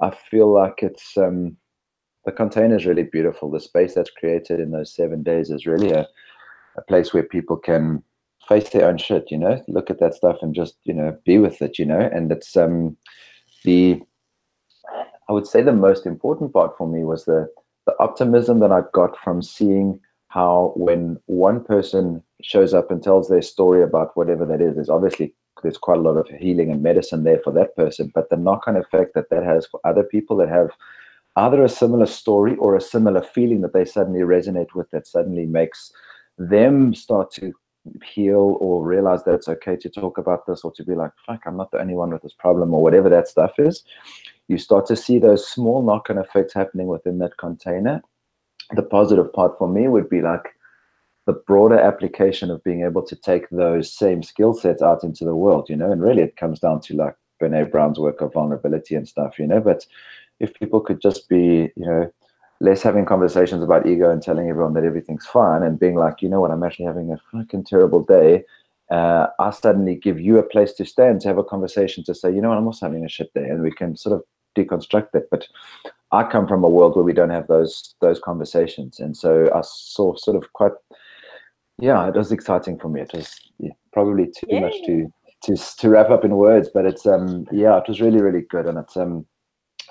I feel like it's the container is really beautiful. The space that's created in those 7 days is really a place where people can face their own shit, look at that stuff and just, be with it, and it's the I would say the most important part for me was the optimism that I got from seeing how when one person shows up and tells their story about whatever that is, there's quite a lot of healing and medicine there for that person, but the knock-on effect that that has for other people that have either a similar story or a similar feeling that they suddenly resonate with, that suddenly makes them start to heal or realize that it's okay to talk about this, or to be like, fuck, I'm not the only one with this problem, or whatever that stuff is. You start to see those small knock-on effects happening within that container. The positive part for me would be like the broader application of being able to take those same skill sets out into the world, and really it comes down to like Brene Brown's work of vulnerability and stuff, but if people could just be, less having conversations about ego and telling everyone that everything's fine, and being like, you know what, I'm actually having a fucking terrible day. I suddenly give you a place to stand to have a conversation to say, you know what, I'm also having a shit day, and we can sort of deconstruct it. But I come from a world where we don't have those conversations, and so I saw sort of quite, yeah, it was exciting for me. It was probably too much to wrap up in words, but it's yeah, it was really, really good. And it's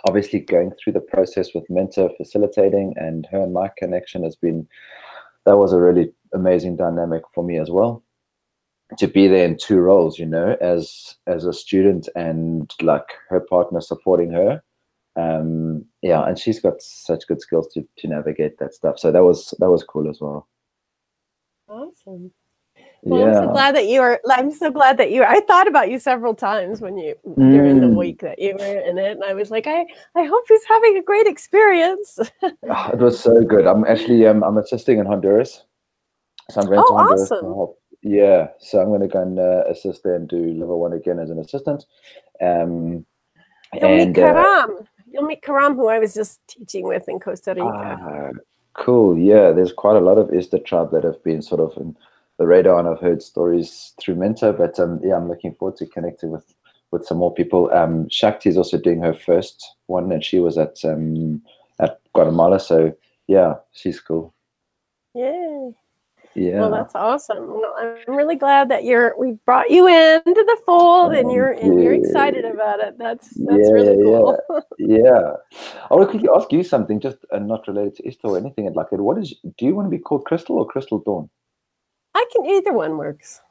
obviously going through the process with Minter facilitating, and her and my connection has been, that was a really amazing dynamic for me as well, to be there in two roles, as a student and like her partner supporting her. Yeah, and she's got such good skills to navigate that stuff, so that was cool as well. Awesome. Well, Yeah. I'm so glad that you. I thought about you several times during the week that you were in it, and I was like, I hope he's having a great experience. It was so good. I'm actually I'm assisting in Honduras, so I'm going to Honduras awesome. to help. Yeah, so I'm going to go and assist there and do level 1 again as an assistant. You'll meet Karam. You'll meet Karam, who I was just teaching with in Costa Rica. Cool. Yeah, there's quite a lot of Easter tribe that have been sort of in the radar, and I've heard stories through Minter, but yeah, I'm looking forward to connecting with some more people. Shakti is also doing her first one, and she was at Guatemala, so yeah, she's cool. Yay. Yeah. Well, that's awesome. Well, I'm really glad that we brought you into the fold, and you're excited about it. That's really cool. Yeah. I want to quickly ask you something, just not related to Easter or anything like that. Do you want to be called Crystal or Crystal Dawn? Either one works.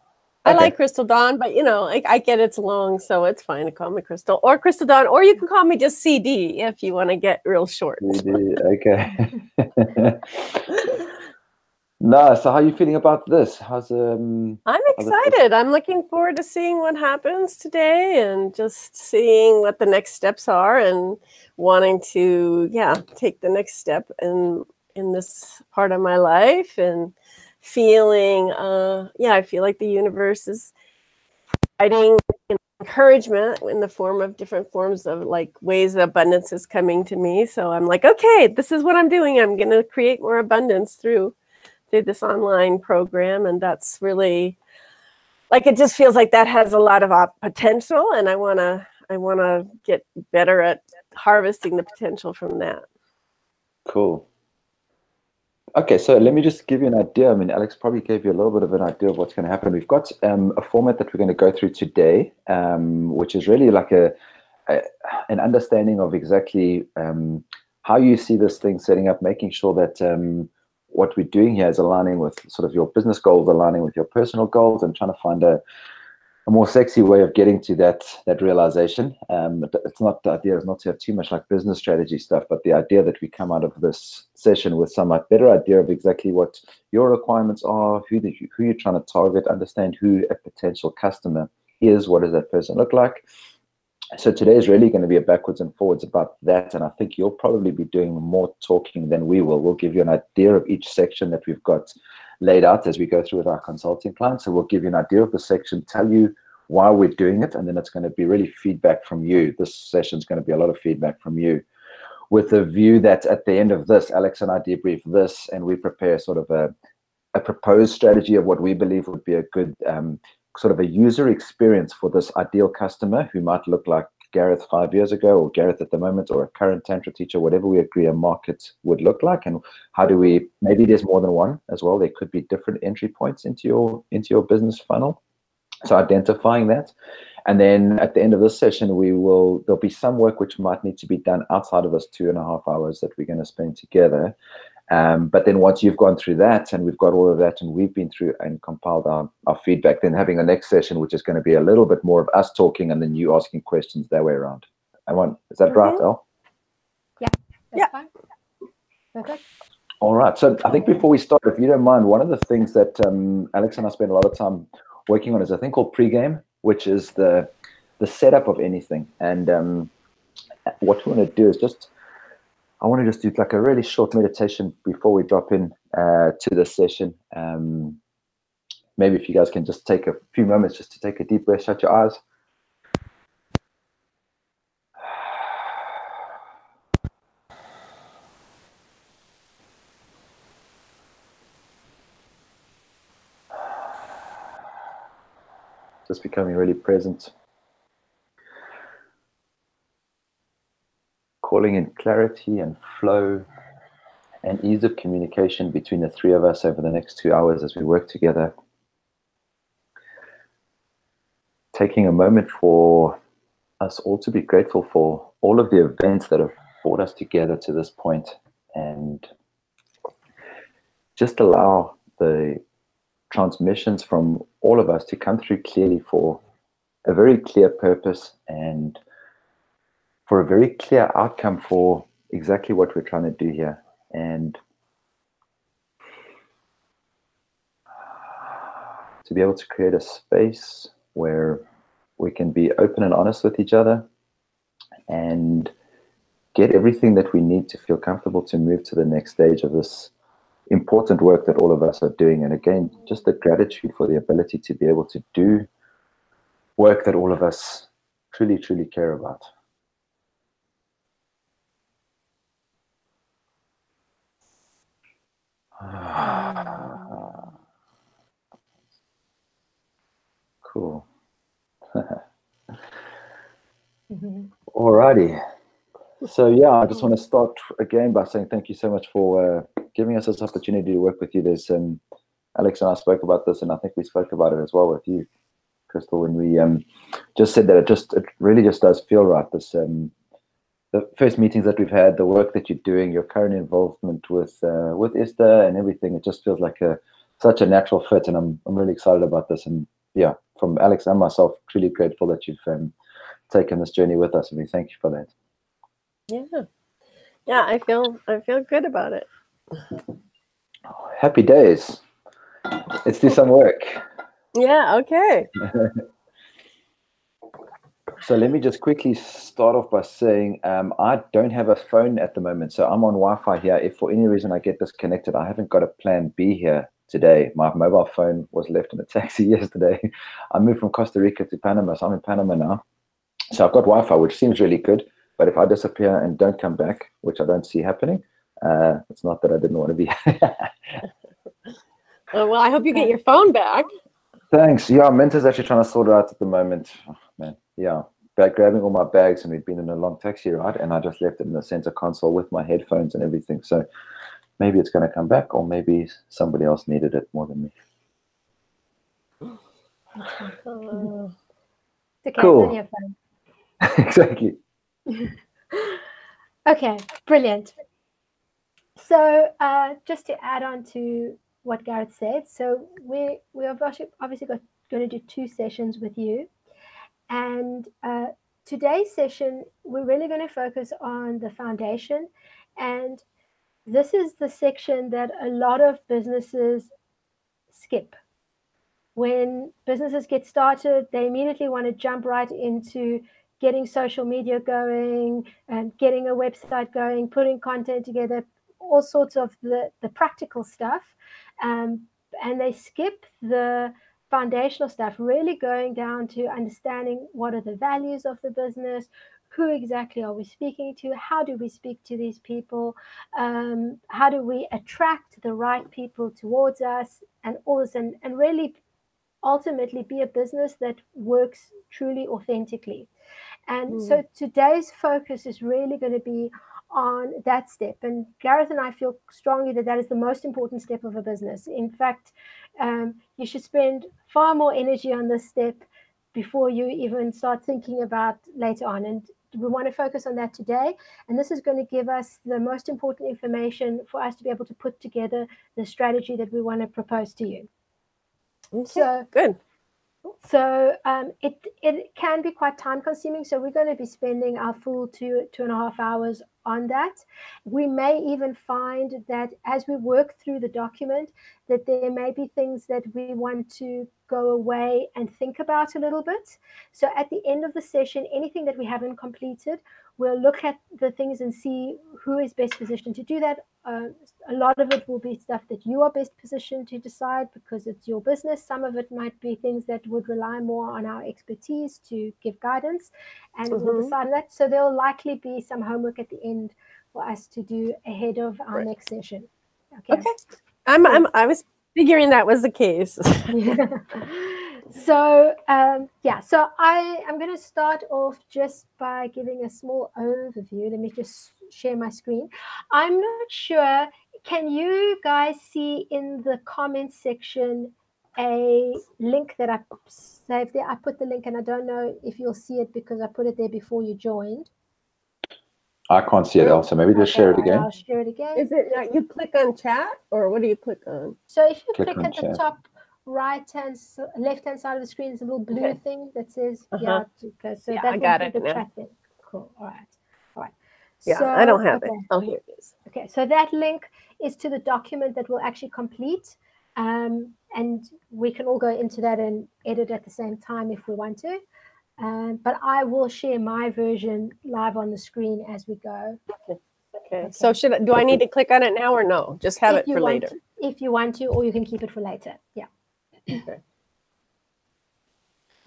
Okay. I like Crystal Dawn, but I get it's long, so it's fine to call me Crystal or Crystal Dawn, or you can call me just CD if you want to get real short. CD, okay. No, so how are you feeling about this? I'm excited. I'm looking forward to seeing what happens today, and just seeing what the next steps are, and wanting to take the next step in this part of my life, and feeling I feel like the universe is providing encouragement in the form of different forms of like ways that abundance is coming to me. So I'm like, okay, this is what I'm doing. I'm going to create more abundance through this online program, and that's really like, it just feels like that has a lot of potential, and I want to get better at harvesting the potential from that. Cool. Okay, so let me just give you an idea. I mean, Alex probably gave you a little bit of an idea of what's going to happen. We've got a format that we're going to go through today, which is really like an understanding of exactly how you see this thing setting up, making sure that what we're doing here is aligning with sort of your business goals, aligning with your personal goals, and trying to find a more sexy way of getting to that realization. It's not, the idea is not to have too much like business strategy stuff, but the idea that we come out of this session with some better idea of exactly what your requirements are, who you're trying to target, understand who a potential customer is, what does that person look like. So today is really going to be a backwards and forwards about that, and I think you'll probably be doing more talking than we will. We'll give you an idea of each section that we've got laid out as we go through with our consulting clients. So we'll give you an idea of the section, tell you why we're doing it, and then it's going to be really feedback from you. This session is going to be a lot of feedback from you, with the view that at the end of this, Alex and I debrief this, and we prepare sort of a proposed strategy of what we believe would be a good sort of a user experience for this ideal customer, who might look like Gareth 5 years ago, or Gareth at the moment, or a current Tantra teacher, whatever we agree a market would look like, and how do we, maybe there's more than one as well. There could be different entry points into your business funnel. So identifying that. And then at the end of this session, there'll be some work which might need to be done outside of this 2.5 hours that we're going to spend together. But then once you've gone through that, and we've got all of that, and we've been through and compiled our feedback, then having the next session, which is going to be a little bit more of us talking and then you asking questions that way around. Is that right, El? Yeah, that's fine. Perfect. All right. So I think before we start, if you don't mind, one of the things that Alex and I spend a lot of time working on is a thing called pregame, which is the setup of anything. And what we want to do is I want to just do like a really short meditation before we drop in to this session. Maybe if you guys can just take a few moments just to take a deep breath, shut your eyes. Just becoming really present. Calling in clarity and flow and ease of communication between the three of us over the next 2 hours as we work together. Taking a moment for us all to be grateful for all of the events that have brought us together to this point, and just allow the transmissions from all of us to come through clearly for a very clear purpose and for a very clear outcome for exactly what we're trying to do here. And to be able to create a space where we can be open and honest with each other and get everything that we need to feel comfortable to move to the next stage of this important work that all of us are doing. And again, just the gratitude for the ability to be able to do work that all of us truly, truly care about. Cool. Alrighty. So yeah, I just want to start again by saying thank you so much for giving us this opportunity to work with you. There's Alex and I spoke about this, and I think we spoke about it as well with you, Crystal, when we just said that it really just does feel right. This the first meetings that we've had, the work that you're doing, your current involvement with Esther and everything, it just feels like such a natural fit, and I'm really excited about this. And yeah, from Alex and myself, truly grateful that you've taken this journey with us, and we thank you for that. Yeah, I feel good about it. Happy days. Let's do some work. Yeah, okay. So let me just quickly start off by saying I don't have a phone at the moment, so I'm on Wi-Fi here. If for any reason I get disconnected, I haven't got a plan B here today. My mobile phone was left in a taxi yesterday. I moved from Costa Rica to Panama, so I'm in Panama now. So I've got Wi-Fi, which seems really good. But if I disappear and don't come back, which I don't see happening, it's not that I didn't want to be. Well, I hope you get your phone back. Thanks. Yeah, Minta's actually trying to sort it out at the moment. Oh, man, yeah. Grabbing all my bags, and we've been in a long taxi ride, and I just left it in the center console with my headphones and everything. So maybe it's going to come back, or maybe somebody else needed it more than me. It's okay, cool. It's on your phone. Exactly. Okay, brilliant. So just to add on to what Gareth said, so we have obviously going to do 2 sessions with you, and today's session we're really going to focus on the foundation, and this is the section that a lot of businesses skip. When businesses get started, they immediately want to jump right into getting social media going and getting a website going, putting content together, all sorts of the practical stuff. And they skip the foundational stuff, really going down to understanding what are the values of the business, who exactly are we speaking to, how do we speak to these people, how do we attract the right people towards us, and all this, and really ultimately be a business that works truly authentically. And so today's focus is really going to be on that step. And Gareth and I feel strongly that that is the most important step of a business. In fact, you should spend far more energy on this step before you even start thinking about later on. And we want to focus on that today. And this is going to give us the most important information for us to be able to put together the strategy that we want to propose to you. Okay, So good. So it can be quite time consuming. So we're going to be spending our full 2.5 hours on that. We may even find that as we work through the document, that there may be things that we want to go away and think about a little bit. So at the end of the session, anything that we haven't completed, we'll look at the things and see who is best positioned to do that. A lot of it will be stuff that you are best positioned to decide because it's your business. Some of it might be things that would rely more on our expertise to give guidance, and we'll decide that. So there'll likely be some homework at the end for us to do ahead of our next session. Okay. I was figuring that was the case. So so I'm going to start off just by giving a small overview. Let me just share my screen. I'm not sure, can you guys see in the comments section a link that I saved there? I put the link and I don't know if you'll see it because I put it there before you joined. I can't see it, Elsa. Maybe just share it again. I'll share it again. Is it you click on chat, or what do you click on? So if you click on at the chat. top left-hand side of the screen, there's a little blue thing that says, so that I got it the now. chat thing. Cool. All right. Yeah, so, I don't have it. Oh, here it is. Okay, so that link is to the document that we'll actually complete. And we can all go into that and edit at the same time if we want to. But I will share my version live on the screen as we go. Okay. So do I need to click on it now or no? Just have it for later. If you want to, or you can keep it for later. Yeah. Okay.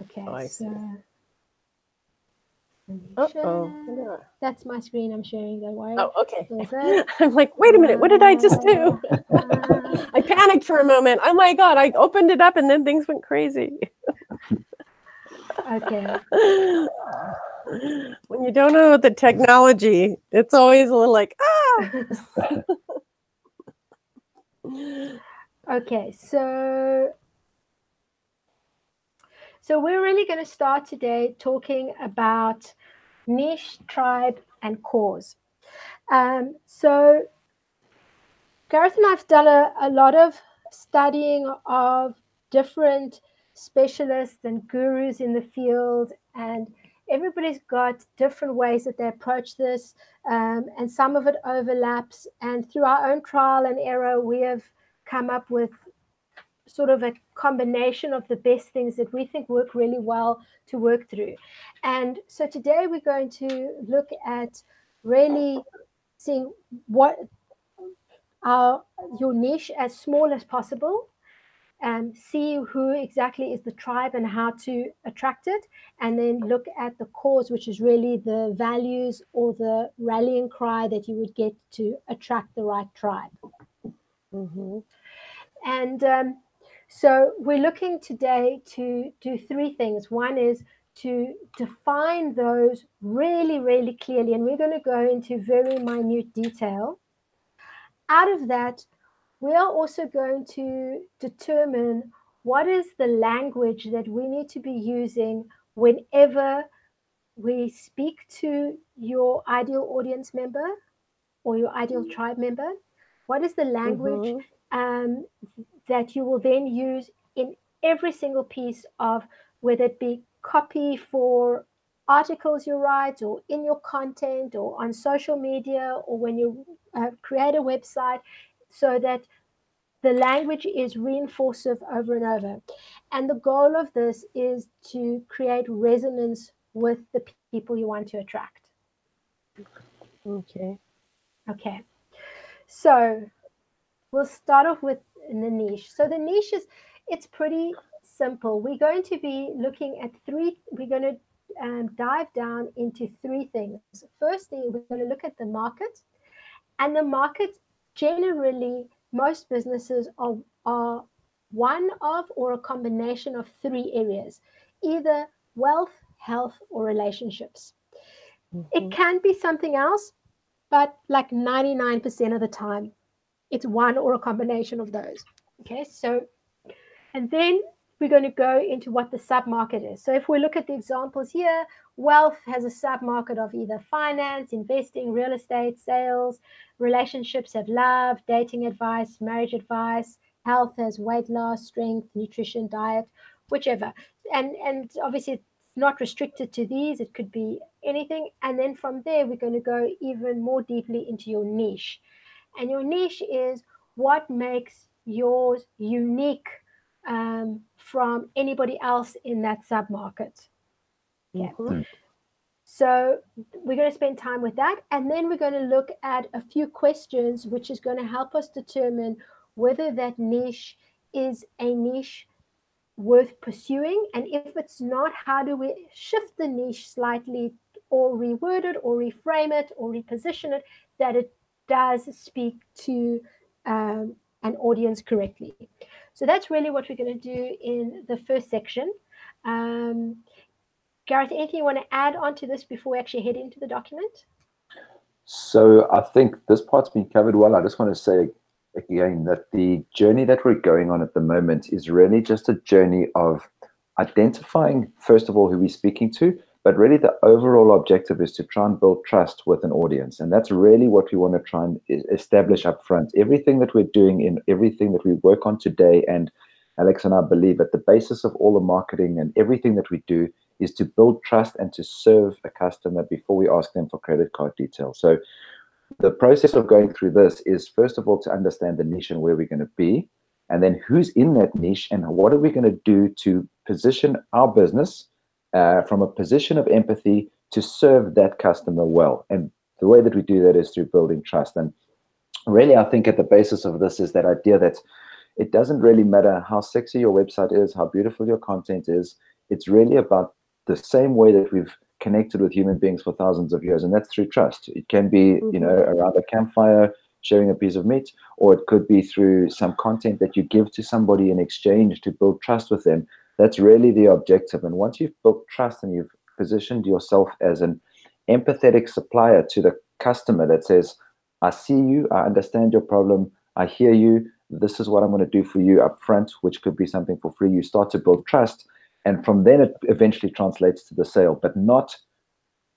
Okay. Oh, I see. That's my screen I'm sharing, don't worry. Oh, okay. I'm like, wait a minute, what did I just do? I panicked for a moment. Oh my God, I opened it up and then things went crazy. Okay. When you don't know the technology, it's always a little like, Okay, so we're really going to start today talking about niche, tribe, and cause. So Gareth and I have done a lot of studying of different specialists and gurus in the field, and everybody's got different ways that they approach this, and some of it overlaps. And through our own trial and error, we have come up with sort of a combination of the best things that we think work really well to work through. And so today we're going to look at really seeing what your niche as small as possible, and see who exactly is the tribe and how to attract it, and then look at the cause, which is really the values or the rallying cry that you would get to attract the right tribe. And so we're looking today to do three things. One is to define those really, really clearly, and we're going to go into very minute detail. Out of that, we are also going to determine what is the language that we need to be using whenever we speak to your ideal audience member or your ideal tribe member. What is the language that you will then use in every single piece of, whether it be copy for articles you write, or in your content, or on social media, or when you create a website, so that the language is reinforcive over and over. And the goal of this is to create resonance with the people you want to attract. Okay. So we'll start off with the niche. So the niche it's pretty simple. We're going to be looking at we're going to dive down into three things. Firstly, we're going to look at the market. And the market, generally, most businesses are one of or a combination of three areas: either wealth, health, or relationships. It can be something else, but like 99% of the time, it's one or a combination of those. Okay, so, and then we're going to go into what the sub-market is. So if we look at the examples here, wealth has a sub-market of either finance, investing, real estate, sales. Relationships have love, dating advice, marriage advice. Health has weight loss, strength, nutrition, diet, whichever. And obviously it's not restricted to these. It could be anything. And then from there, we're going to go even more deeply into your niche. And your niche is what makes yours unique from anybody else in that sub-market. Okay. So we're going to spend time with that. And then we're going to look at a few questions, which is going to help us determine whether that niche is a niche worth pursuing. And if it's not, how do we shift the niche slightly, or reword it, or reframe it, or reposition it, that it does speak to an audience correctly. So that's really what we're going to do in the first section. Gareth, anything you want to add on to this before we actually head into the document? So I think this part's been covered well. I just want to say again that the journey that we're going on at the moment is really just a journey of identifying, first of all, who we're speaking to, but really the overall objective is to try and build trust with an audience. And that's really what we want to try and establish up front. Everything that we're doing in everything that we work on today, and Alex and I believe at the basis of all the marketing and everything that we do, is to build trust and to serve a customer before we ask them for credit card details. So the process of going through this is, first of all, to understand the niche and where we're going to be, and then who's in that niche and what are we going to do to position our business from a position of empathy to serve that customer well. And the way that we do that is through building trust. And really, I think at the basis of this is that idea that it doesn't really matter how sexy your website is, how beautiful your content is. It's really about the same way that we've connected with human beings for thousands of years, and that's through trust. It can be, you know, around a campfire, sharing a piece of meat, or it could be through some content that you give to somebody in exchange to build trust with them. That's really the objective. And once you've built trust and you've positioned yourself as an empathetic supplier to the customer that says, I see you, I understand your problem, I hear you, this is what I'm going to do for you up front, which could be something for free. You start to build trust. And from then it eventually translates to the sale, but not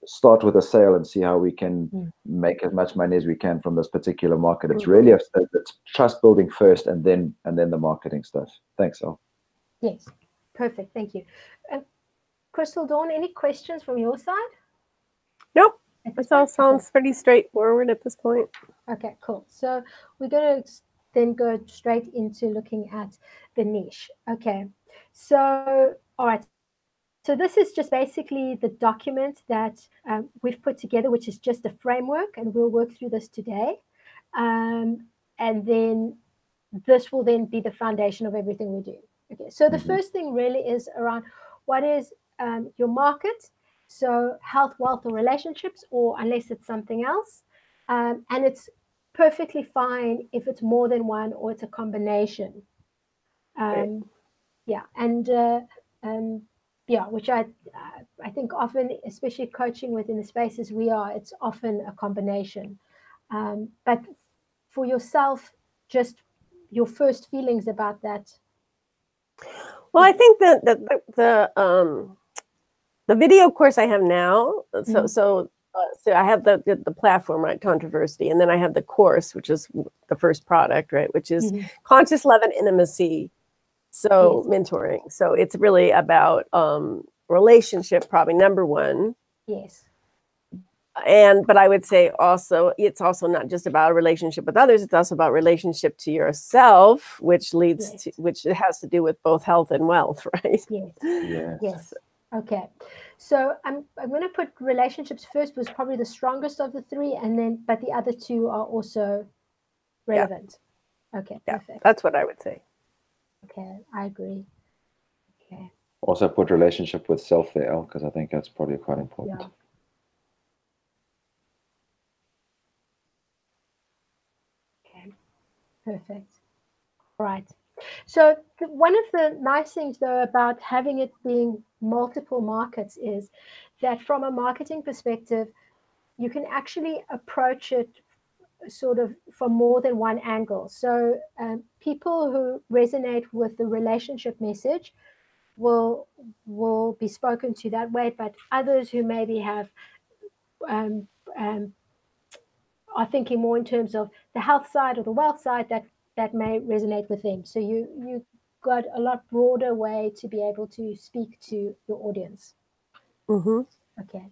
start with a sale and see how we can make as much money as we can from this particular market. It's really it's trust building first, and then the marketing stuff. Thanks, Al. Yes, perfect. Thank you. Crystal, Dawn, any questions from your side? Nope. This all sounds pretty straightforward at this point. Okay, cool. So we're going to then go straight into looking at the niche. Okay, so all right. So this is just basically the document that we've put together, which is just a framework, and we'll work through this today. And then this will then be the foundation of everything we do. Okay, so the first thing really is around what is your market. So health, wealth, or relationships, or unless it's something else. And it's perfectly fine if it's more than one or it's a combination. Yeah, and yeah, which I think often, especially coaching within the spaces we are, it's often a combination. But for yourself, just your first feelings about that. Well, I think that the video course I have now, so I have the platform, right, Controversy, and then I have the course, which is the first product, right, which is Conscious Love and Intimacy. So mentoring. So it's really about relationship, probably number one. Yes. But I would say also, it's also not just about a relationship with others. It's also about relationship to yourself, which leads to, which has to do with both health and wealth, right? Yes. Okay. So I'm going to put relationships first, was probably the strongest of the three, and then, but the other two are also relevant. Okay. Perfect. That's what I would say. Okay, I agree. Okay. Also put relationship with self there, Al, because I think that's probably quite important. Okay, perfect. All right. So one of the nice things, though, about having it being multiple markets is that from a marketing perspective, you can actually approach it sort of from more than one angle. So people who resonate with the relationship message will be spoken to that way, but others who maybe have are thinking more in terms of the health side or the wealth side, that may resonate with them. So you got a lot broader way to be able to speak to your audience. Mm-hmm. Okay.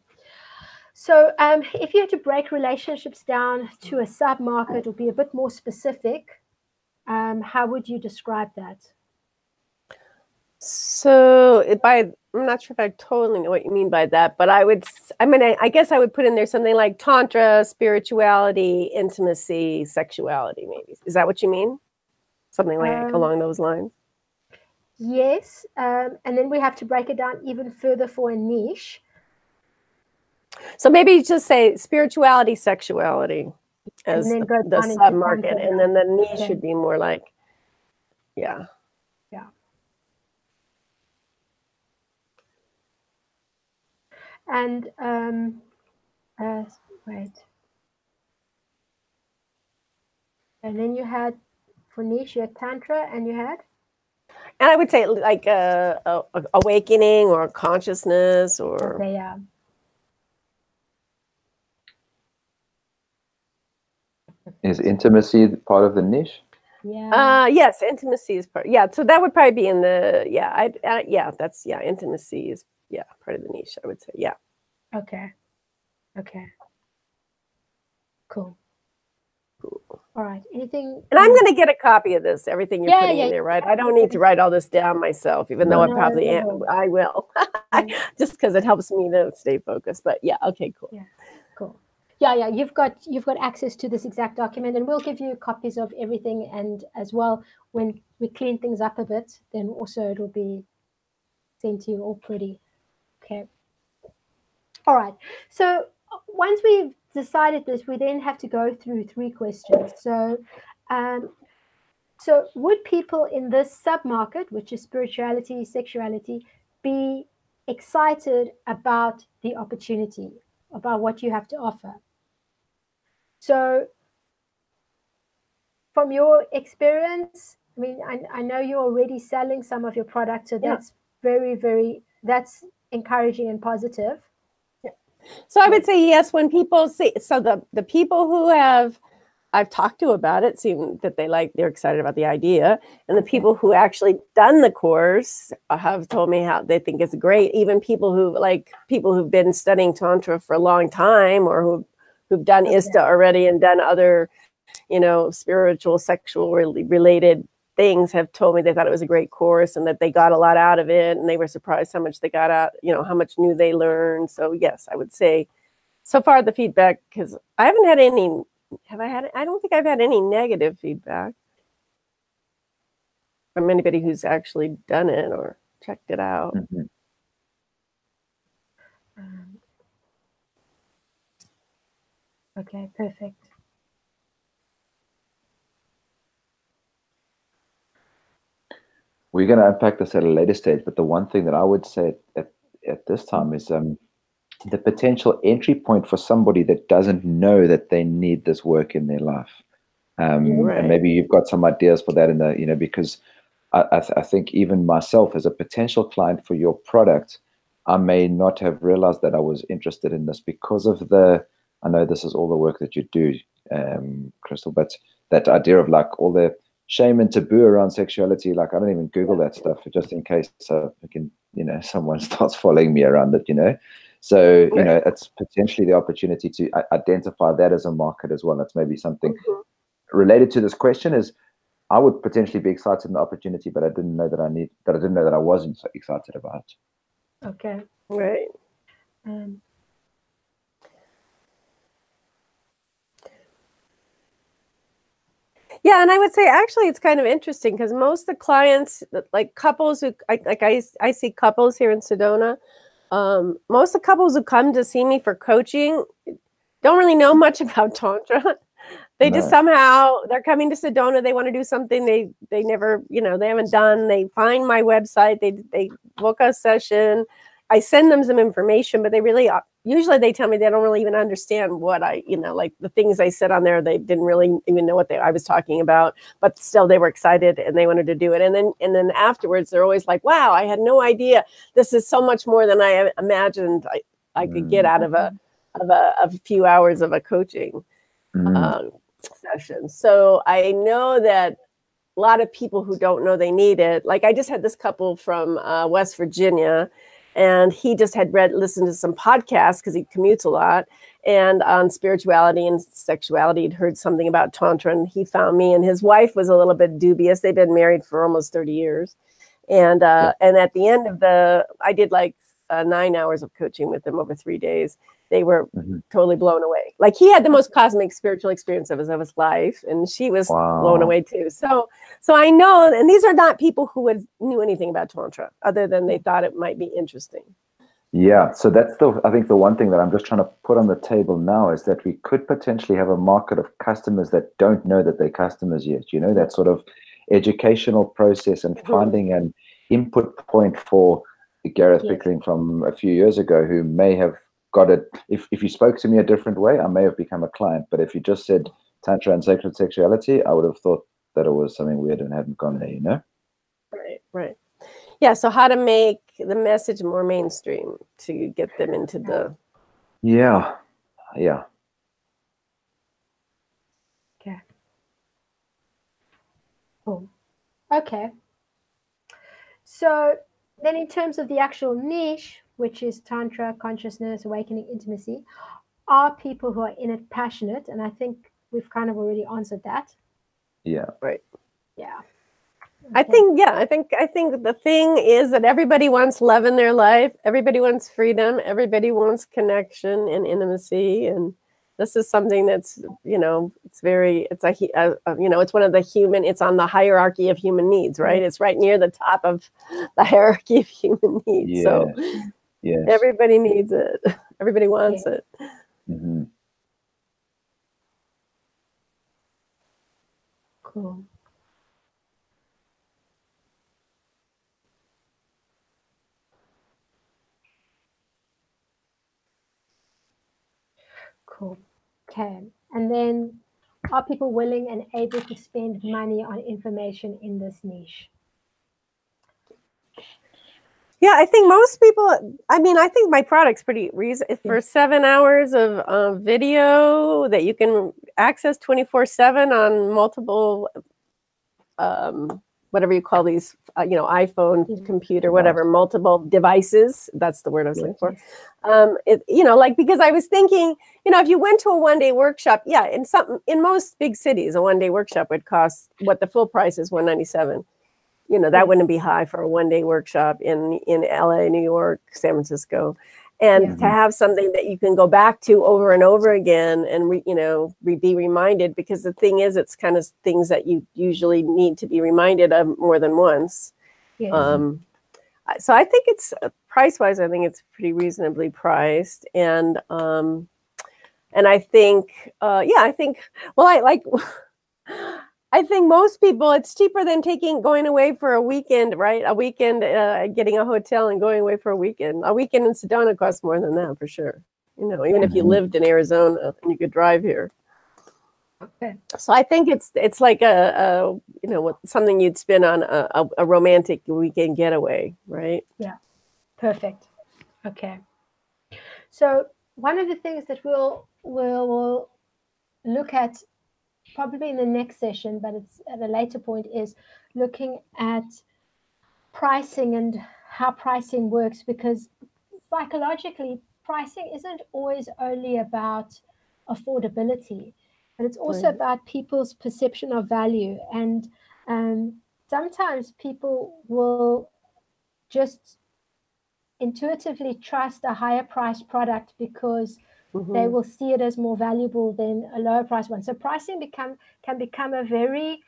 So if you had to break relationships down to a sub-market or be a bit more specific, how would you describe that? So I'm not sure if I totally know what you mean by that, but I guess I would put in there something like Tantra, spirituality, intimacy, sexuality, maybe. Is that what you mean? Something like along those lines? Yes. And then we have to break it down even further for a niche. So maybe just say spirituality, sexuality as the sub-market, and then the niche should be more like, yeah. And wait. And then you had, for niche, you had Tantra, and you had? And I would say like awakening or consciousness or... Okay, yeah. Is intimacy part of the niche? Yeah. Yes, intimacy is part. Yeah, so that would probably be in the intimacy is part of the niche. I would say Okay. Cool. All right. Anything? And I'm going to get a copy of this. Everything you're putting in there, right? I don't need to write all this down myself, even though I will, just because it helps me to stay focused. But yeah, okay, cool. Yeah, cool. Yeah. You've got access to this exact document, and we'll give you copies of everything. And as well, when we clean things up a bit, then also it'll be sent to you all pretty. Okay. All right. So once we've decided this, we then have to go through 3 questions. So, so would people in this sub-market, which is spirituality, sexuality, be excited about the opportunity, about what you have to offer? So from your experience, I mean, I know you're already selling some of your products, so that's very, that's encouraging and positive. So I would say yes, when people see, so the people who I've talked to about it seem that they're excited about the idea, and the people who actually done the course have told me how they think it's great. Even people who've been studying Tantra for a long time, or who've done ISTA already and done other, spiritual, sexual related things have told me they thought it was a great course and that they got a lot out of it, and they were surprised how much they got out, how much new they learned. So yes, I would say so far the feedback, because I haven't had any, I don't think I've had any negative feedback from anybody who's actually done it or checked it out. Mm-hmm. Okay, perfect. We're going to unpack this at a later stage, but the one thing that I would say at this time is the potential entry point for somebody that doesn't know that they need this work in their life. Right. And maybe you've got some ideas for that in the, because I think even myself as a potential client for your product, I may not have realized that I was interested in this because of I know this is all the work that you do, Crystal, but that idea of like all the shame and taboo around sexuality, like I don't even Google that stuff just in case someone starts following me around it, So, it's potentially the opportunity to identify that as a market as well. That's maybe something related to this question is I would potentially be excited in the opportunity, but I didn't know that I wasn't so excited about it. Okay. Right. Yeah, and I would say actually it's kind of interesting because most of the clients, like couples who, I see couples here in Sedona, most of the couples who come to see me for coaching don't really know much about Tantra. They just somehow, they're coming to Sedona. They want to do something they never, they haven't done. They find my website. They book a session. I send them some information, but they really, usually they tell me they don't really even understand what like the things I said on there. They didn't really even know what I was talking about, but still they were excited and they wanted to do it. And then afterwards, they're always like, wow, I had no idea. This is so much more than I imagined I could get out of a few hours of a coaching session. So I know that a lot of people who don't know they need it. Like I just had this couple from West Virginia, and he just had listened to some podcasts because he commutes a lot, and on spirituality and sexuality, he'd heard something about Tantra, and he found me. And his wife was a little bit dubious. They've been married for almost 30 years. And at the end of I did like 9 hours of coaching with them over 3 days. They were totally blown away. Like he had the most cosmic spiritual experience of his life, and she was blown away too. So I know, and these are not people who knew anything about Tantra other than they thought it might be interesting. Yeah. So that's I think the one thing that I'm just trying to put on the table now is that we could potentially have a market of customers that don't know that they're customers yet. That sort of educational process and finding an input point for Gareth Pickering from a few years ago, who may have got it. If you spoke to me a different way, I may have become a client. But if you just said Tantra and sacred sexuality, I would have thought that it was something weird and hadn't gone there, Right. Yeah. So how to make the message more mainstream to get them into the. Yeah. Okay. Cool. Okay. So then in terms of the actual niche, which is Tantra, consciousness, awakening, intimacy, are people who are in it passionate? And I think we've kind of already answered that. Yeah. Right. Yeah. Okay. I think the thing is that everybody wants love in their life. Everybody wants freedom. Everybody wants connection and intimacy. And this is something that's, it's one of it's on the hierarchy of human needs, right? It's right near the top of the hierarchy of human needs. Yes. So everybody needs it. Everybody wants it. Mm-hmm. Cool. Cool. Okay. And then, are people willing and able to spend money on information in this niche? Yeah, I think most people, I think my product's pretty reasonable. For 7 hours of video that you can access 24/7 on multiple, whatever you call these, iPhone, computer, whatever, multiple devices. That's the word I was looking for. Because I was thinking, if you went to a one-day workshop, in most big cities, a one-day workshop would cost what the full price is, $197. That wouldn't be high for a one-day workshop in LA, New York, San Francisco. And to have something that you can go back to over and over again and, be reminded, because the thing is, it's kind of things that you usually need to be reminded of more than once. Yes. So I think it's price-wise, I think it's pretty reasonably priced. And I think, I think most people, it's cheaper than going away for a weekend, right? A weekend, getting a hotel and going away for a weekend. A weekend in Sedona costs more than that, for sure. Even if you lived in Arizona and you could drive here. Okay. So I think it's like something you'd spend on a romantic weekend getaway, right? Yeah. Perfect. Okay. So one of the things that we'll look at probably in the next session, but it's at a later point, is looking at pricing and how pricing works, because psychologically pricing isn't always only about affordability, but it's also about people's perception of value. And sometimes people will just intuitively trust a higher priced product because they will see it as more valuable than a lower price one. So pricing can become a very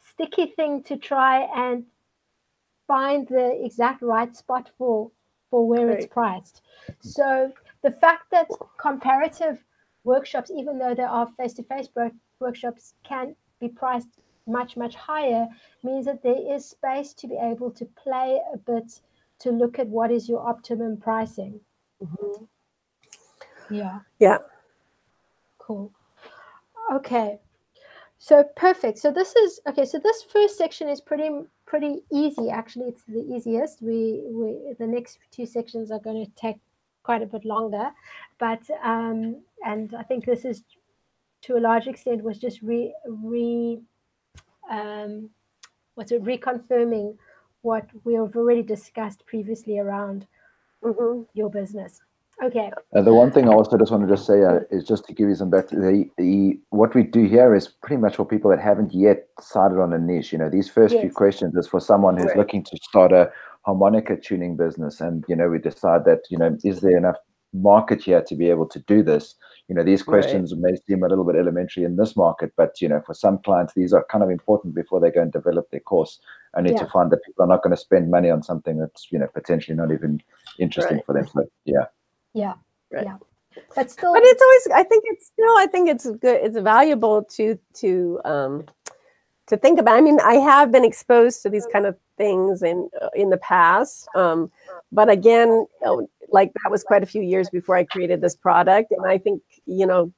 sticky thing to try and find the exact right spot for where it's priced. So the fact that comparative workshops, even though there are face-to-face workshops, can be priced much, much higher, means that there is space to be able to play a bit, to look at what is your optimum pricing. Mm-hmm. Yeah. Yeah. Cool. Okay. So perfect. So this is okay. So this first section is pretty easy. Actually, it's the easiest. The next two sections are going to take quite a bit longer, but and I think this is to a large extent was just reconfirming what we have already discussed previously around your business. Okay. The one thing I also just want to say is just to give you some back to the what we do here is pretty much for people that haven't yet decided on a niche. You know, these first few questions is for someone who's looking to start a harmonica tuning business, and you know, we decide that, you know, is there enough market here to be able to do this? You know, these questions may seem a little bit elementary in this market, but you know, for some clients, these are kind of important before they go and develop their course. Only to find that people are not going to spend money on something that's, you know, potentially not even interesting for them. So yeah. Yeah. Right. Yeah. But still, but it's always, I think it's good, it's valuable to think about. I mean, I have been exposed to these kind of things in the past, but again, like that was quite a few years before I created this product, and I think, you know,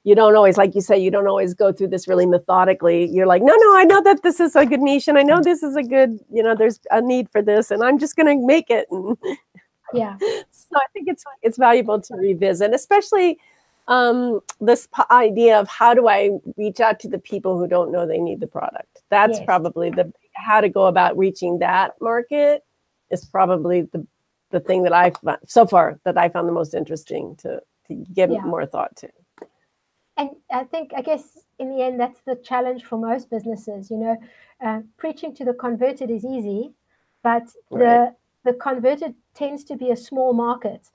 you don't always, like you say, you don't always go through this really methodically. You're like, no, I know that this is a good niche, and I know this is a good, you know, there's a need for this, and I'm just going to make it. And yeah. So I think it's valuable to revisit, especially this idea of how do I reach out to the people who don't know they need the product. That's probably how to go about reaching that market is probably the thing that I found the most interesting to give more thought to. And I guess in the end, that's the challenge for most businesses. You know, preaching to the converted is easy, but the converted tends to be a small market,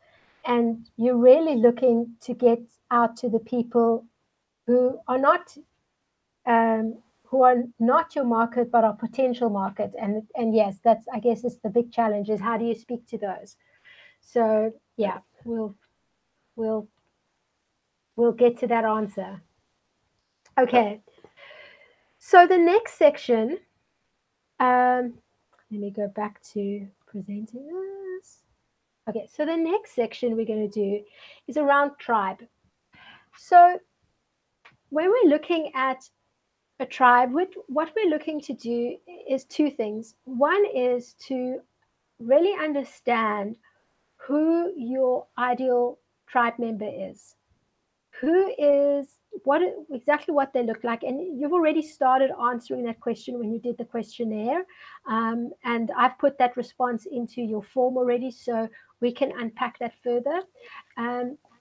and you're really looking to get out to the people who are not your market, but are potential market. And yes, that's, I guess, it's the big challenge, is how do you speak to those? So yeah, we'll get to that answer. Okay. So the next section, let me go back to presenting this. Okay, so the next section we're going to do is around tribe. So when we're looking at a tribe, what we're looking to do is two things. One is to really understand who your ideal tribe member is, exactly what they look like. And you've already started answering that question when you did the questionnaire. And I've put that response into your form already, so we can unpack that further.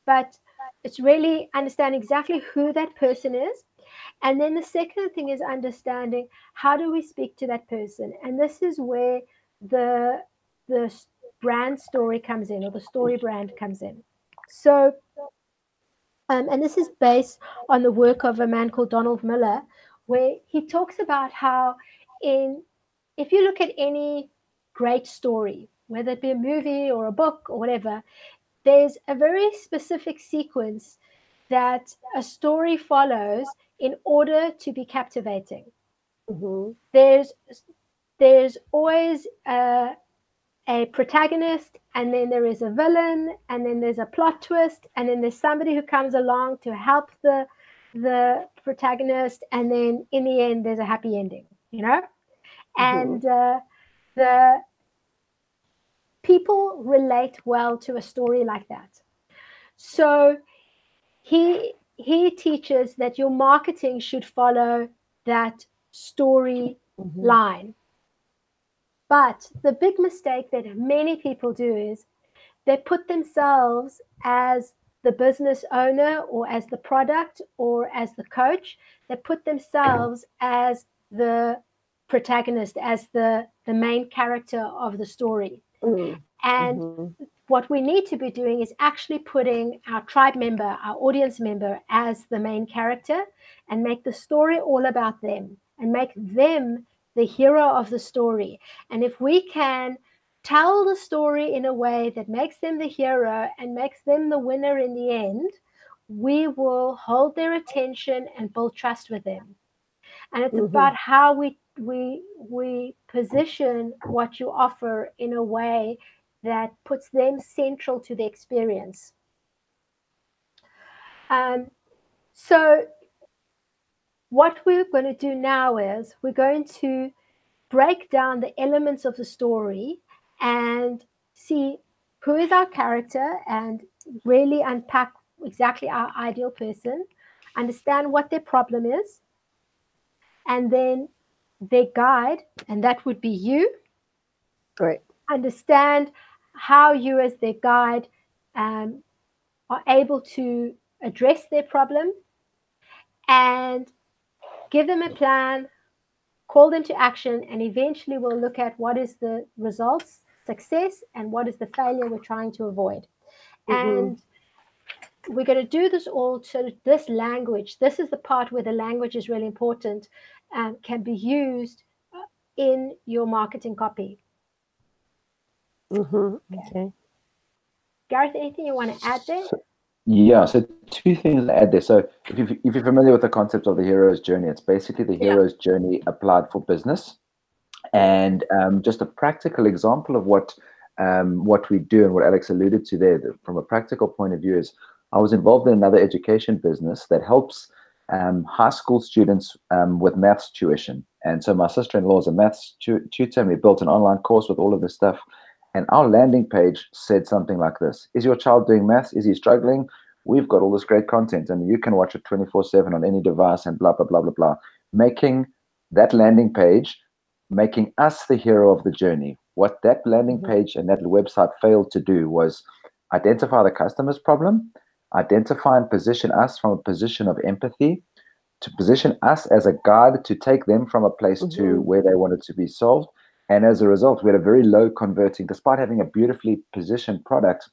But it's really understanding exactly who that person is. And then the second thing is understanding how do we speak to that person. And this is where the brand story comes in, or the story brand comes in. So and this is based on the work of a man called Donald Miller, where he talks about how if you look at any great story, whether it be a movie or a book or whatever, there's a very specific sequence that a story follows in order to be captivating. Mm-hmm. There's always a protagonist, and then there is a villain, and then there's a plot twist, and then there's somebody who comes along to help the protagonist, and then in the end there's a happy ending, you know. And the people relate well to a story like that. So he teaches that your marketing should follow that story line. But the big mistake that many people do is they put themselves as the business owner, or as the product, or as the coach. They put themselves as the protagonist, as the main character of the story. And what we need to be doing is actually putting our tribe member, our audience member, as the main character, and make the story all about them, and make them the hero of the story. And if we can tell the story in a way that makes them the hero and makes them the winner in the end, we will hold their attention and build trust with them. And it's Mhm. about how we position what you offer in a way that puts them central to the experience. So what we're going to do now is we're going to break down the elements of the story and see who is our character and really unpack exactly our ideal person, understand what their problem is, and then their guide, and that would be you. Right. Understand how you, as their guide, are able to address their problem and give them a plan, call them to action, and eventually we'll look at what is the results, success, and what is the failure we're trying to avoid. And we're going to do this all so that this language, this is the part where the language is really important, can be used in your marketing copy. Okay. Gareth, anything you want to add there? Yeah, so two things to add there. So if you're familiar with the concept of the hero's journey, it's basically the hero's journey applied for business. And just a practical example of what we do and what Alex alluded to there, from a practical point of view, is I was involved in another education business that helps high school students with maths tuition. And so my sister-in-law is a maths tutor, and we built an online course with all of this stuff. And our landing page said something like this: is your child doing maths? Is he struggling? We've got all this great content, and you can watch it 24/7 on any device, and blah, blah, blah, blah, blah. Making that landing page, making us the hero of the journey. What that landing page and that website failed to do was identify the customer's problem, identify and position us from a position of empathy, to position us as a guide to take them from a place to where they wanted to be solved. And as a result, we had a very low converting, despite having a beautifully positioned product,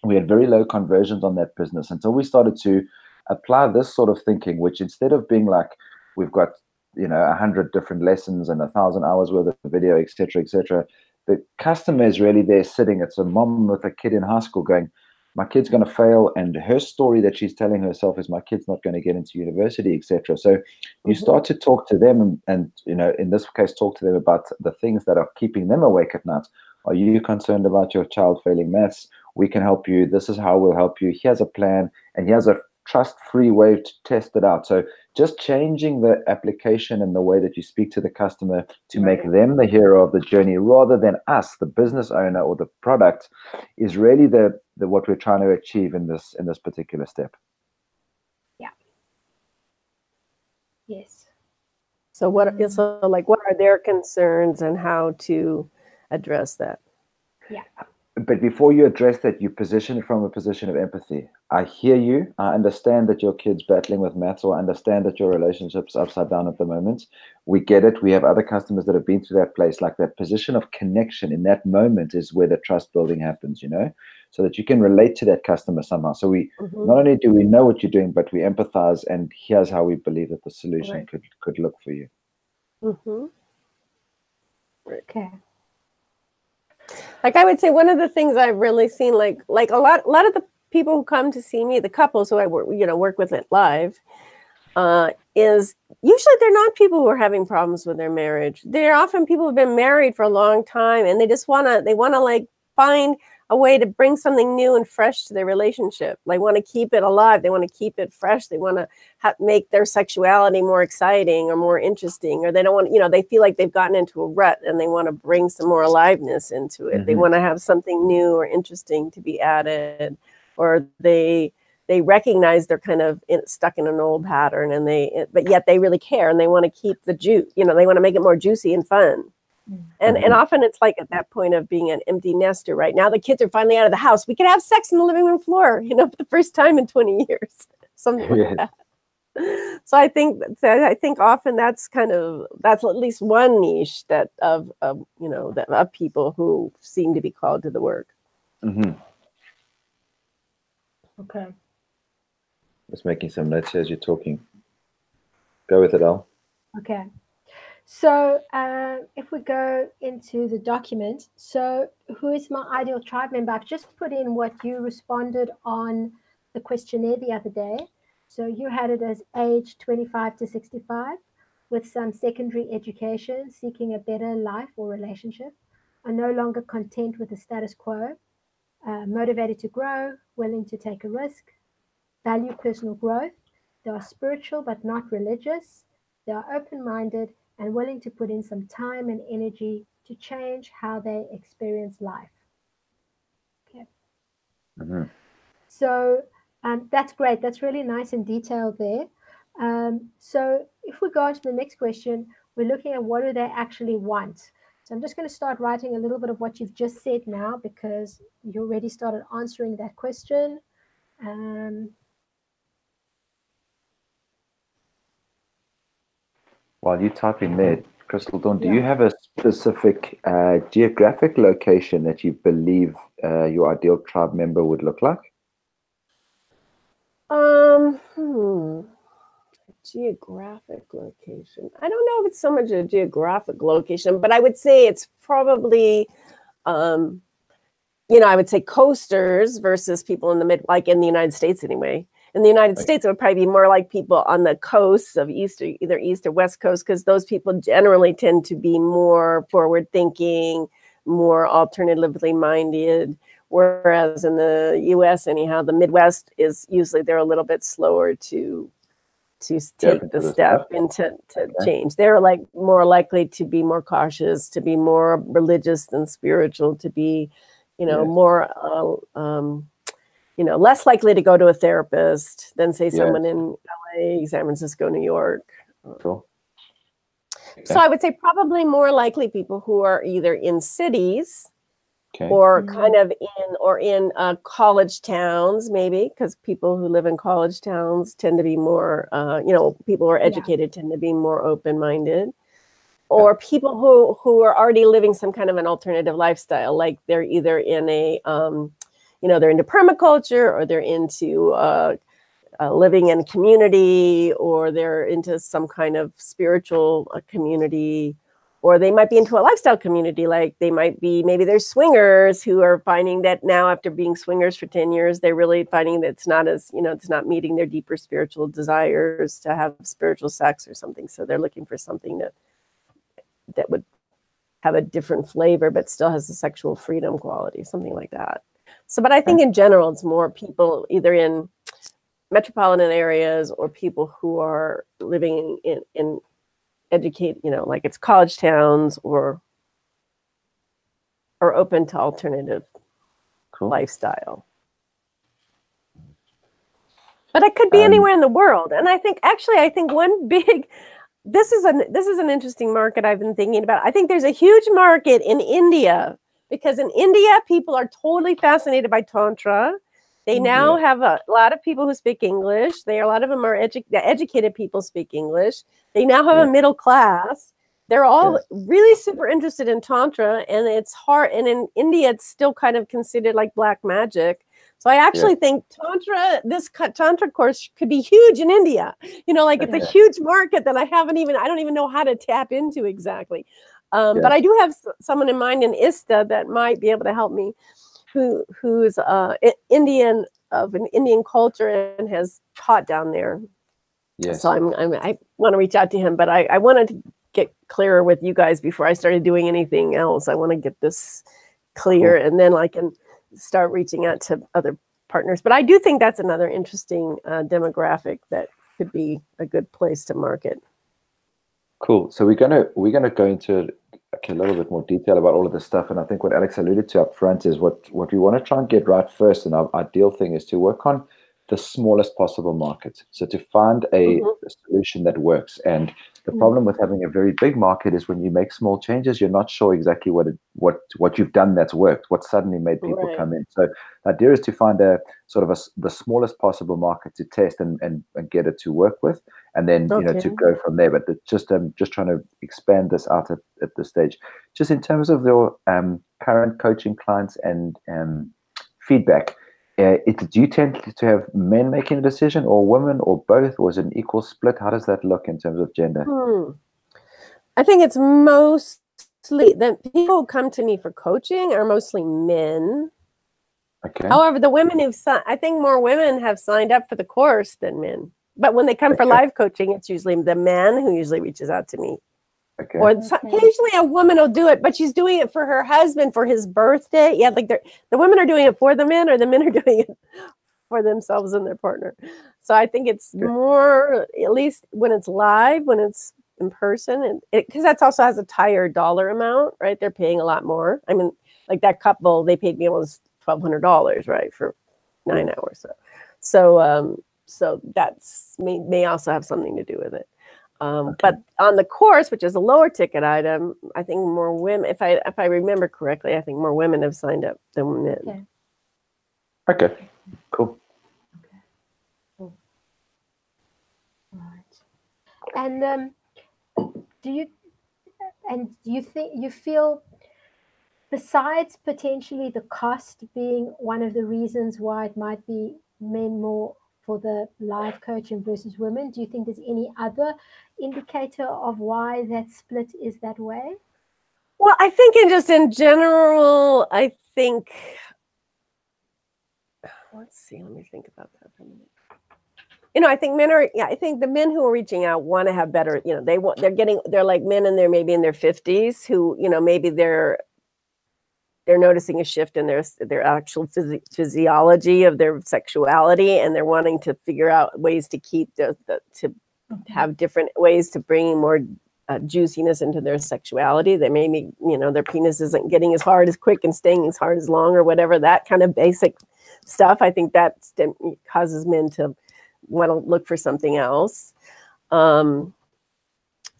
we had very low conversions on that business until we started to apply this sort of thinking, which instead of being like, we've got 100 different lessons and 1,000 hours worth of video, etc., the customer is really there sitting. It's a mom with a kid in high school going, my kid's going to fail, and her story that she's telling herself is my kid's not going to get into university, etc. So you start to talk to them and in this case, talk to them about the things that are keeping them awake at night. Are you concerned about your child failing maths? We can help you. This is how we'll help you. Here's a plan, and here's a trust-free way to test it out. So just changing the application and the way that you speak to the customer to make them the hero of the journey rather than us, the business owner or the product, is really the what we're trying to achieve in this particular step. Yeah. Yes. So what are their concerns and how to address that? Yeah. But before you address that, you position it from a position of empathy. I hear you. I understand that your kid's battling with maths, or I understand that your relationship's upside down at the moment. We get it. We have other customers that have been through that place. Like that position of connection in that moment is where the trust building happens, so that you can relate to that customer somehow. So we not only do we know what you're doing, but we empathize, and here's how we believe that the solution could look for you. Okay. Like I would say, one of the things I've really seen, like a lot of the people who come to see me, the couples who I work with it live, is usually they're not people who are having problems with their marriage. They're often people who've been married for a long time, and they just wanna like find a way to bring something new and fresh to their relationship. They want to keep it alive. They want to keep it fresh. They want to make their sexuality more exciting or more interesting, or they don't want, they feel like they've gotten into a rut and they want to bring some more aliveness into it. They want to have something new or interesting to be added, or they recognize they're kind of stuck in an old pattern, and but yet they really care and they want to keep the juice. They want to make it more juicy and fun. And often it's like at that point of being an empty nester. Right now, the kids are finally out of the house. We can have sex in the living room floor, for the first time in 20 years, something like that. So I think often that's at least one niche that of people who seem to be called to the work. Okay. Just making some notes as you're talking. Go with it, Al. Okay. So if we go into the document, so who is my ideal tribe member? I've just put in what you responded on the questionnaire the other day. So you had it as age 25 to 65 with some secondary education, seeking a better life or relationship, are no longer content with the status quo, motivated to grow, willing to take a risk, value personal growth. They are spiritual but not religious. They are open-minded and willing to put in some time and energy to change how they experience life. Okay. Mm-hmm. So that's great. That's really nice and detailed there. So if we go on to the next question, we're looking at what do they actually want. So I'm just going to start writing a little bit of what you've just said now, because you already started answering that question. While you type in there, Crystal Dawn, do you have a specific geographic location that you believe your ideal tribe member would look like? Geographic location. I don't know if it's so much a geographic location, but I would say it's probably, I would say coasters versus people in the like in the United States anyway. In the United States, it would probably be more like people on the coasts of either East or West Coast, because those people generally tend to be more forward thinking, more alternatively minded. Whereas in the US, anyhow, the Midwest is usually they're a little bit slower to take the step into change. They're like more likely to be more cautious, to be more religious than spiritual, to be, more, less likely to go to a therapist than say someone in LA, San Francisco, New York. Cool. Okay. So I would say probably more likely people who are either in cities or kind of in college towns, maybe, because people who live in college towns tend to be more, people who are educated tend to be more open-minded, or people who are already living some kind of an alternative lifestyle, like they're either in a, they're into permaculture, or they're into living in community, or they're into some kind of spiritual community. Or they might be into a lifestyle community, like they might be, maybe they're swingers who are finding that now after being swingers for 10 years, they're really finding that it's not as, it's not meeting their deeper spiritual desires to have spiritual sex or something. So they're looking for something that would have a different flavor, but still has a sexual freedom quality, something like that. So, but I think in general, it's more people either in metropolitan areas or people who are living in educate, like it's college towns or open to alternative lifestyle. But it could be anywhere in the world. And I think one big, this is an interesting market I've been thinking about. I think there's a huge market in India, because in India, people are totally fascinated by Tantra. They now have a lot of people who speak English. A lot of them are educated people speak English. They now have a middle class. They're all really super interested in Tantra, and it's hard. And in India, it's still kind of considered like black magic. So I actually think this Tantra course could be huge in India. It's a huge market that I don't even know how to tap into exactly. But I do have someone in mind in ISTA that might be able to help me, who's Indian, of an Indian culture, and has taught down there. Yes. So I want to reach out to him, but I wanted to get clearer with you guys before I started doing anything else. I want to get this clear, and then I can start reaching out to other partners. But I do think that's another interesting demographic that could be a good place to market. Cool. So we're gonna go into a little bit more detail about all of this stuff, and I think what Alex alluded to up front is what we want to try and get right first, and our ideal thing is to work on the smallest possible market. So to find a solution that works. And the problem with having a very big market is when you make small changes, you're not sure exactly what you've done that's worked, what suddenly made people come in. So the idea is to find a sort of the smallest possible market to test and get it to work with, and then to go from there. But just trying to expand this out at this stage. Just in terms of your current coaching clients and feedback, do you tend to have men making a decision, or women, or both, or is it an equal split? How does that look in terms of gender? I think it's mostly the people who come to me for coaching are mostly men. Okay. However, the women I think more women have signed up for the course than men. But when they come for Okay. live coaching, it's usually the man who usually reaches out to me. Okay. Or occasionally a woman will do it, but she's doing it for her husband for his birthday. Yeah, like the women are doing it for the men, or the men are doing it for themselves and their partner. So I think it's more, at least when it's live, when it's in person, and because that also has a higher dollar amount, right? They're paying a lot more. I mean, like that couple, they paid me almost $1,200, right, for 9 hours. So that's may also have something to do with it. But on the course, which is a lower ticket item, I think more women, if I remember correctly, I think more women have signed up than men. Okay, cool. Okay, cool. All right. And do you think you feel, besides potentially the cost being one of the reasons why it might be men more for the live coaching versus women, do you think there's any other indicator of why that split is that way? Well, I think in general, I think, let's see, let me think about that for a minute. I think I think the men who are reaching out want to have better, they're like men and they're maybe in their 50s who, maybe they're noticing a shift in their actual physiology of their sexuality, and they're wanting to figure out ways to keep have different ways to bring more juiciness into their sexuality. They maybe, their penis isn't getting as hard as quick and staying as hard as long, or whatever, that kind of basic stuff. I think that causes men to want to look for something else. And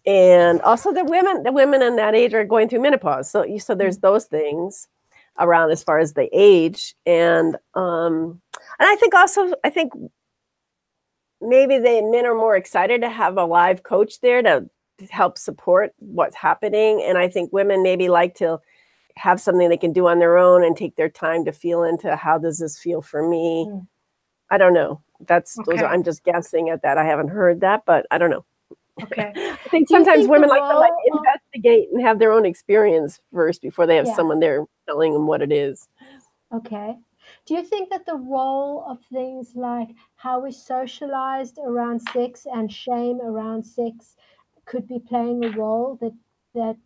also the women in that age are going through menopause. So there's those things around as far as the age. And I think maybe the men are more excited to have a live coach there to help support what's happening. And I think women maybe like to have something they can do on their own and take their time to feel into, how does this feel for me? I don't know. I'm just guessing at that. I haven't heard that, but I don't know. Okay. I think sometimes women like to investigate and have their own experience first before they have someone there telling them what it is. Okay. Do you think that the role of things like how we socialized around sex and shame around sex could be playing a role that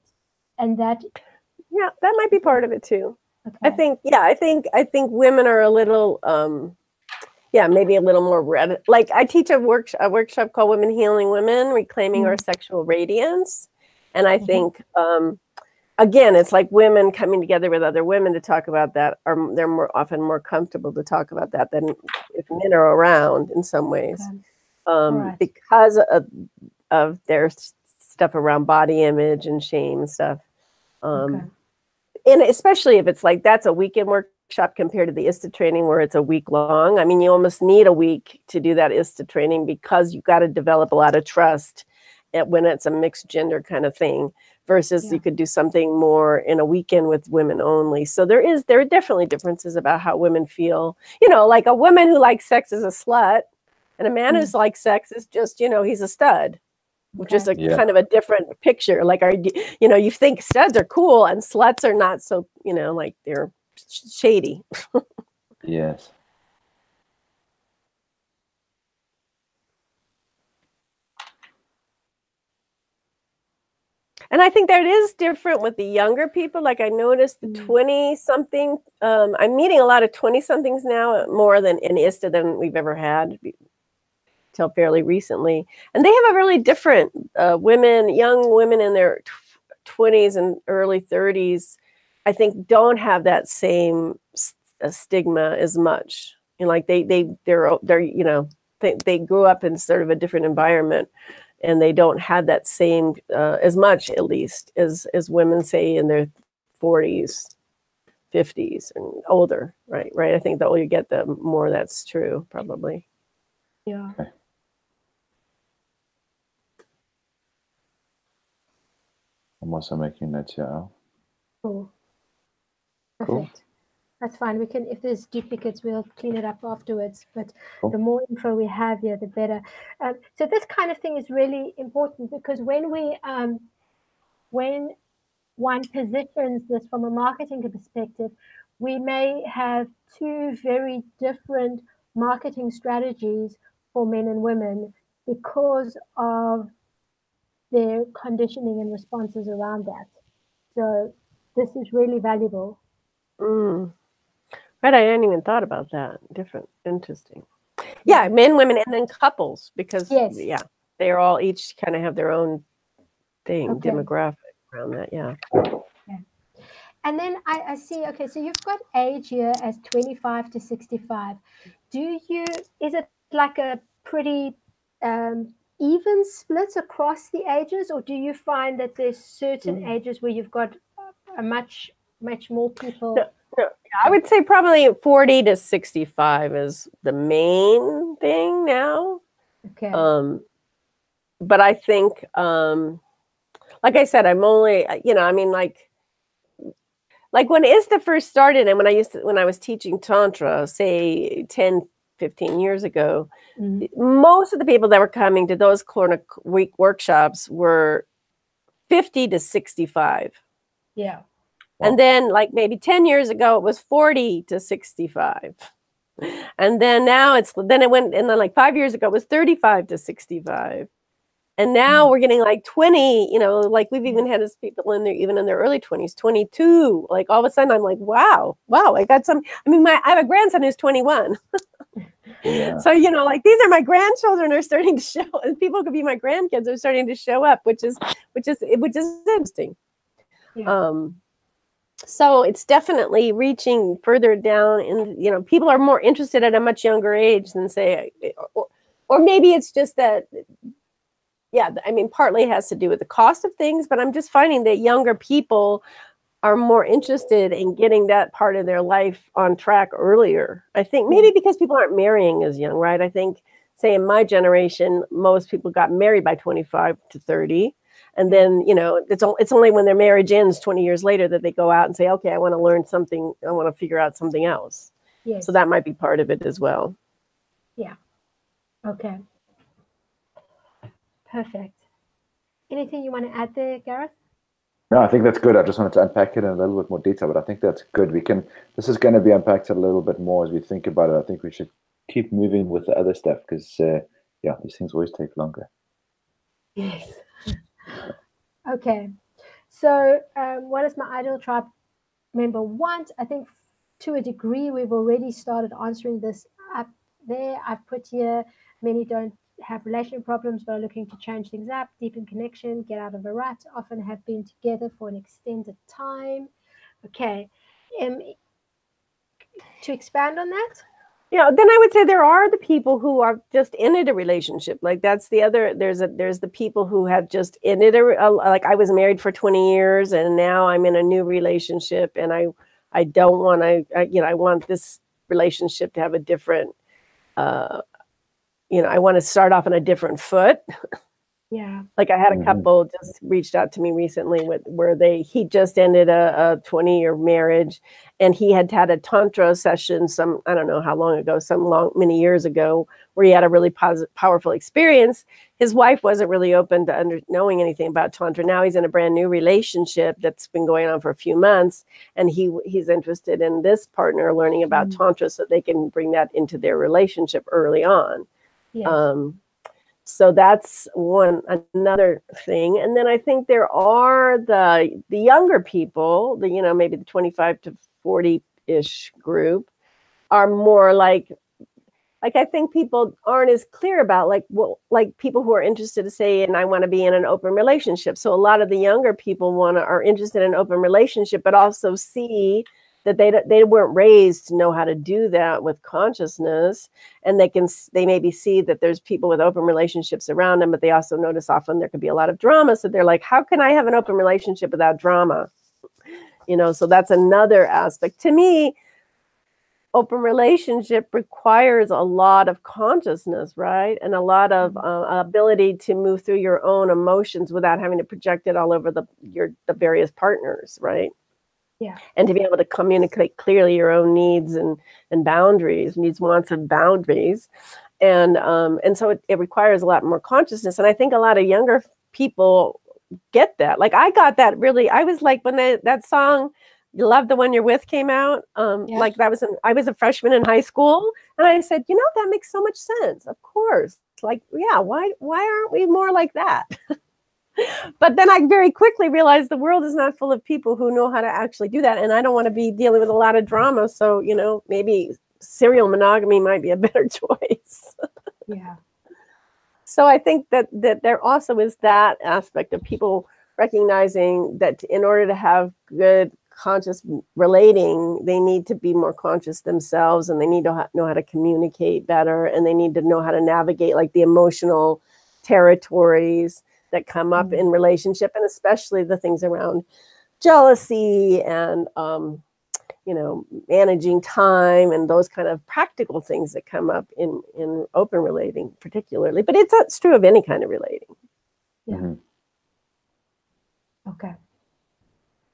Yeah, that might be part of it too. Okay. I think women are a little maybe a little more red. Like I teach a workshop called Women Healing Women, Reclaiming Our Sexual Radiance. And I think, again, it's like women coming together with other women to talk about that. They're often more comfortable to talk about that than if men are around in some ways. Because of their stuff around body image and shame and stuff. And especially if it's like, that's a weekend workshop compared to the ISTA training where it's a week long. I mean, you almost need a week to do that ISTA training because you've got to develop a lot of trust when it's a mixed gender kind of thing versus you could do something more in a weekend with women only. So there are definitely differences about how women feel. Like a woman who likes sex is a slut, and a man who's likes sex is just, he's a stud. Which is a kind of a different picture. Like, you think studs are cool and sluts are not so, like they're shady. Yes. And I think that is different with the younger people. Like I noticed the 20-something, I'm meeting a lot of 20-somethings now, more than in ISTA than we've ever had till fairly recently. And they have a really different young women in their 20s and early 30s, I think don't have that same stigma as much. Like they grew up in sort of a different environment, and they don't have that same as much, at least, as women say in their 40s, 50s and older, right? I think the older you get, the more that's true, probably. Yeah. Okay. I'm also making notes here, Al. Cool. Perfect. Cool. That's fine. We can, if there's duplicates, we'll clean it up afterwards. But the more info we have here, the better. So this kind of thing is really important because when one positions this from a marketing perspective, we may have two very different marketing strategies for men and women because of their conditioning and responses around that. So this is really valuable. Mm. Right, I hadn't even thought about that. Different, interesting. Yeah, men, women, and then couples, because Yes. yeah, they're all each kind of have their own thing, Okay. demographic around that. Yeah. And then I see, okay, so you've got age here as 25 to 65. Is it like a pretty even split across the ages, or do you find that there's certain ages where you've got a much more people? No, I would say probably 40 to 65 is the main thing now. Okay. But I think, like I said, I'm only, I mean, like when ISTA first started and when I was teaching Tantra, say 10, 15 years ago, most of the people that were coming to those Klorna week workshops were 50 to 65. Yeah. And then like maybe 10 years ago, it was 40 to 65. And then now it went, and then like 5 years ago, it was 35 to 65. And now we're getting like 20, like we've even had people even in their early 20s, 22. Like all of a sudden I'm like, wow, I got some. I mean, I have a grandson who's 21. Yeah. So, like these are my grandchildren are starting to show, and people could be my grandkids are starting to show up, which is interesting. Yeah. So it's definitely reaching further down, and people are more interested at a much younger age than say, or maybe it's just that. Yeah, I mean, partly it has to do with the cost of things, but I'm just finding that younger people are more interested in getting that part of their life on track earlier. I think maybe because people aren't marrying as young, right? I think, say, in my generation, most people got married by 25 to 30. And then, it's only when their marriage ends 20 years later that they go out and say, okay, I want to learn something. I want to figure out something else. Yes. So that might be part of it as well. Yeah. Okay. Perfect. Anything you want to add there, Gareth? No, I think that's good. I just wanted to unpack it in a little bit more detail, but I think that's good. This is going to be unpacked a little bit more as we think about it. I think we should keep moving with the other stuff because, these things always take longer. Yes. Okay. So what does my ideal tribe member want? I think to a degree, we've already started answering this up there. I've put here, many don't have relationship problems but are looking to change things up, deepen connection, get out of a rut, often have been together for an extended time. Okay. To expand on that? Yeah, then I would say there are the people who are just ended a relationship. Like that's the other, there's the people who have just ended like I was married for 20 years and now I'm in a new relationship and I don't want to, I want this relationship to have a different, I want to start off on a different foot. Yeah. Like I had a couple just reached out to me recently where he just ended a 20-year marriage and he had a Tantra session I don't know how long ago, many years ago, where he had a really powerful experience. His wife wasn't really open to knowing anything about Tantra. Now he's in a brand new relationship that's been going on for a few months. And he's interested in this partner learning about Tantra so they can bring that into their relationship early on. Yes. So that's another thing. And then I think there are the younger people, maybe the 25 to 40-ish group are more like I think people aren't as clear about like people who are interested to say, and I want to be in an open relationship. So a lot of the younger people are interested in an open relationship, but also see that they weren't raised to know how to do that with consciousness, and they maybe see that there's people with open relationships around them, but they also notice often there could be a lot of drama. So they're like, how can I have an open relationship without drama? So that's another aspect. To me, open relationship requires a lot of consciousness, right? And a lot of ability to move through your own emotions without having to project it all over the various partners, right? Yeah. And to be able to communicate clearly your own needs and boundaries, needs, wants, and boundaries. And so it requires a lot more consciousness. And I think a lot of younger people get that. Like I got that really, I was like, when that song, Love the One You're With came out. Yeah. Like I was a freshman in high school, and I said, you know, that makes so much sense. Of course. Like, yeah, why aren't we more like that? But then I very quickly realized the world is not full of people who know how to actually do that. And I don't want to be dealing with a lot of drama. So, you know, maybe serial monogamy might be a better choice. Yeah. So I think that there also is that aspect of people recognizing that in order to have good conscious relating, they need to be more conscious themselves, and they need to know how to communicate better, and they need to know how to navigate like the emotional territories that come up in relationship, and especially the things around jealousy and you know, managing time and those kind of practical things that come up in open relating particularly, but it's true of any kind of relating. Yeah. Mm-hmm. Okay.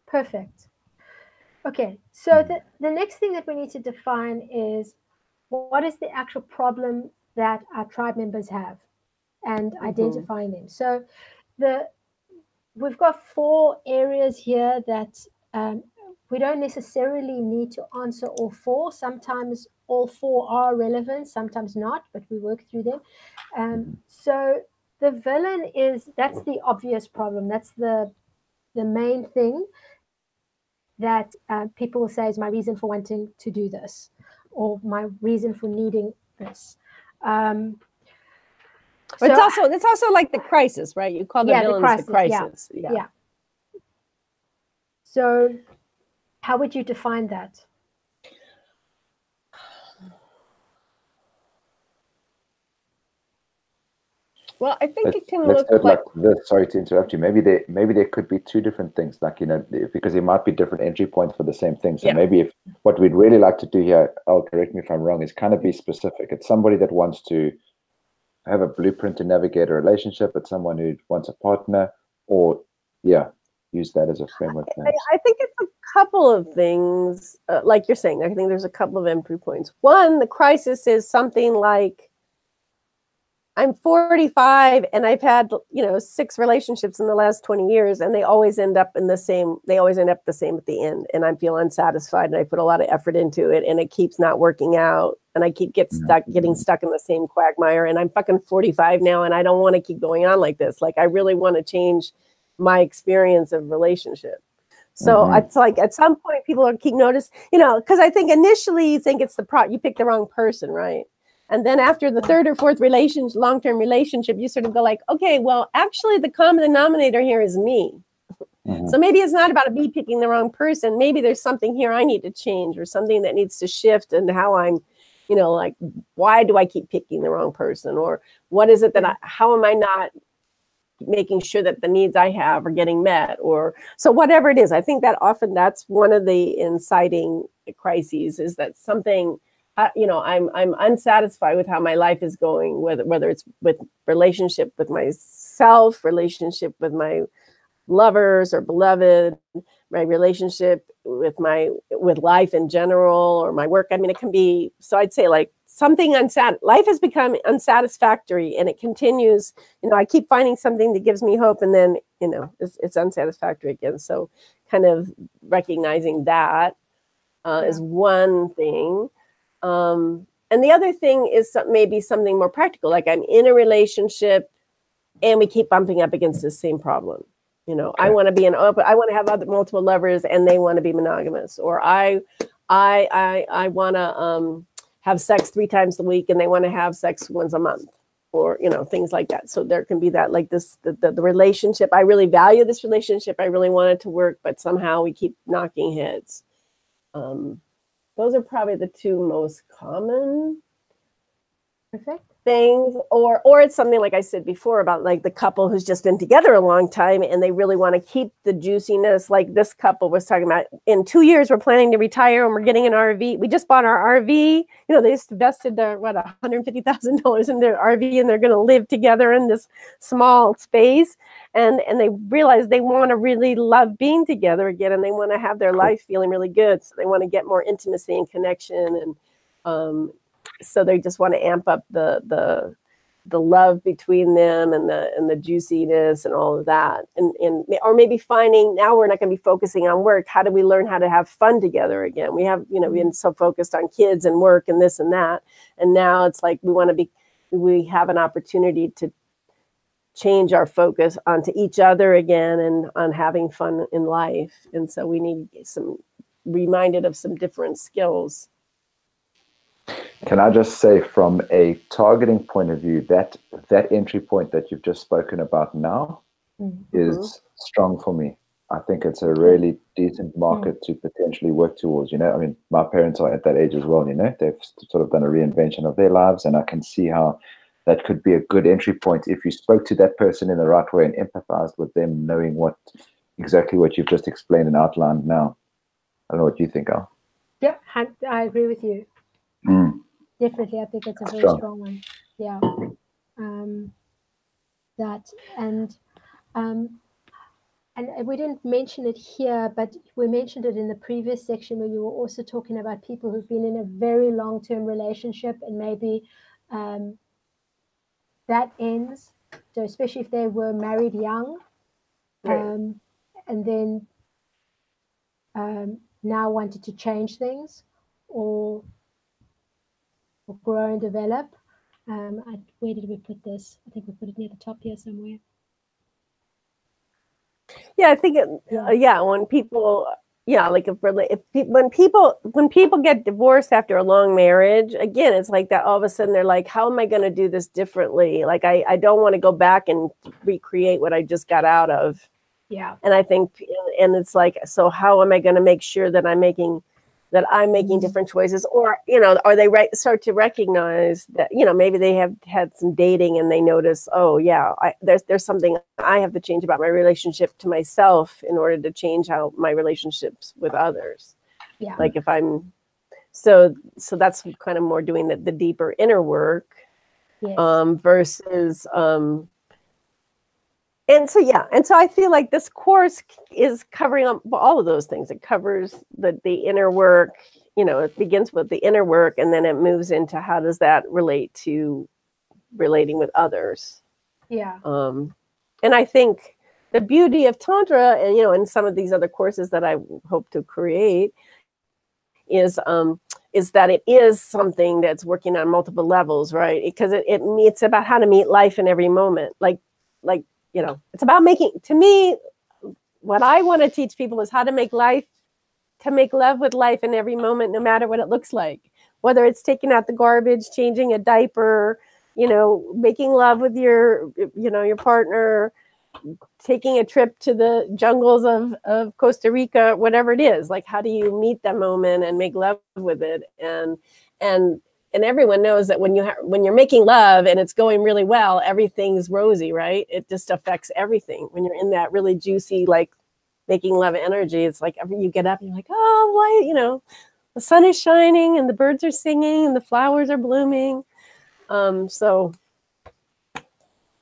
Perfect. Okay, so the next thing that we need to define is what is the actual problem that our tribe members have, and identifying them. So we've got 4 areas here that we don't necessarily need to answer all 4. Sometimes all 4 are relevant, sometimes not, but we work through them. So the villain that's the obvious problem. That's the main thing that people will say is my reason for wanting to do this, or my reason for needing this. But it's also like the crisis, right? You call the villains the crisis. Yeah. So how would you define that? Well, I think it can let's look do it like this. Sorry to interrupt you. Maybe there could be 2 different things, like, you know, because there might be different entry points for the same thing. So maybe if what we'd really like to do here, I'll correct me if I'm wrong, is kind of be specific. It's somebody that wants to have a blueprint to navigate a relationship. It's someone who wants a partner, or use that as a framework. I think it's a couple of things, like you're saying. I think there's a couple of entry points. One, the crisis is something like, I'm 45 and I've had, you know, 6 relationships in the last 20 years, and they always end up the same at the end. And I feel unsatisfied, and I put a lot of effort into it, and it keeps not working out. And I keep getting stuck in the same quagmire. And I'm fucking 45 now, and I don't want to keep going on like this. Like, I really want to change my experience of relationship. So it's like at some point people will keep notice, you know, because I think initially you think it's you pick the wrong person, right? And then after the 3rd or 4th long-term relationship, you sort of go like, okay, well, actually the common denominator here is me. So maybe it's not about me picking the wrong person. Maybe there's something here I need to change, or something that needs to shift, and how I'm, you know, like, why do I keep picking the wrong person? Or what is it that how am I not making sure that the needs I have are getting met? Or so whatever it is, I think that often that's one of the inciting crises, is that something, you know, I'm unsatisfied with how my life is going, whether it's with relationship with myself, relationship with my lovers or beloved, my relationship with life in general, or my work. I mean, it can be, so I'd say like something life has become unsatisfactory, and it continues, you know, I keep finding something that gives me hope, and then, you know, it's unsatisfactory again. So kind of recognizing that is one thing. And the other thing is maybe something more practical, like I'm in a relationship and we keep bumping up against the same problem. You know, I want to have multiple lovers and they want to be monogamous, or I want to have sex 3 times a week and they want to have sex once a month, or, you know, things like that. So there can be that, like this, the relationship. I really value this relationship. I really want it to work, but somehow we keep knocking heads. Those are probably the 2 most common things, or it's something like I said before about like the couple who's just been together a long time and they really want to keep the juiciness. Like this couple was talking about, in 2 years we're planning to retire and we're getting an RV. We just bought our RV. You know, they just invested $150,000 in their RV, and they're going to live together in this small space. And they realize they want to really love being together again, and they want to have their life feeling really good. So they want to get more intimacy and connection, and so they just want to amp up the the love between them and the juiciness and all of that. And or maybe finding, now we're not going to be focusing on work. How do we learn how to have fun together again? We have, been so focused on kids and work and this and that. And now it's like we have an opportunity to change our focus onto each other again and on having fun in life. And so we need some reminded of some different skills. Can I just say, from a targeting point of view, that entry point that you've just spoken about now is strong for me. I think it's a really decent market to potentially work towards. I mean, my parents are at that age as well. They've sort of done a reinvention of their lives, and I can see how that could be a good entry point if you spoke to that person in the right way and empathized with them, knowing exactly what you've just explained and outlined now. I don't know what you think, Al. Yeah, I agree with you. Definitely, I think it's a very strong one. Yeah, and we didn't mention it here, but we mentioned it in the previous section where you were also talking about people who've been in a very long-term relationship and maybe that ends. So especially if they were married young, and then now wanted to change things or grow and develop. Where did we put this? I think we put it near the top here somewhere. Yeah, I think when people, like when people get divorced after a long marriage, again, it's like that. All of a sudden, they're like, "How am I going to do this differently? Like, I don't want to go back and recreate what I just got out of." Yeah. And I think, and it's like, so how am I going to make sure that I'm making different choices, or they start to recognize that maybe they have had some dating and they notice, oh yeah, there's something I have to change about my relationship to myself in order to change how my relationships with others. Yeah. Like if I'm so that's kind of more doing the deeper inner work. Yes. Versus and so I feel like this course is covering all of those things. It covers the inner work, it begins with the inner work, and then it moves into how does that relate to relating with others. Yeah. And I think the beauty of Tantra, and and some of these other courses that I hope to create, is that it is something that's working on multiple levels, right? Because it's about how to meet life in every moment, like. It's about to me, what I want to teach people is how to make love with life in every moment, no matter what it looks like, whether it's taking out the garbage, changing a diaper, making love with your partner, taking a trip to the jungles of Costa Rica, whatever it is. Like, how do you meet that moment and make love with it? And everyone knows that when you're making love and it's going really well, everything's rosy, right? It just affects everything. When you're in that really juicy, like making love energy, it's like you get up and you're like, oh, light, the sun is shining and the birds are singing and the flowers are blooming. So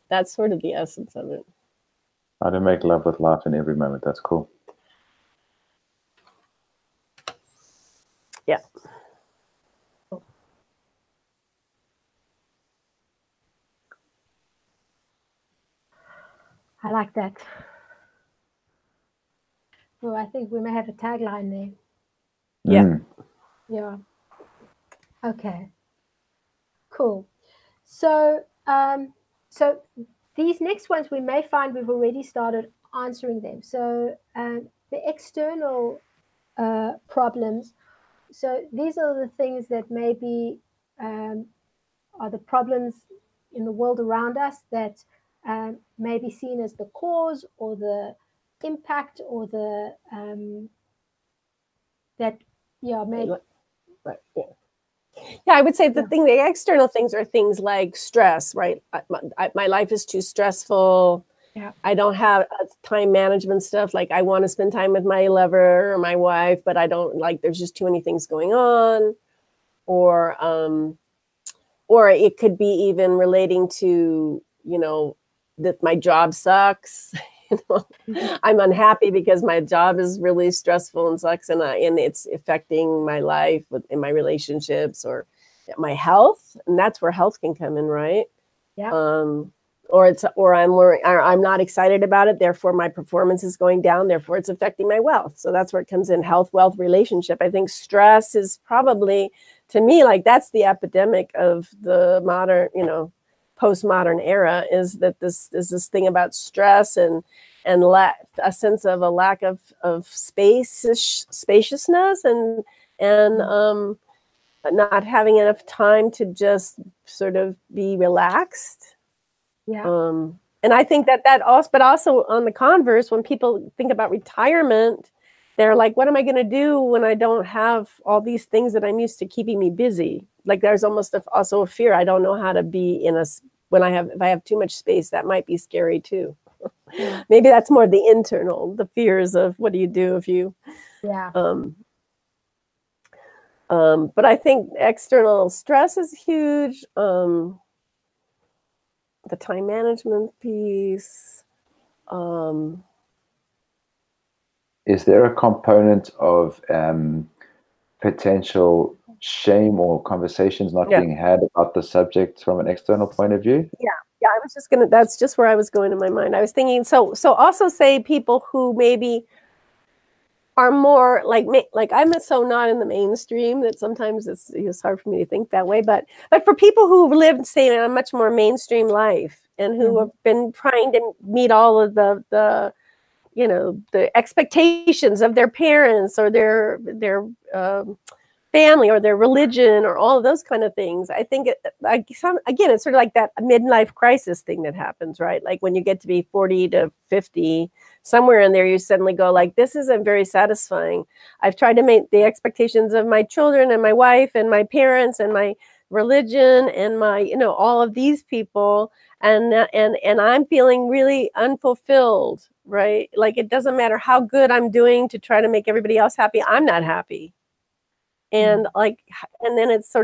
that's sort of the essence of it. How to make love with life in every moment. That's cool. Yeah. I like that. Well, I think we may have a tagline there. Yeah. Yeah. Okay. Cool. So, so these next ones we may find we've already started answering them. So, the external problems. So these are the things that maybe are the problems in the world around us that may be seen as the cause or the impact or the maybe. Right. Yeah, I would say the external things are things like stress, right? My life is too stressful. Yeah. I don't have time management stuff. Like, I want to spend time with my lover or my wife, but I don't, there's just too many things going on. Or it could be even relating to, that my job sucks. I'm unhappy because my job is really stressful and sucks, and it's affecting my life in my relationships or my health, and that's where health can come in, right? Yeah. Or I'm learning, or I'm not excited about it, therefore my performance is going down, therefore it's affecting my wealth. So that's where it comes in: health, wealth, relationship. I think stress is probably, to me, like that's the epidemic of the modern, postmodern era, is that this thing about stress and a sense of a lack of spaciousness and not having enough time to just sort of be relaxed. Yeah. And I think that also, but also on the converse, when people think about retirement, they're like, what am I going to do when I don't have all these things that I'm used to keeping me busy? Like there's almost also a fear. I don't know how to be if I have too much space, that might be scary too. Yeah. Maybe that's more the internal, the fears of what do you do if you, Yeah. but I think external stress is huge. The time management piece. Is there a component of potential shame or conversations not being had about the subject from an external point of view? Yeah, I was just that's just where I was going in my mind. I was thinking, so also say people who maybe are more like I'm so not in the mainstream that sometimes it's hard for me to think that way. But for people who live, say, in a much more mainstream life and who have been trying to meet all of the expectations of their parents or their family or their religion or all of those kind of things, I think it's sort of like that midlife crisis thing that happens, right? Like when you get to be 40 to 50, somewhere in there, you suddenly go like, this isn't very satisfying. I've tried to meet the expectations of my children and my wife and my parents and my religion and my, all of these people. And I'm feeling really unfulfilled, right? Like it doesn't matter how good I'm doing to try to make everybody else happy. I'm not happy. And then it's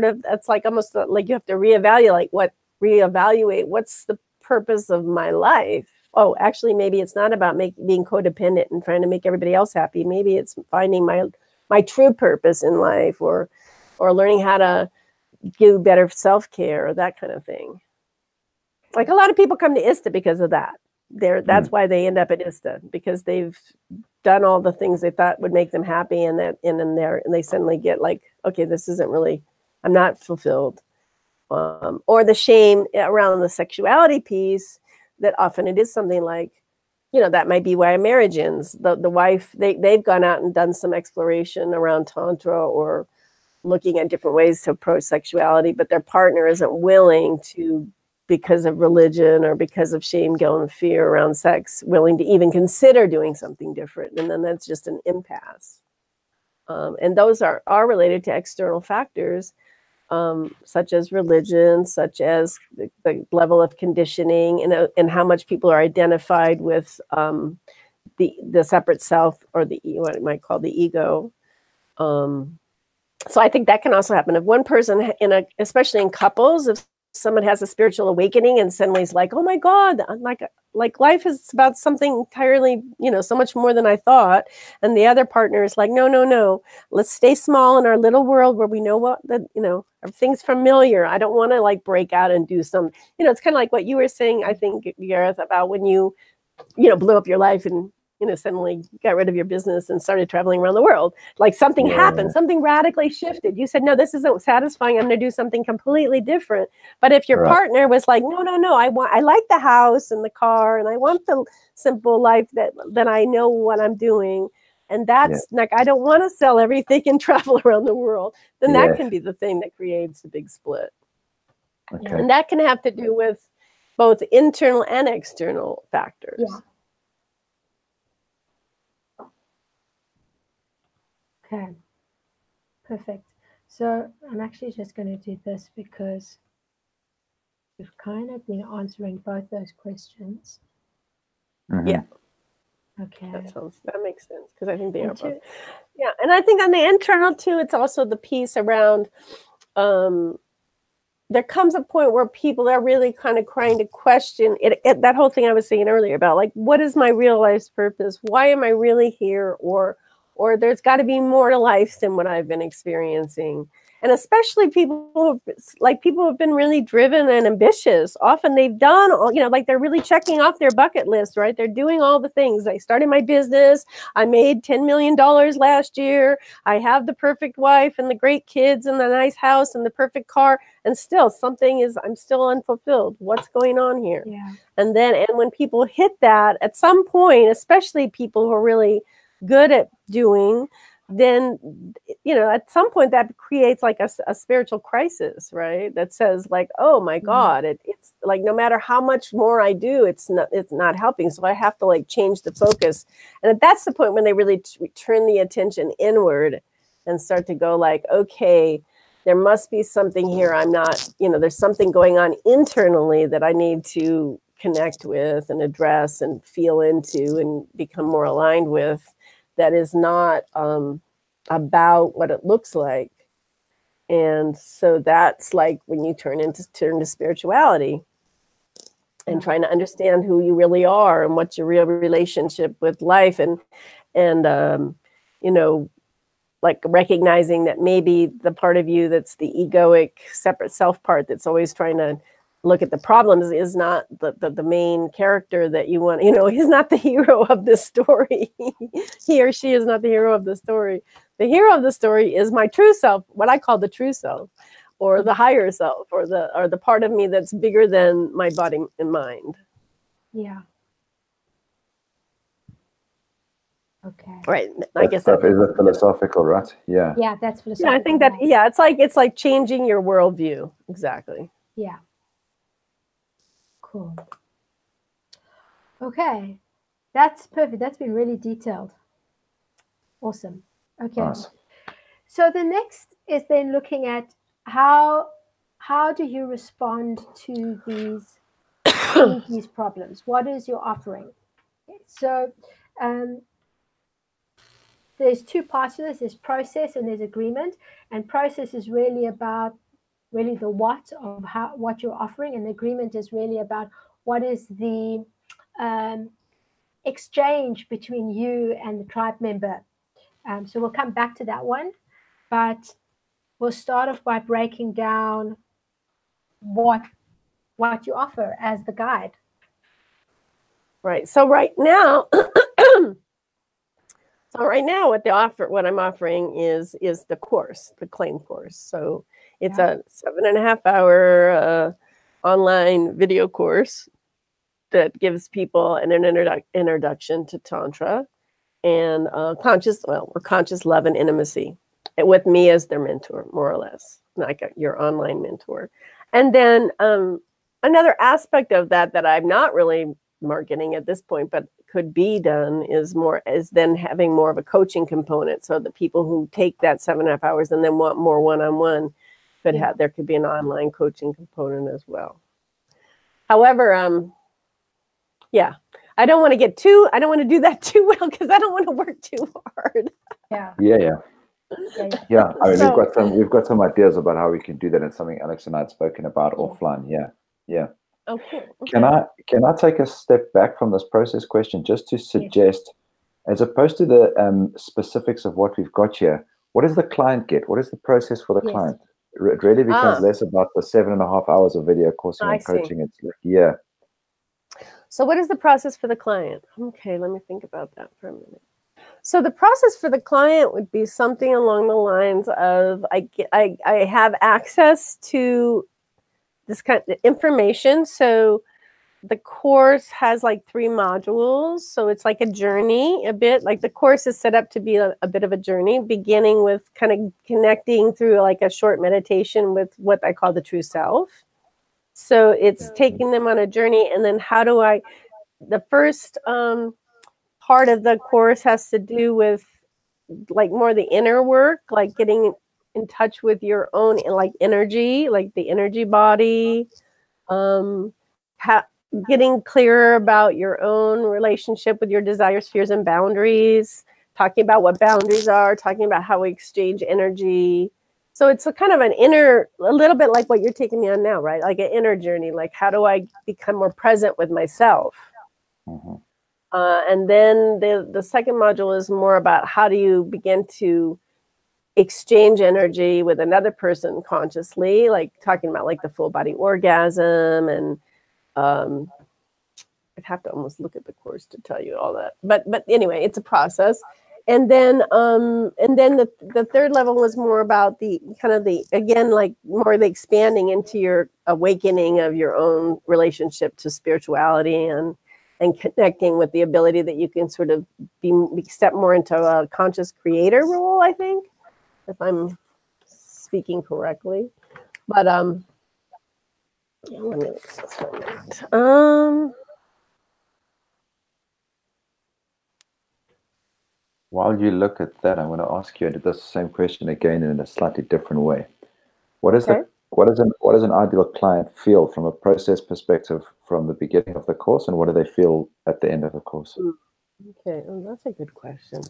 like almost like you have to reevaluate what's the purpose of my life. Oh, actually, maybe it's not about being codependent and trying to make everybody else happy. Maybe it's finding my true purpose in life, or learning how to do better self-care or that kind of thing. Like a lot of people come to ISTA because of that. That's why they end up at ISTA, because they've done all the things they thought would make them happy, and they suddenly get like, okay, this isn't really, I'm not fulfilled. Or the shame around the sexuality piece, that often it is something like, that might be why a marriage ends. The wife, they've gone out and done some exploration around Tantra or looking at different ways to approach sexuality, but their partner isn't willing to, because of religion or because of shame, guilt, and fear around sex, willing to even consider doing something different. And then that's just an impasse. And those are related to external factors, such as religion, such as the level of conditioning, and how much people are identified with the separate self, or what you might call the ego. So I think that can also happen if one person, especially in couples, if someone has a spiritual awakening and suddenly is like, oh my God, like life is about something entirely, so much more than I thought. And the other partner is like, no, let's stay small in our little world where we know everything's familiar. I don't want to like break out and do some, it's kind of like what you were saying, I think, Gareth, about when you blew up your life and, suddenly got rid of your business and started traveling around the world. Like something happened, something radically shifted. You said, no, this isn't satisfying. I'm going to do something completely different. But if your partner was like, no, I like the house and the car, and I want the simple life that I know what I'm doing. And that's like, I don't want to sell everything and travel around the world. Then that can be the thing that creates the big split. Okay. And that can have to do with both internal and external factors. Yeah. Okay, perfect. So I'm actually just going to do this because we've kind of been answering both those questions. Mm-hmm. Yeah. Okay. That makes sense, because I think they are both. Yeah, and I think on the internal too, it's also the piece around. There comes a point where people are really kind of trying to question it. That whole thing I was saying earlier about like, what is my real life's purpose? Why am I really here? Or there's got to be more to life than what I've been experiencing. And especially people who have been really driven and ambitious. Often they've done all, like they're really checking off their bucket list, right? They're doing all the things. I started my business. I made $10 million last year. I have the perfect wife and the great kids and the nice house and the perfect car. And still I'm still unfulfilled. What's going on here? Yeah. And when people hit that at some point, especially people who are really good at doing, then, at some point that creates like a spiritual crisis, right? That says like, oh my God, it's like, no matter how much more I do, it's not helping. So I have to like change the focus. And that's the point when they really turn the attention inward and start to go like, okay, there must be something here. I'm not, there's something going on internally that I need to connect with and address and feel into and become more aligned with, that is not about what it looks like. And so that's like when you turn to spirituality and trying to understand who you really are and what's your real relationship with life, and like recognizing that maybe the part of you that's the egoic separate self part that's always trying to look at the problems is not the main character that you want. He's not the hero of this story. He or she is not the hero of the story. The hero of the story is my true self, what I call the true self, or the higher self, or the part of me that's bigger than my body and mind. Yeah. Okay. Right. I guess that is a philosophical, right? Yeah. Yeah, that's philosophical. Yeah, I think that. Yeah, it's like changing your worldview. Exactly. Yeah. Cool. Okay, that's perfect. That's been really detailed. Awesome. Okay. Nice. So the next is then looking at how do you respond to these problems? What is your offering? So there's two parts to this. There's process and there's agreement. And process is really about the what of what you're offering, and the agreement is really about what is the exchange between you and the tribe member. So we'll come back to that one, but we'll start off by breaking down what you offer as the guide. Right. So right now, what I'm offering is the course, the claim course. So it's a 7.5-hour online video course that gives people an introduction to Tantra and conscious love and intimacy, with me as their mentor, more or less, like your online mentor. And then another aspect of that I'm not really marketing at this point, but could be done, is then having more of a coaching component, so that people who take that 7.5 hours and then want more one-on-one there could be an online coaching component as well. However, I don't want to do that too well, because I don't want to work too hard. Yeah. I mean, we've got some ideas about how we can do that, and something Alex and I had spoken about offline. Yeah. Okay. Can I take a step back from this process question, just to suggest, as opposed to the specifics of what we've got here, what does the client get? What is the process for the client? It really becomes less about the 7.5 hours of video coursing and coaching. It's like, So what is the process for the client? Okay, let me think about that for a minute. So the process for the client would be something along the lines of, I have access to this kind of information. So the course has like 3 modules. So it's like a journey, a bit like the course is set up to be a bit of a journey, beginning with kind of connecting through like a short meditation with what I call the true self. So it's taking them on a journey. And then the first part of the course has to do with like more the inner work, like getting in touch with your own like energy, like the energy body, getting clearer about your own relationship with your desires, fears, and boundaries, talking about what boundaries are, talking about how we exchange energy. So it's a kind of a little bit like what you're taking me on now, right? Like an inner journey, like how do I become more present with myself? Mm-hmm. And then the second module is more about how do you begin to exchange energy with another person consciously, like talking about like the full body orgasm, and I'd have to almost look at the course to tell you all that. But anyway, it's a process. And then the third level was more about the kind of the, again, like more the expanding into your awakening of your own relationship to spirituality, and connecting with the ability that you can sort of step more into a conscious creator role, I think, if I'm speaking correctly. But yeah, let me look at this for a minute. While you look at that, I want to ask you the same question again in a slightly different way. What does an ideal client feel from a process perspective from the beginning of the course, and what do they feel at the end of the course? Okay, well, that's a good question.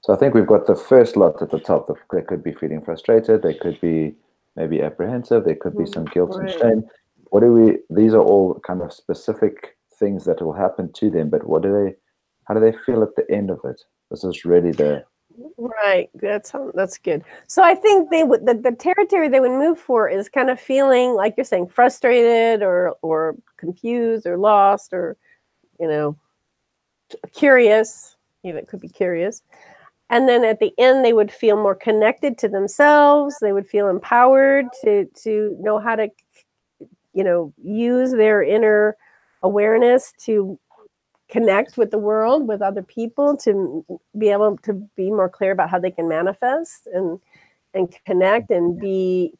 So I think we've got the first lot at the top. They could be feeling frustrated. They could be maybe apprehensive. There could be some guilt and shame. These are all kind of specific things that will happen to them, but how do they feel at the end of it? This is really right. That's good. So I think the territory they would move for is kind of feeling, like you're saying, frustrated or confused or lost, or, curious. Even it could be curious. And then at the end, they would feel more connected to themselves. They would feel empowered to know how to, use their inner awareness to connect with the world, with other people, to be able to be more clear about how they can manifest and connect and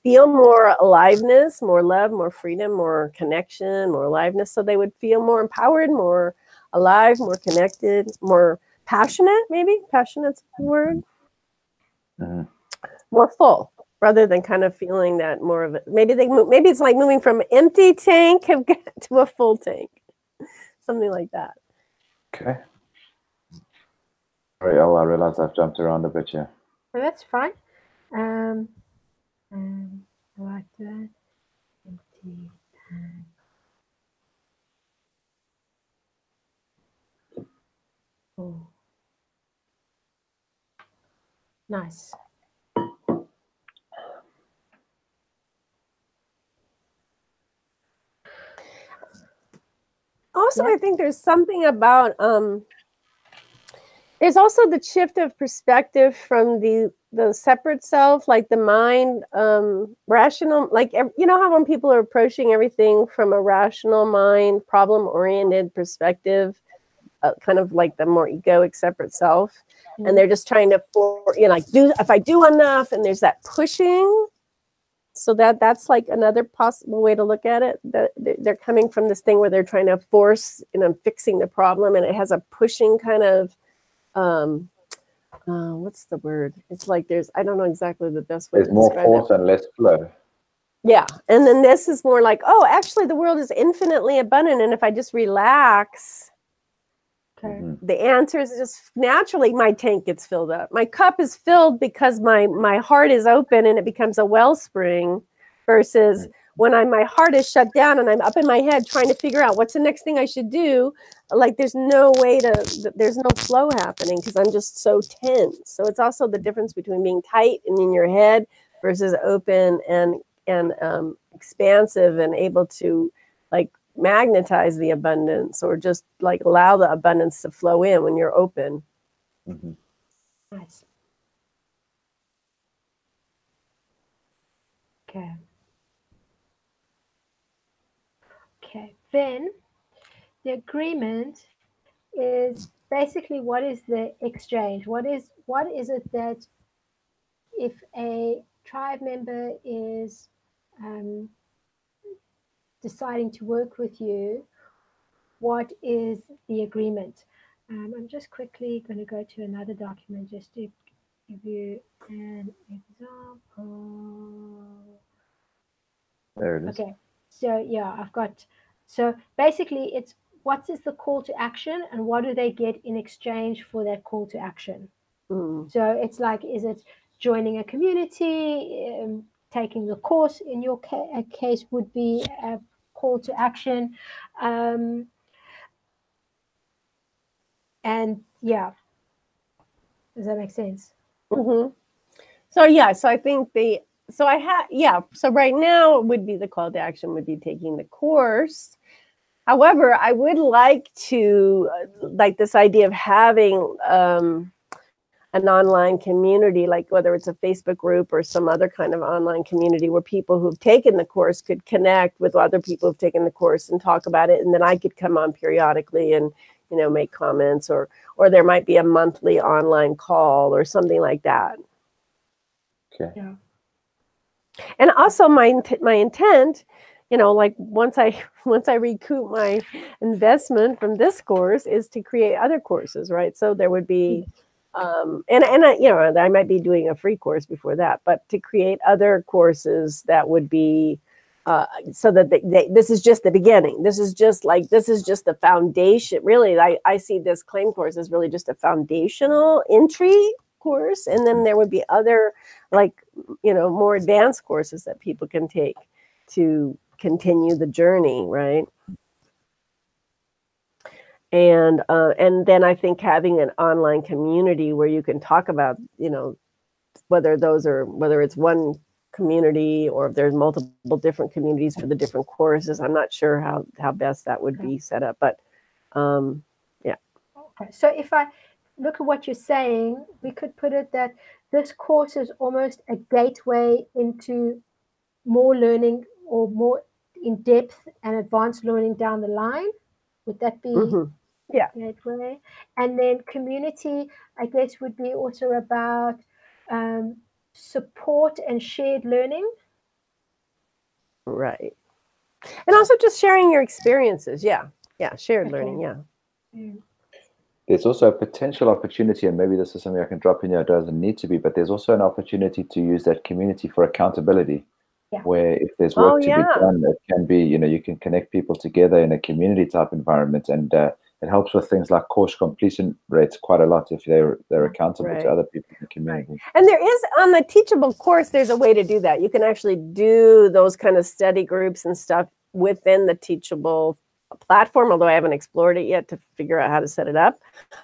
feel more aliveness, more love, more freedom, more connection, more aliveness. So they would feel more empowered, more alive, more connected, more passionate, maybe. Passionate's the word. Mm-hmm. More full, rather than kind of feeling that more of it. Maybe it's like moving from an empty tank to a full tank. Something like that. Okay. Sorry, I realize I've jumped around a bit here. So that's fine. I like that. Empty tank. Oh. Nice. Also, I think there's something about there's also the shift of perspective from the separate self, like the mind, rational, like, how when people are approaching everything from a rational mind, problem-oriented perspective, kind of like the more egoic separate self, and they're just trying to, if I do enough, and there's that pushing. So that's like another possible way to look at it. That they're coming from this thing where they're trying to force, fixing the problem, and it has a pushing kind of, what's the word? It's like I don't know exactly the best way to describe it. There's more force and less flow. Yeah, and then this is more like, oh, actually the world is infinitely abundant, and if I just relax, the answer is just naturally my tank gets filled up. My cup is filled because my heart is open and it becomes a wellspring, versus when my heart is shut down and I'm up in my head trying to figure out what's the next thing I should do. Like there's no flow happening because I'm just so tense. So it's also the difference between being tight and in your head versus open and expansive and able to like magnetize the abundance, or just like allow the abundance to flow in when you're open. Nice. Okay. Then the agreement is basically, what is the exchange? What is it that if a tribe member is deciding to work with you, what is the agreement? I'm just quickly going to go to another document just to give you an example. There it is. Okay, so yeah, so basically it's what is the call to action and what do they get in exchange for that call to action? So it's like, is it joining a community, taking the course in your case would be a call to action. And yeah, does that make sense? Mm-hmm. So yeah, so I think so right now would be the call to action would be taking the course. However, I would like to like this idea of having an online community, like whether it's a Facebook group or some other kind of online community where people who've taken the course could connect with other people who've taken the course and talk about it. And then I could come on periodically and, you know, make comments, or there might be a monthly online call or something like that. Okay. Yeah. And also my intent, you know, like once I recoup my investment from this course, is to create other courses, right? So there would be, and I, you know, I might be doing a free course before that, but to create other courses that would be, so that this is just the beginning. This is just the foundation. Really, I see this claim course as really just a foundational entry course, and then there would be other, like, you know, more advanced courses that people can take to continue the journey, right? And then I think having an online community where you can talk about, you know, whether it's one community or if there's multiple different communities for the different courses. I'm not sure how best that would be set up, but yeah. Okay. So if I look at what you're saying, we could put it that this course is almost a gateway into more learning or more in-depth and advanced learning down the line. Would that be? Mm-hmm. Yeah. Gateway? And then community, I guess, would be also about support and shared learning. Right. And also just sharing your experiences. Yeah. Shared learning. Yeah. There's also a potential opportunity, and maybe this is something I can drop in here. It doesn't need to be, but there's also an opportunity to use that community for accountability. Yeah. Where if there's work to be done, it can be, you know, you can connect people together in a community type environment, and it helps with things like course completion rates quite a lot if they're accountable to other people in the community. Right. And there is, on the Teachable course, there's a way to do that. You can actually do those kind of study groups and stuff within the Teachable platform, although I haven't explored it yet to figure out how to set it up.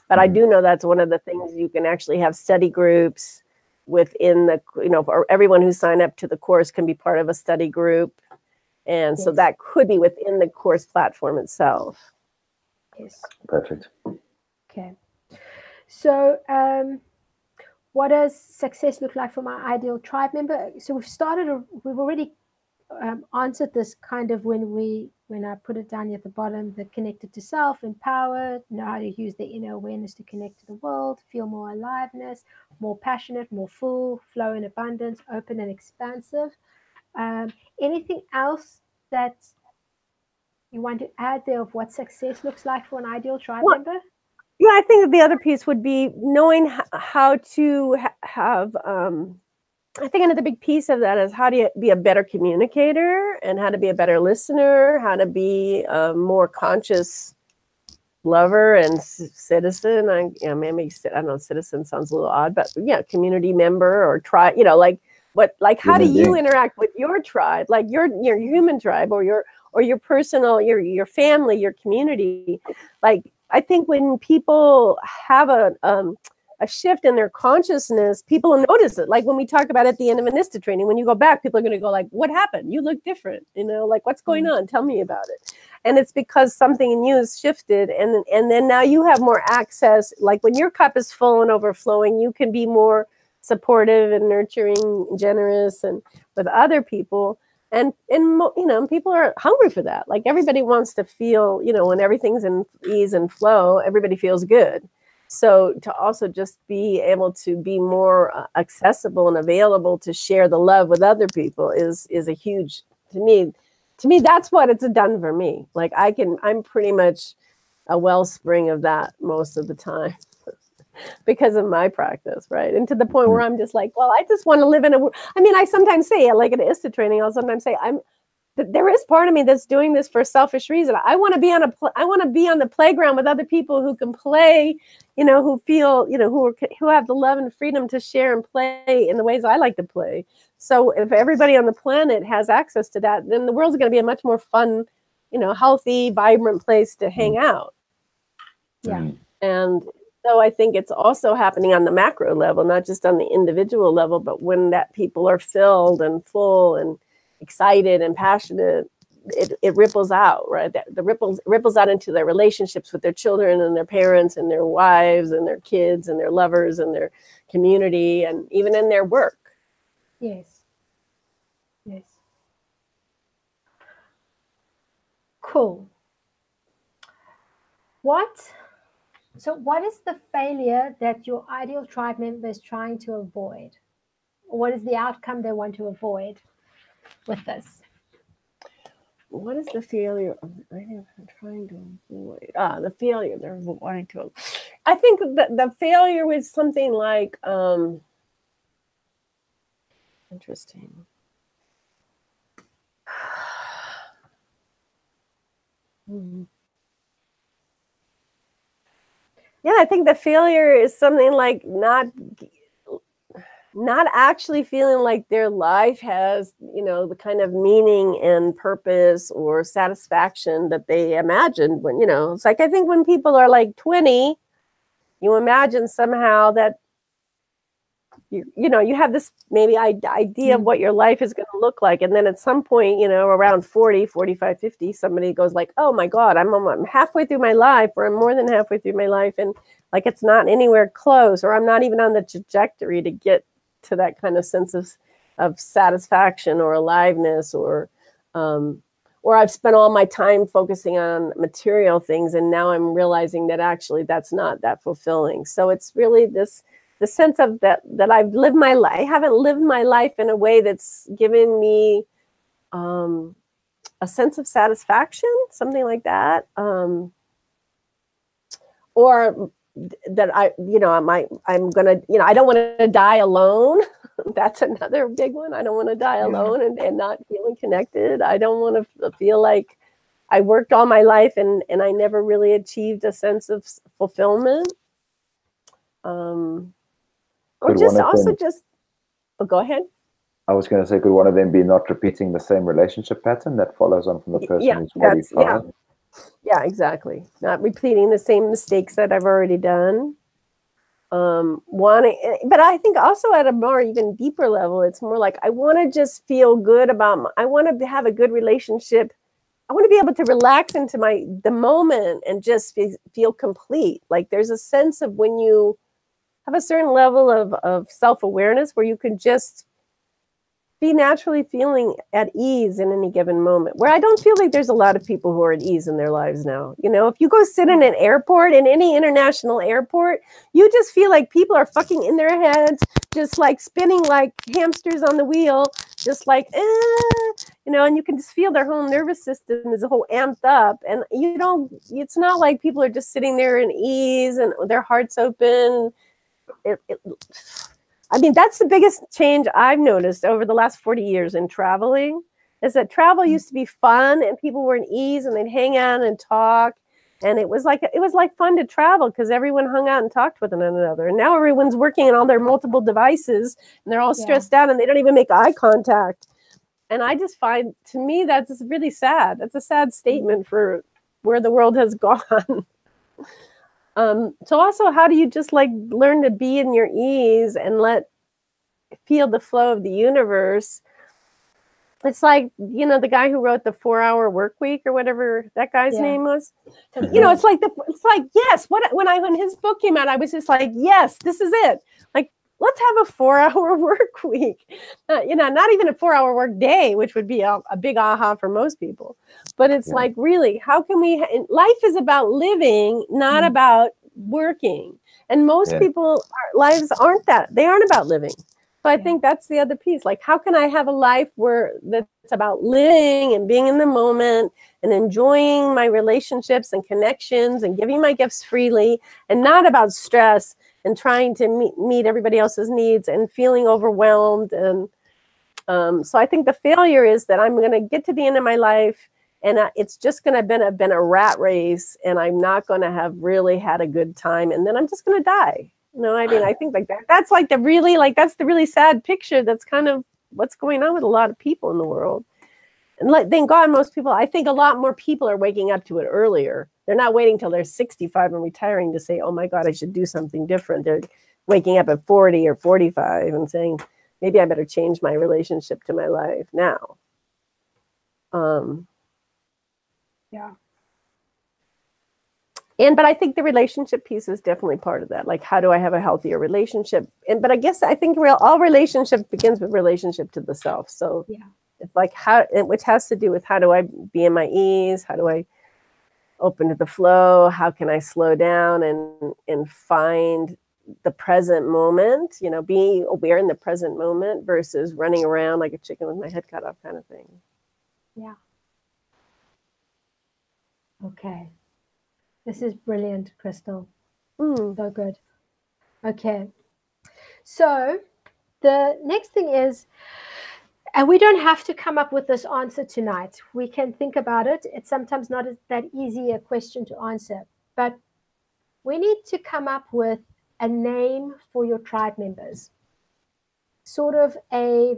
But I do know that's one of the things. You can actually have study groups within the, you know, or everyone who signed up to the course can be part of a study group. And so that could be within the course platform itself. Yes. Perfect. Okay. So what does success look like for my ideal tribe member? So we've already answered this kind of when I put it down here at the bottom, the connected to self, empowered, know how to use their inner awareness to connect to the world, feel more aliveness, more passionate, more full, flow in abundance, open and expansive. Anything else that you want to add there of what success looks like for an ideal tribe member? Yeah, I think the other piece would be knowing how to have, I think another big piece of that is how do you be a better communicator and how to be a better listener, how to be a more conscious lover and citizen. I don't know, citizen sounds a little odd, but yeah, community member or tribe, you know, like how do you interact with your tribe, like your human tribe or your personal, your family, your community. Like, I think when people have a shift in their consciousness, people will notice it. Like when we talk about at the end of an ISTA training, when you go back, people are going to go like, what happened? You look different, you know, like what's going on? Tell me about it. And it's because something in you has shifted. And then now you have more access. Like when your cup is full and overflowing, you can be more supportive and nurturing, generous, and with other people. And you know, people are hungry for that. Like everybody wants to feel, you know, when everything's in ease and flow, everybody feels good. So to also just be able to be more accessible and available to share the love with other people is a huge, to me, that's what it's done for me. Like I'm pretty much a wellspring of that most of the time because of my practice, right? And to the point where I'm just like, well, I just want to live in I sometimes say, like at an ISTA training, I'll sometimes say, there is part of me that's doing this for a selfish reason. I want to be on the playground with other people who can play, you know, who feel, you know, who have the love and freedom to share and play in the ways I like to play. So if everybody on the planet has access to that, then the world's going to be a much more fun, you know, healthy, vibrant place to hang out. Yeah. And so I think it's also happening on the macro level, not just on the individual level, but when that people are filled and full and excited and passionate, it ripples out, right? The ripples out into their relationships with their children and their parents and their wives and their kids and their lovers and their community and even in their work. Yes. Yes. Cool. What is the failure that your ideal tribe member is trying to avoid? Or what is the outcome they want to avoid with this? What is the failure I'm trying to avoid? The failure they're wanting to. I think the failure was something like interesting. Yeah, I think the failure is something like not actually feeling like their life has, the kind of meaning and purpose or satisfaction that they imagined when, it's like, I think when people are like 20, you imagine somehow that you have this maybe idea of what your life is going to look like. And then at some point, around 40, 45, 50, somebody goes like, oh my God, I'm halfway through my life, or I'm more than halfway through my life. And like, it's not anywhere close, or I'm not even on the trajectory to get to that kind of sense of satisfaction or aliveness, or I've spent all my time focusing on material things. And now I'm realizing that actually that's not that fulfilling. So it's really the sense of that I've lived my life. I haven't lived my life in a way that's given me a sense of satisfaction, something like that. Or that I'm gonna, I don't want to die alone. That's another big one. I don't want to die alone and not feeling connected. I don't want to feel like I worked all my life and I never really achieved a sense of fulfillment. Or just also just, go ahead. I was going to say, could one of them be not repeating the same relationship pattern that follows on from the person who's 45? Yeah, exactly. Not repeating the same mistakes that I've already done. But I think also at a more even deeper level, it's more like I want to just feel good about. I want to have a good relationship. I want to be able to relax into the moment and just feel complete. Like there's a sense of when you have a certain level of self-awareness where you can just be naturally feeling at ease in any given moment, where I don't feel like there's a lot of people who are at ease in their lives now. If you go sit in an airport, in any international airport, you just feel like people are fucking in their heads, just like spinning like hamsters on the wheel, just like, and you can just feel their whole nervous system is a whole amped up. And it's not like people are just sitting there in ease and their hearts open. I mean, that's the biggest change I've noticed over the last 40 years in traveling, is that travel used to be fun and people were at ease and they'd hang out and talk. And it was like fun to travel because everyone hung out and talked with one another. And now everyone's working on all their multiple devices and they're all stressed out and they don't even make eye contact. And I just find, to me, that's really sad. That's a sad statement for where the world has gone. So also, how do you just like learn to be in your ease and feel the flow of the universe? It's like, the guy who wrote the 4-Hour Work Week or whatever that guy's name was. It's like, yes. When his book came out, I was just like, yes, this is it. Like, let's have a 4-hour work week. Not even a 4-hour work day, which would be a big aha for most people. But it's like, really, how can life is about living, not about working. And most people's lives aren't that. They aren't about living. So I think that's the other piece. Like, how can I have a life that's about living and being in the moment and enjoying my relationships and connections and giving my gifts freely, and not about stress and trying to meet everybody else's needs and feeling overwhelmed. And so I think the failure is that I'm going to get to the end of my life and it's just going to have been a rat race, and I'm not going to have really had a good time, and then I'm just going to die. I mean, I think like that. That's like that's the really sad picture. That's kind of what's going on with a lot of people in the world. And thank God most people, I think a lot more people are waking up to it earlier. They're not waiting till they're 65 and retiring to say, oh my God, I should do something different. They're waking up at 40 or 45 and saying, maybe I better change my relationship to my life now. Yeah. But I think the relationship piece is definitely part of that. Like, how do I have a healthier relationship? But I guess I think all relationship begins with relationship to the self. So yeah, it's like which has to do with how do I be in my ease? How do I open to the flow? How can I slow down and find the present moment? You know, being aware in the present moment versus running around like a chicken with my head cut off kind of thing. Yeah. Okay. This is brilliant, Crystal. So good. Okay. So the next thing is, and we don't have to come up with this answer tonight. We can think about it. It's sometimes not that easy a question to answer, but we need to come up with a name for your tribe members. Sort of a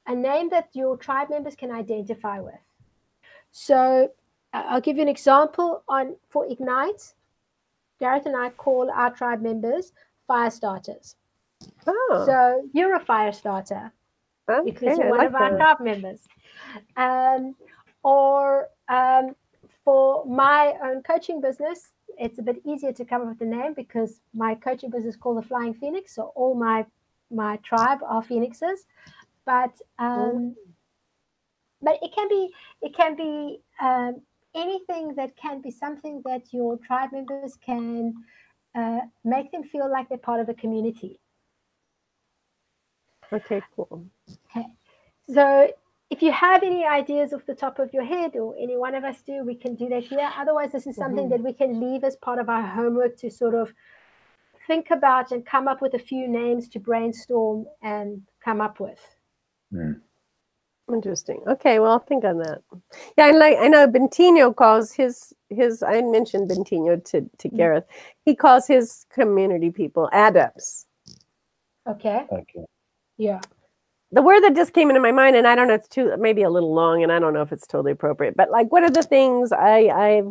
name that your tribe members can identify with. So I'll give you an example for Ignite. Gareth and I call our tribe members fire starters. Oh. So you're a fire starter because you're one of our tribe members. For my own coaching business, it's a bit easier to come up with a name because my coaching business is called the Flying Phoenix. So all my tribe are phoenixes, but it can be anything that can be something that your tribe members can make them feel like they're part of a community. Okay, cool. Okay, so if you have any ideas off the top of your head, or any one of us do, we can do that here. Otherwise, this is something that we can leave as part of our homework to sort of think about and come up with a few names to brainstorm and come up with. Interesting. Okay, well, I'll think on that. Yeah, I know Bentinho calls his I mentioned Bentinho to Gareth. He calls his community people adepts. Okay. Yeah. The word that just came into my mind, and I don't know, it's maybe a little long, and I don't know if it's totally appropriate, but like one of the things I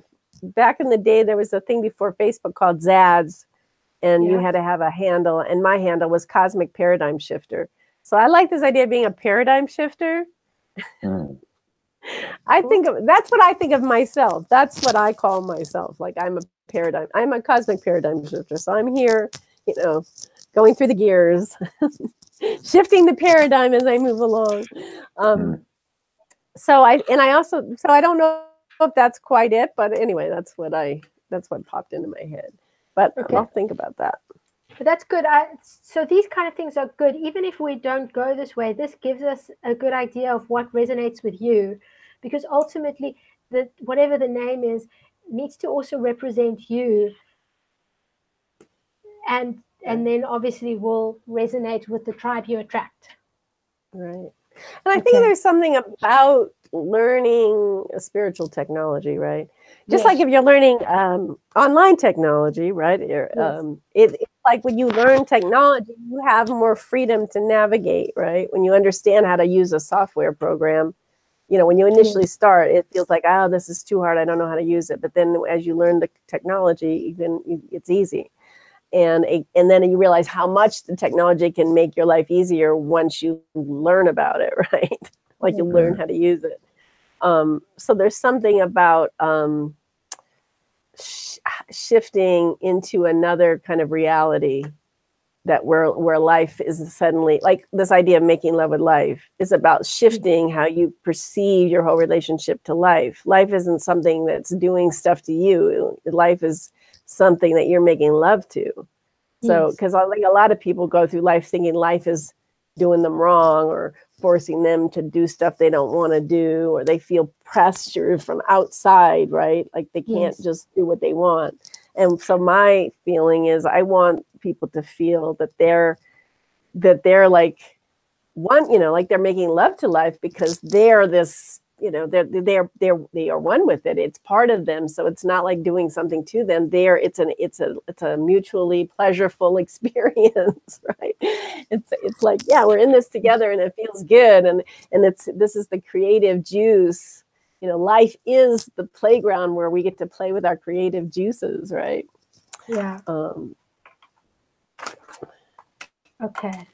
back in the day, there was a thing before Facebook called Zads, and you had to have a handle, and my handle was Cosmic Paradigm Shifter. So I like this idea of being a paradigm shifter. That's what I think of myself. That's what I call myself. Like I'm a cosmic paradigm shifter. So I'm here, going through the gears, shifting the paradigm as I move along. So I don't know if that's quite it, but anyway, that's what popped into my head. But I'll think about that. But that's good. So these kind of things are good. Even if we don't go this way, this gives us a good idea of what resonates with you, because ultimately, whatever the name is, needs to also represent you, and then obviously will resonate with the tribe you attract. Right. And I think there's something about learning a spiritual technology, right? Just like if you're learning online technology, right? It's like when you learn technology, you have more freedom to navigate, right? When you understand how to use a software program, when you initially start, it feels like, oh, this is too hard. I don't know how to use it. But then as you learn the technology, it's easy. And then you realize how much the technology can make your life easier once you learn about it, right? Like you learn how to use it. So there's something about shifting into another kind of reality that where life is suddenly, like this idea of making love with life is about shifting how you perceive your whole relationship to life. Life isn't something that's doing stuff to you. Life is something that you're making love to. So, because I think a lot of people go through life thinking life is doing them wrong or forcing them to do stuff they don't want to do, or they feel pressure from outside, right? Like they can't just do what they want. And so my feeling is I want people to feel that they're like like they're making love to life because they're this you know, they are one with it. It's part of them. So it's not like doing something to them. It's a mutually pleasurable experience, right? It's like, yeah, we're in this together and it feels good. And this is the creative juice. You know, life is the playground where we get to play with our creative juices, right? Yeah. Okay.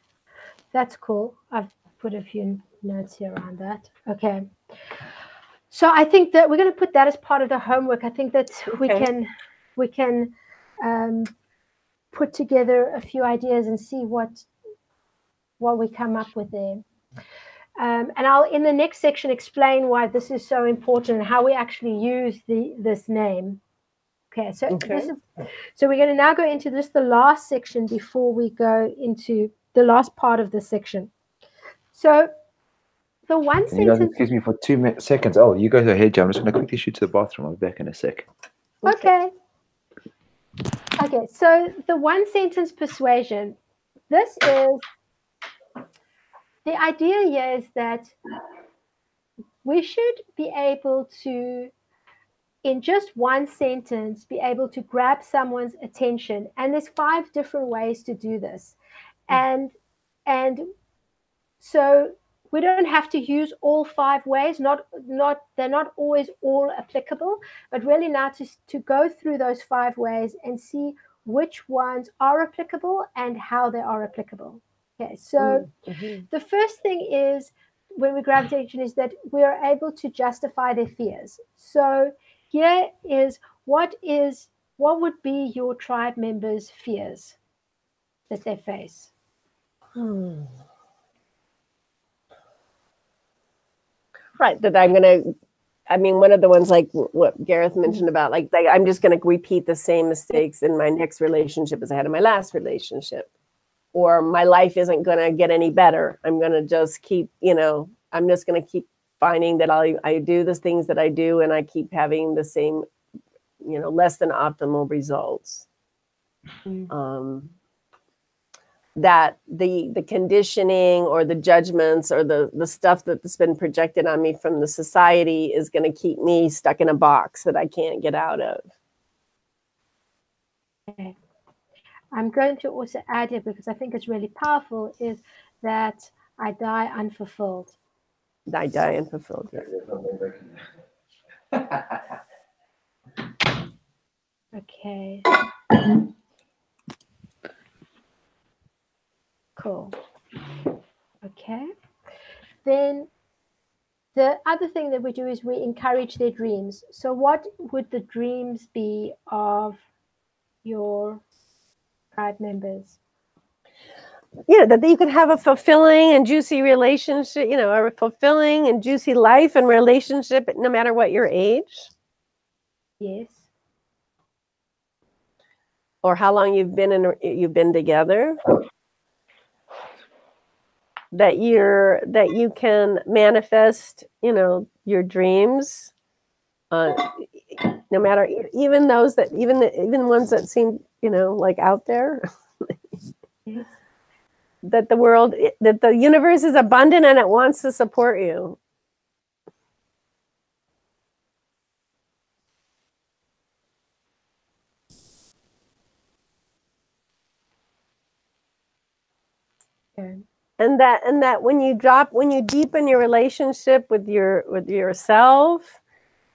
That's cool. I've put a few notes here around that. Okay. So I think that we're going to put that as part of the homework. I think that we can put together a few ideas and see what we come up with there. And I'll, in the next section, explain why this is so important and how we actually use this name. Okay, so so we're going to now go into this, the last section, before we go into the last part of the section. So the one sentence. You guys excuse me for 2 seconds. Oh, you go ahead, Jay. I'm just going to quickly shoot to the bathroom. I'll be back in a sec. Okay. Okay, so the one sentence persuasion. This is, the idea here is that we should be able to, in just one sentence, be able to grab someone's attention. And there's 5 different ways to do this. And so we don't have to use all 5 ways. They're not always all applicable, but really now to go through those 5 ways and see which ones are applicable and how they are applicable. Okay, so the first thing is, when we grab attention, is that we are able to justify their fears. So here is what would be your tribe members' fears that they face? Right, that I'm going to, I mean, one of the ones like what Gareth mentioned about, like I'm just going to repeat the same mistakes in my next relationship as I had in my last relationship. Or my life isn't going to get any better. I'm going to just keep, you know, I'm just going to keep finding that I do the things that I do and I keep having the same, you know, less than optimal results. That the conditioning or the judgments or the stuff that's been projected on me from the society is going to keep me stuck in a box that I can't get out of. Okay. I'm going to also add it, because I think it's really powerful, is that I die unfulfilled. I die unfulfilled. Okay. Cool. Okay. Then the other thing that we do is we encourage their dreams. So what would the dreams be of your tribe members? Yeah, that you can have a fulfilling and juicy relationship, you know, a fulfilling and juicy life and relationship no matter what your age. Yes. Or how long you've been together. That you can manifest, you know, your dreams, no matter, even those that even ones that seem, you know, like out there. Yes. That the universe is abundant and it wants to support you. Okay. And that when you deepen your relationship with yourself,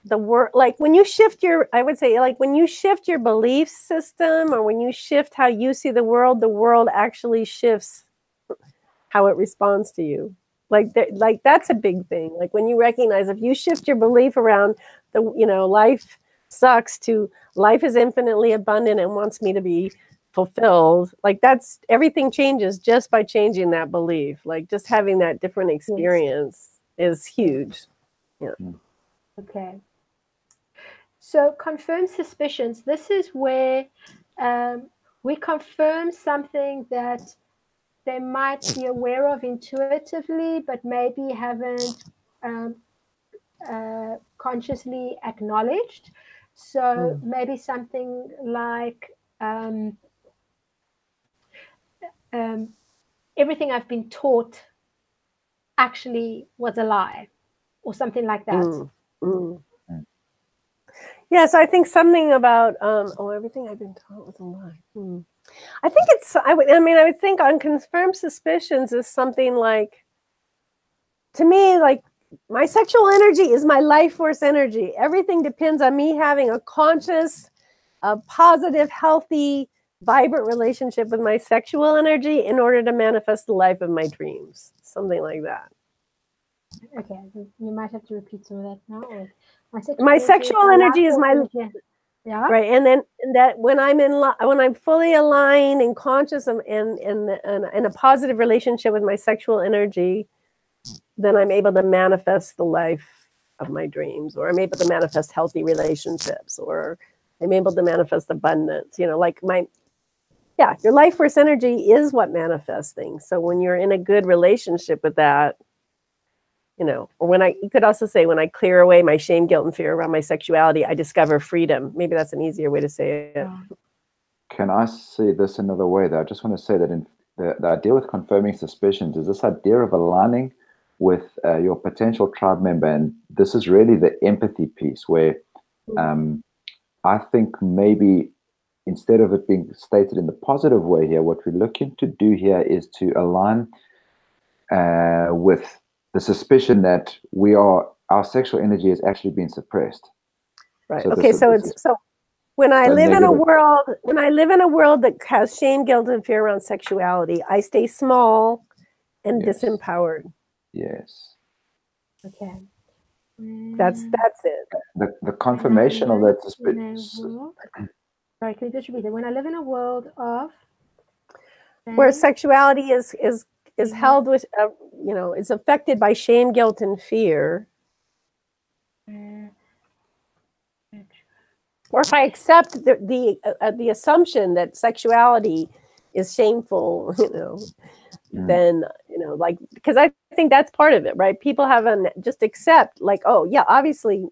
the work, like when you shift I would say, like when you shift your belief system, or when you shift how you see the world actually shifts how it responds to you. Like that's a big thing. Like when you recognize, if you shift your belief around life sucks to life is infinitely abundant and wants me to be fulfilled, like that's, everything changes just by changing that belief. Like just having that different experience is huge. Yeah. Okay. So confirm suspicions. This is where we confirm something that they might be aware of intuitively, but maybe haven't consciously acknowledged. So maybe something like everything I've been taught actually was a lie, or something like that. Yes, I think something about everything I've been taught was a lie. I think it's I would think unconfirmed suspicions is something like, to me, like, my sexual energy is my life force energy. Everything depends on me having a conscious, a positive, healthy, vibrant relationship with my sexual energy in order to manifest the life of my dreams. Something like that. Okay, you might have to repeat some of that now. Or my sexual energy is my yeah, right, and then that when I'm fully aligned and conscious and in a positive relationship with my sexual energy, then I'm able to manifest the life of my dreams, or I'm able to manifest healthy relationships, or I'm able to manifest abundance. You know, like your life force energy is what manifests things. So when you're in a good relationship with that, you know, or you could also say, when I clear away my shame, guilt, and fear around my sexuality, I discover freedom. Maybe that's an easier way to say it. Can I say this another way, though? I just want to say that in the idea with confirming suspicions is this idea of aligning with your potential tribe member. And this is really the empathy piece where I think maybe instead of it being stated in the positive way here, what we're looking to do here is to align with the suspicion that our sexual energy has actually been suppressed. Right. So when I live in a world that has shame, guilt, and fear around sexuality, I stay small and disempowered. Yes. Okay. That's it. The confirmation of that suspicion. Sorry, can you just repeat it? When I live in a world of where sexuality is held with, is affected by shame, guilt, and fear. Or if I accept the assumption that sexuality is shameful, then, because I think that's part of it, right? People just accept, like, oh yeah, obviously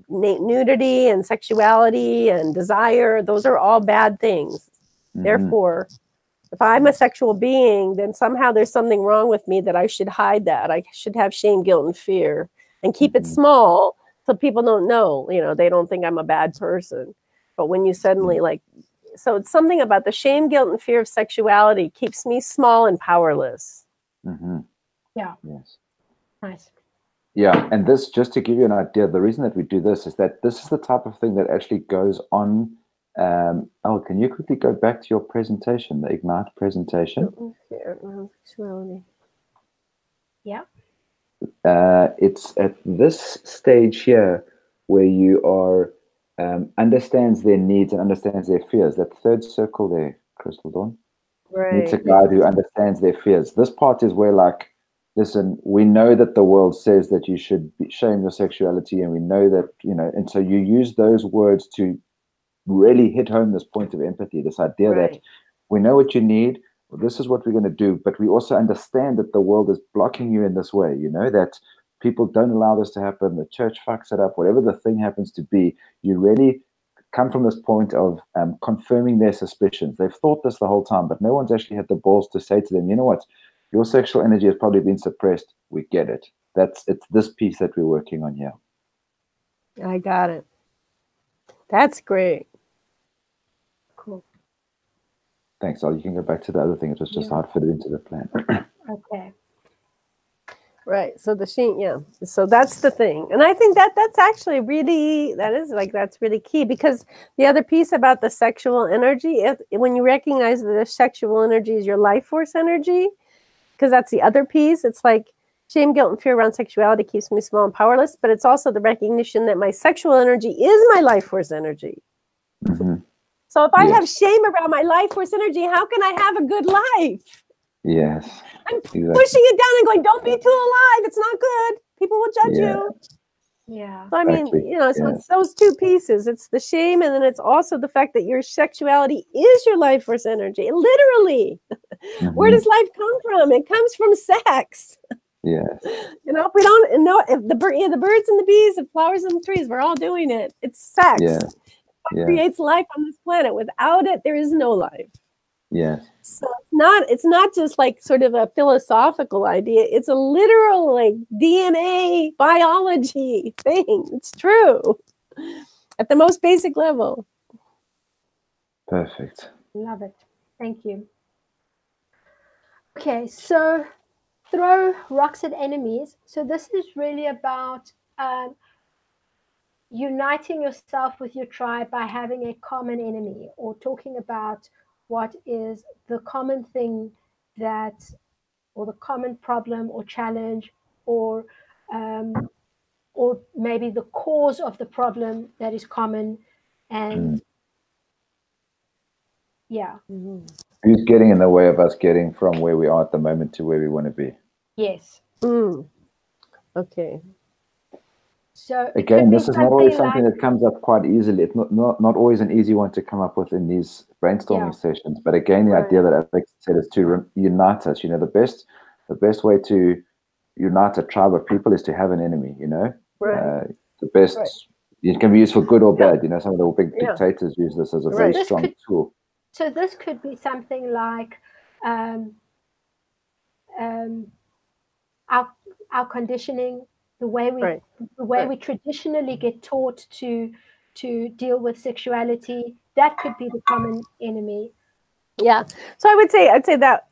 nudity and sexuality and desire, those are all bad things. Therefore, if I'm a sexual being, then somehow there's something wrong with me that I should hide that. I should have shame, guilt, and fear and keep it small so people don't know, they don't think I'm a bad person. But when you suddenly so it's something about the shame, guilt, and fear of sexuality keeps me small and powerless. Yeah. Yes. Nice. Yeah. And this, just to give you an idea, the reason that we do this is that this is the type of thing that actually goes on. Can you quickly go back to your presentation, the Ignite presentation? Sexuality. Yeah. It's at this stage here where you are understands their needs and understands their fears. That third circle there, Crystal Dawn. Right. Needs a guide who understands their fears. This part is where, like, listen, we know that the world says that you should shame your sexuality, and we know that, and so you use those words to really hit home this point of empathy, this idea that we know what you need, well, this is what we're going to do, but we also understand that the world is blocking you in this way, that people don't allow this to happen, the church fucks it up, whatever the thing happens to be. You really come from this point of confirming their suspicions. They've thought this the whole time, but no one's actually had the balls to say to them, you know what, your sexual energy has probably been suppressed. We get it. It's this piece that we're working on here. I got it. That's great. Cool. Thanks, Al. You can go back to the other thing. It was just hard to fit it into the plan. Okay. Right. So so that's the thing. And I think that's actually really, that's really key, because the other piece about the sexual energy, when you recognize that the sexual energy is your life force energy, because that's the other piece, it's like shame, guilt, and fear around sexuality keeps me small and powerless, but it's also the recognition that my sexual energy is my life force energy. So if I have shame around my life force energy, how can I have a good life? Yes. I'm pushing it down and going, don't be too alive. It's not good. People will judge you. Yeah. So I mean, so it's those two pieces. It's the shame, and then it's also the fact that your sexuality is your life force energy. Literally. Where does life come from? It comes from sex. Yes. If we don't know, if the birds and the bees, the flowers and the trees, we're all doing it. It's sex. Yeah. It creates life on this planet. Without it, there is no life. Yes. So it's not just like sort of a philosophical idea. It's a literal like DNA biology thing. It's true at the most basic level. Perfect. Love it. Thank you. Okay, so throw rocks at enemies. So this is really about uniting yourself with your tribe by having a common enemy, or talking about what is the common thing that, or the common problem or challenge, or maybe the cause of the problem that is common. And yeah. Who's getting in the way of us getting from where we are at the moment to where we want to be? Yes. Okay. So again, this is not always something that comes up quite easily. It's not always an easy one to come up with in these brainstorming sessions. But again, the idea that Alex said is to unite us. You know, the best way to unite a tribe of people is to have an enemy. You know, the best. It can be used for good or bad. You know, some of the big dictators use this as a very strong tool. So this could be something like our conditioning, the way we traditionally get taught to deal with sexuality. That could be the common enemy. Yeah. So I'd say that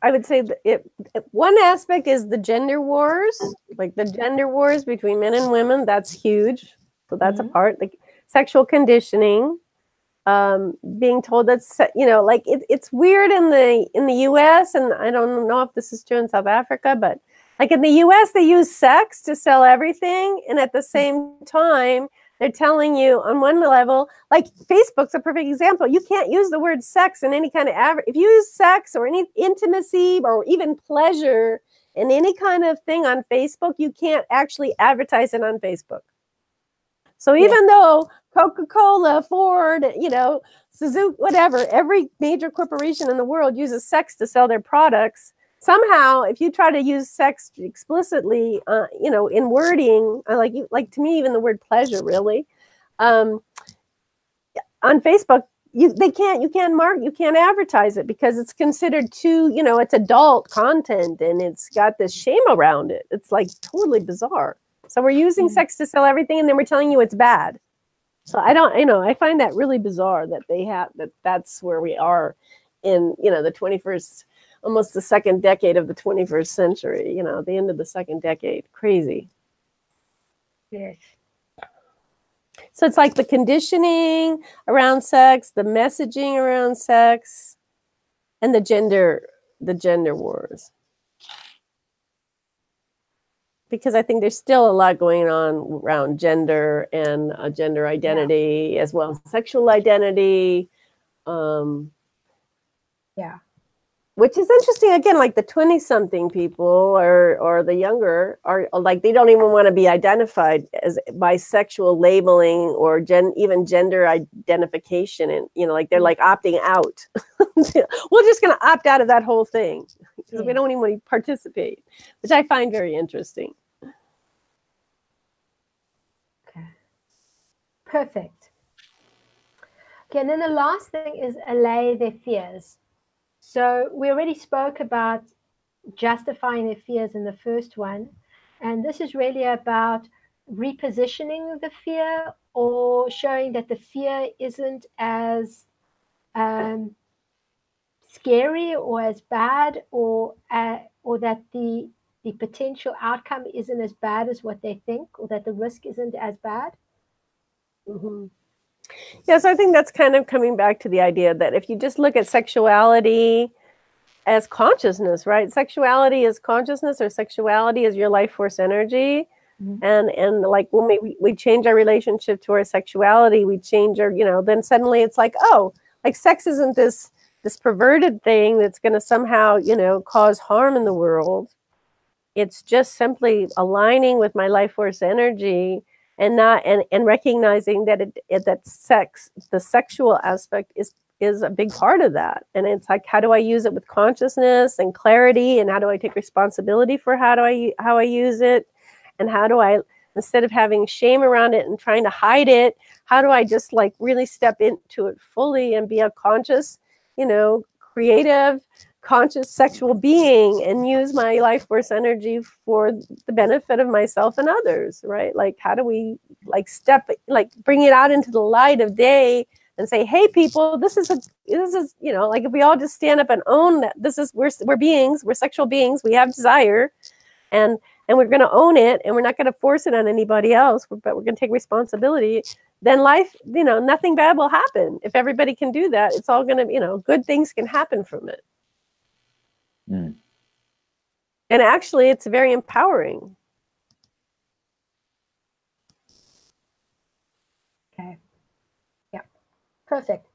one aspect is the gender wars, like the gender wars between men and women. That's huge. So that's a part, like sexual conditioning. Being told that's, you know, like it's weird in the US, and I don't know if this is true in South Africa, but like in the US they use sex to sell everything, and at the same time they're telling you on one level, like Facebook's a perfect example. You can't use the word sex in any kind of if you use sex or any intimacy or even pleasure in any kind of thing on Facebook, you can't actually advertise it on Facebook. So even though Coca-Cola, Ford, you know, Suzuki, whatever, every major corporation in the world uses sex to sell their products, somehow, if you try to use sex explicitly, you know, in wording, like to me, even the word pleasure, really, on Facebook, you can't advertise it because it's considered too, you know, it's adult content and it's got this shame around it. It's like totally bizarre. So we're using sex to sell everything, and then we're telling you it's bad. So I find that really bizarre that that's where we are in, you know, the 21st, almost the second decade of the 21st century, you know, the end of the second decade. Crazy. Yes. So it's like the conditioning around sex, the messaging around sex, and the gender wars. Because I think there's still a lot going on around gender and gender identity, as well as sexual identity. Which is interesting. Again, like the 20-something people or the younger are like, they don't even want to be identified as bisexual labeling or even gender identification. And, you know, like they're like opting out. We're just going to opt out of that whole thing because we don't even want to participate, which I find very interesting. Okay. Perfect. Okay, and then the last thing is allay their fears. So we already spoke about justifying their fears in the first one. And this is really about repositioning the fear, or showing that the fear isn't as scary or as bad, or that the potential outcome isn't as bad as what they think, or that the risk isn't as bad. Yeah, so I think that's kind of coming back to the idea that if you just look at sexuality as consciousness, right? Sexuality is consciousness, or sexuality is your life force energy. And like when we change our relationship to our sexuality, we change our, you know, then suddenly it's like, oh, like sex isn't this perverted thing that's going to somehow, you know, cause harm in the world. It's just simply aligning with my life force energy, and not and recognizing that that sex, the sexual aspect is a big part of that. And it's like, how do I use it with consciousness and clarity, and how do I take responsibility for how I use it, and how do I, instead of having shame around it and trying to hide it, how do I just like really step into it fully and be a conscious, you know, creative, conscious sexual being and use my life force energy for the benefit of myself and others, right? Like, how do we bring it out into the light of day and say, hey, people, this is, you know, like if we all just stand up and own that we're beings, we're sexual beings, we have desire, and we're going to own it, and we're not going to force it on anybody else, but we're going to take responsibility, then life, you know, nothing bad will happen. If everybody can do that, it's all going to, you know, good things can happen from it. Mm. And actually, it's very empowering. Okay. Yeah. Perfect.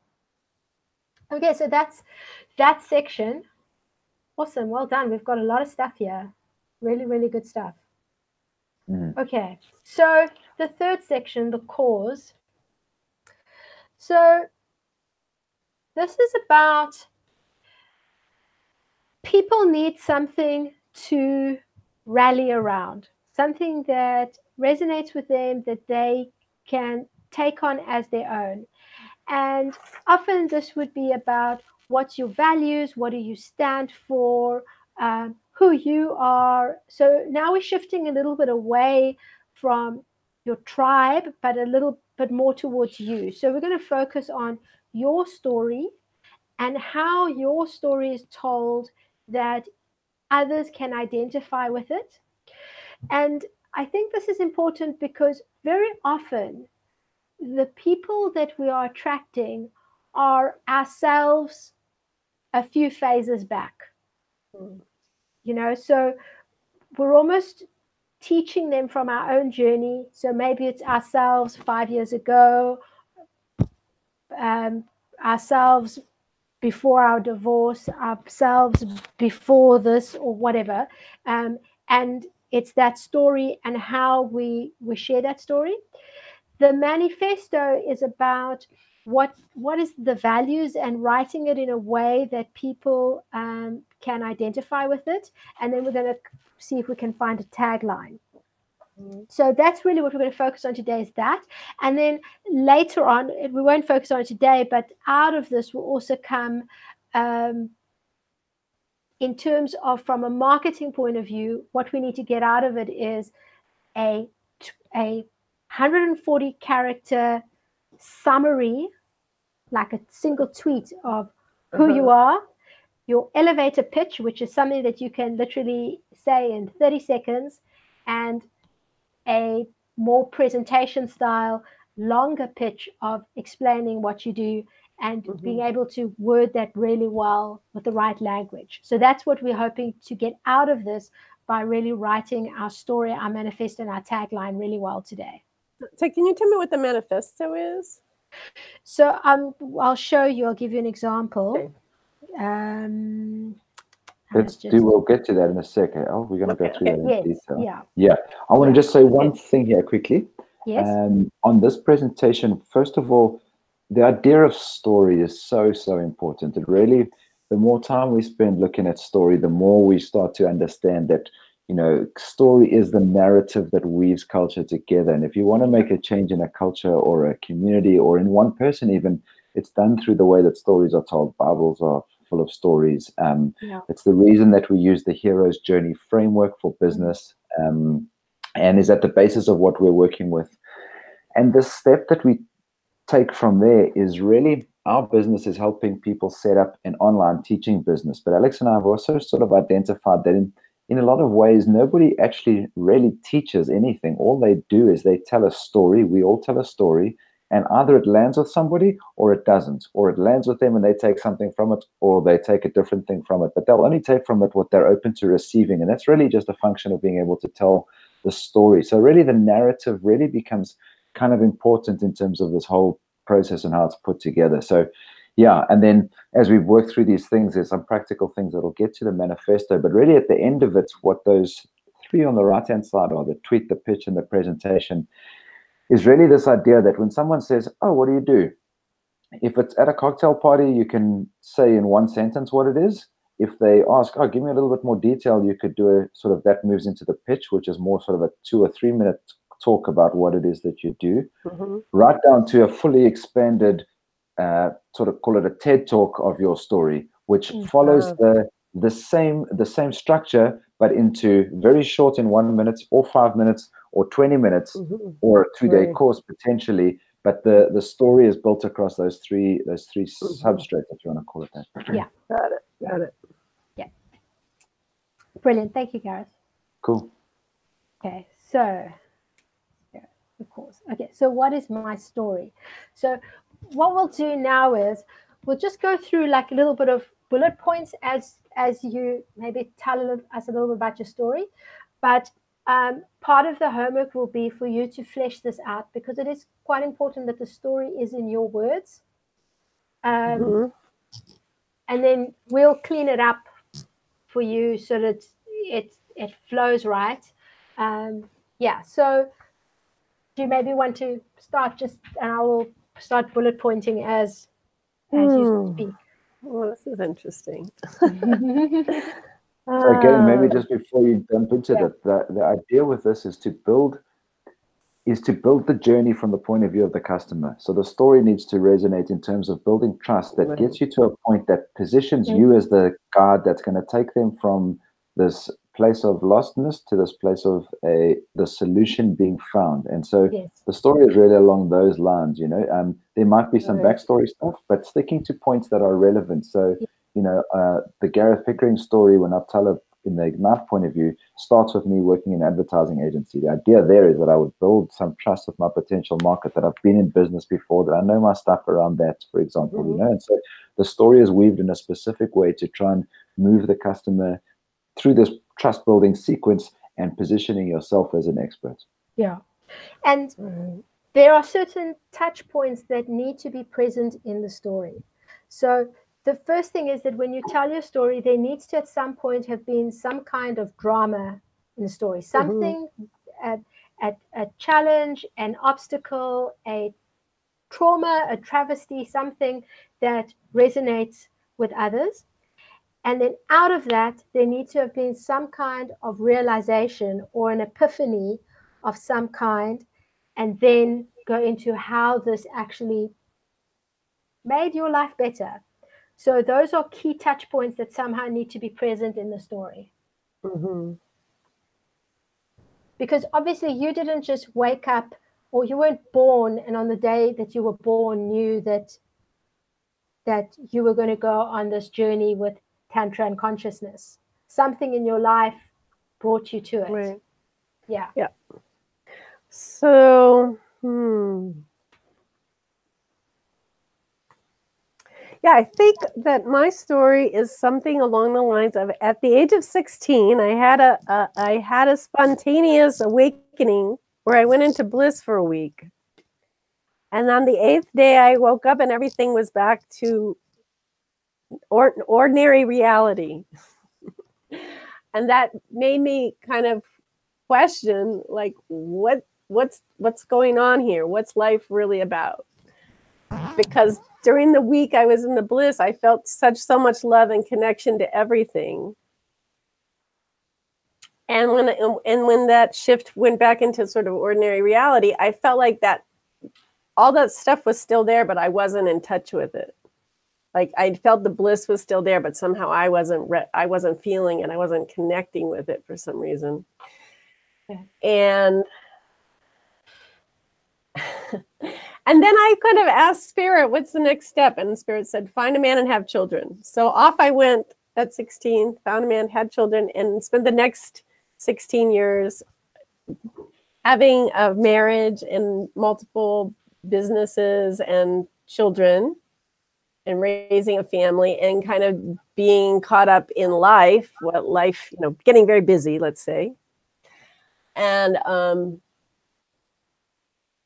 Okay, so that's that section. Awesome. Well done. We've got a lot of stuff here. Really, really good stuff. Mm. Okay. So the third section, the cause. So this is about people need something to rally around, something that resonates with them, that they can take on as their own. And often this would be about what's your values, what do you stand for, who you are. So now we're shifting a little bit away from your tribe, but a little bit more towards you. So we're going to focus on your story and how your story is told that others can identify with it. And I think this is important because very often the people that we are attracting are ourselves a few phases back. You know, so we're almost teaching them from our own journey. So maybe it's ourselves 5 years ago, ourselves before our divorce, ourselves before this, or whatever. And it's that story and how we share that story. The manifesto is about what is the values and writing it in a way that people can identify with it. And then we're going to see if we can find a tagline. So that's really what we're going to focus on today, is that. And then later on, we won't focus on it today, but out of this will also come, in terms of from a marketing point of view, what we need to get out of it is a 140 character summary, like a single tweet of who you are, your elevator pitch, which is something that you can literally say in 30 seconds, and a more presentation style, longer pitch of explaining what you do and being able to word that really well with the right language. So that's what we're hoping to get out of this by really writing our story, our manifesto, and our tagline really well today. So can you tell me what the manifesto is? So I'll show you. I'll give you an example. Okay. We'll get to that in a second. Oh, we're going to go through that in detail. Yeah. I want to just say one thing here quickly. Yes. On this presentation, first of all, the idea of story is so important. It really, the more time we spend looking at story, the more we start to understand that, you know, story is the narrative that weaves culture together. And if you want to make a change in a culture or a community or in one person even, it's done through the way that stories are told. Bibles are full of stories. It's the reason that we use the hero's journey framework for business, and is at the basis of what we're working with. And the step that we take from there is really, our business is helping people set up an online teaching business. But Alex and I have also sort of identified that in a lot of ways, nobody actually really teaches anything. All they do is they tell a story. We all tell a story, and either it lands with somebody or it doesn't, or it lands with them and they take something from it, or they take a different thing from it. But they'll only take from it what they're open to receiving. And that's really just a function of being able to tell the story. So really the narrative really becomes kind of important in terms of this whole process and how it's put together. So yeah, and then as we work through these things, there's some practical things that'll get to the manifesto, but really at the end of it, what those three on the right-hand side are, the tweet, the pitch, and the presentation, is really this idea that when someone says, oh, what do you do? If it's at a cocktail party, you can say in one sentence what it is. If they ask, oh, give me a little bit more detail, you could do a sort of, that moves into the pitch, which is more sort of a 2 or 3 minute talk about what it is that you do, right down to a fully expanded, sort of call it a TED talk of your story, which follows the same structure, but into very short in 1 minute or 5 minutes or 20 minutes or a 2-day course potentially. But the story is built across those three substrates, if you want to call it that. Yeah, got it. Yeah, brilliant. Thank you, Gareth. Cool. Okay, so of course. Okay, so what is my story? So what we'll do now is we'll just go through like a little bit of bullet points as you maybe tell us a little bit about your story. But part of the homework will be for you to flesh this out, because it is quite important that the story is in your words. And then we'll clean it up for you so that it flows right. Yeah, so do you maybe want to start and I will start bullet pointing as you speak. Well, this is interesting. So again, maybe just before you jump into that, the idea with this is to build the journey from the point of view of the customer. So the story needs to resonate in terms of building trust that gets you to a point that positions you as the guide that's going to take them from this place of lostness to this place of the solution being found. And so the story is really along those lines. There might be some backstory stuff, but sticking to points that are relevant. So the Gareth Pickering story, when I tell it in the Ignite point of view, starts with me working in an advertising agency. The idea there is that I would build some trust with my potential market, that I've been in business before, that I know my stuff around that, for example. And so the story is weaved in a specific way to try and move the customer through this trust building sequence and positioning yourself as an expert. Yeah. And there are certain touch points that need to be present in the story. So the first thing is that when you tell your story, there needs to at some point have been some kind of drama in the story, something, a challenge, an obstacle, a trauma, a travesty, something that resonates with others. And then out of that, there needs to have been some kind of realization or an epiphany of some kind, and then go into how this actually made your life better. So those are key touch points that somehow need to be present in the story. Because obviously you didn't just wake up, or you weren't born and on the day that you were born knew that you were going to go on this journey with Tantra and consciousness. Something in your life brought you to it. Right. Yeah. Yeah. So, yeah, I think that my story is something along the lines of, at the age of 16, I had a spontaneous awakening where I went into bliss for a week. And on the 8th day, I woke up and everything was back to ordinary reality. And that made me kind of question, like, what's going on here? What's life really about? Because during the week I was in the bliss, I felt so much love and connection to everything. And when that shift went back into sort of ordinary reality, I felt like that all that stuff was still there, but I wasn't in touch with it. Like, I felt the bliss was still there, but somehow I wasn't feeling it. I wasn't connecting with it for some reason. And and then I kind of asked Spirit, what's the next step? And Spirit said, find a man and have children. So off I went at 16, found a man, had children, and spent the next 16 years having a marriage and multiple businesses and children and raising a family and kind of being caught up in life, getting very busy, let's say. And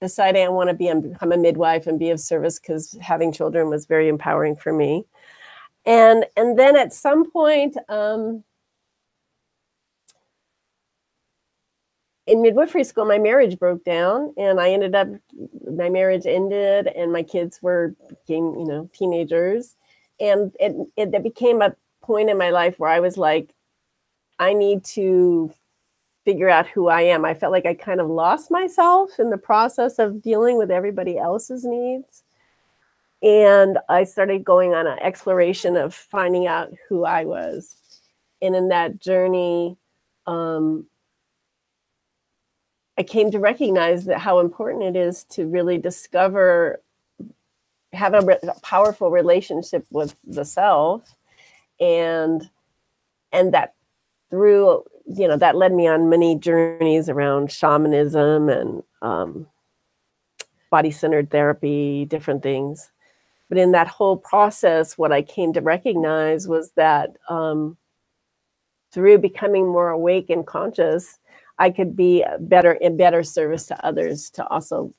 deciding I want to become a midwife and be of service, because having children was very empowering for me. And then at some point in midwifery school, my marriage broke down, and my marriage ended, and my kids became teenagers, and it became a point in my life where I was like, I need to figure out who I am. I felt like I kind of lost myself in the process of dealing with everybody else's needs. And I started going on an exploration of finding out who I was. And in that journey, I came to recognize that how important it is to really discover, have a powerful relationship with the self, and that through, you know, that led me on many journeys around shamanism and body-centered therapy, different things. But in that whole process, what I came to recognize was that through becoming more awake and conscious, I could be in better service to others to also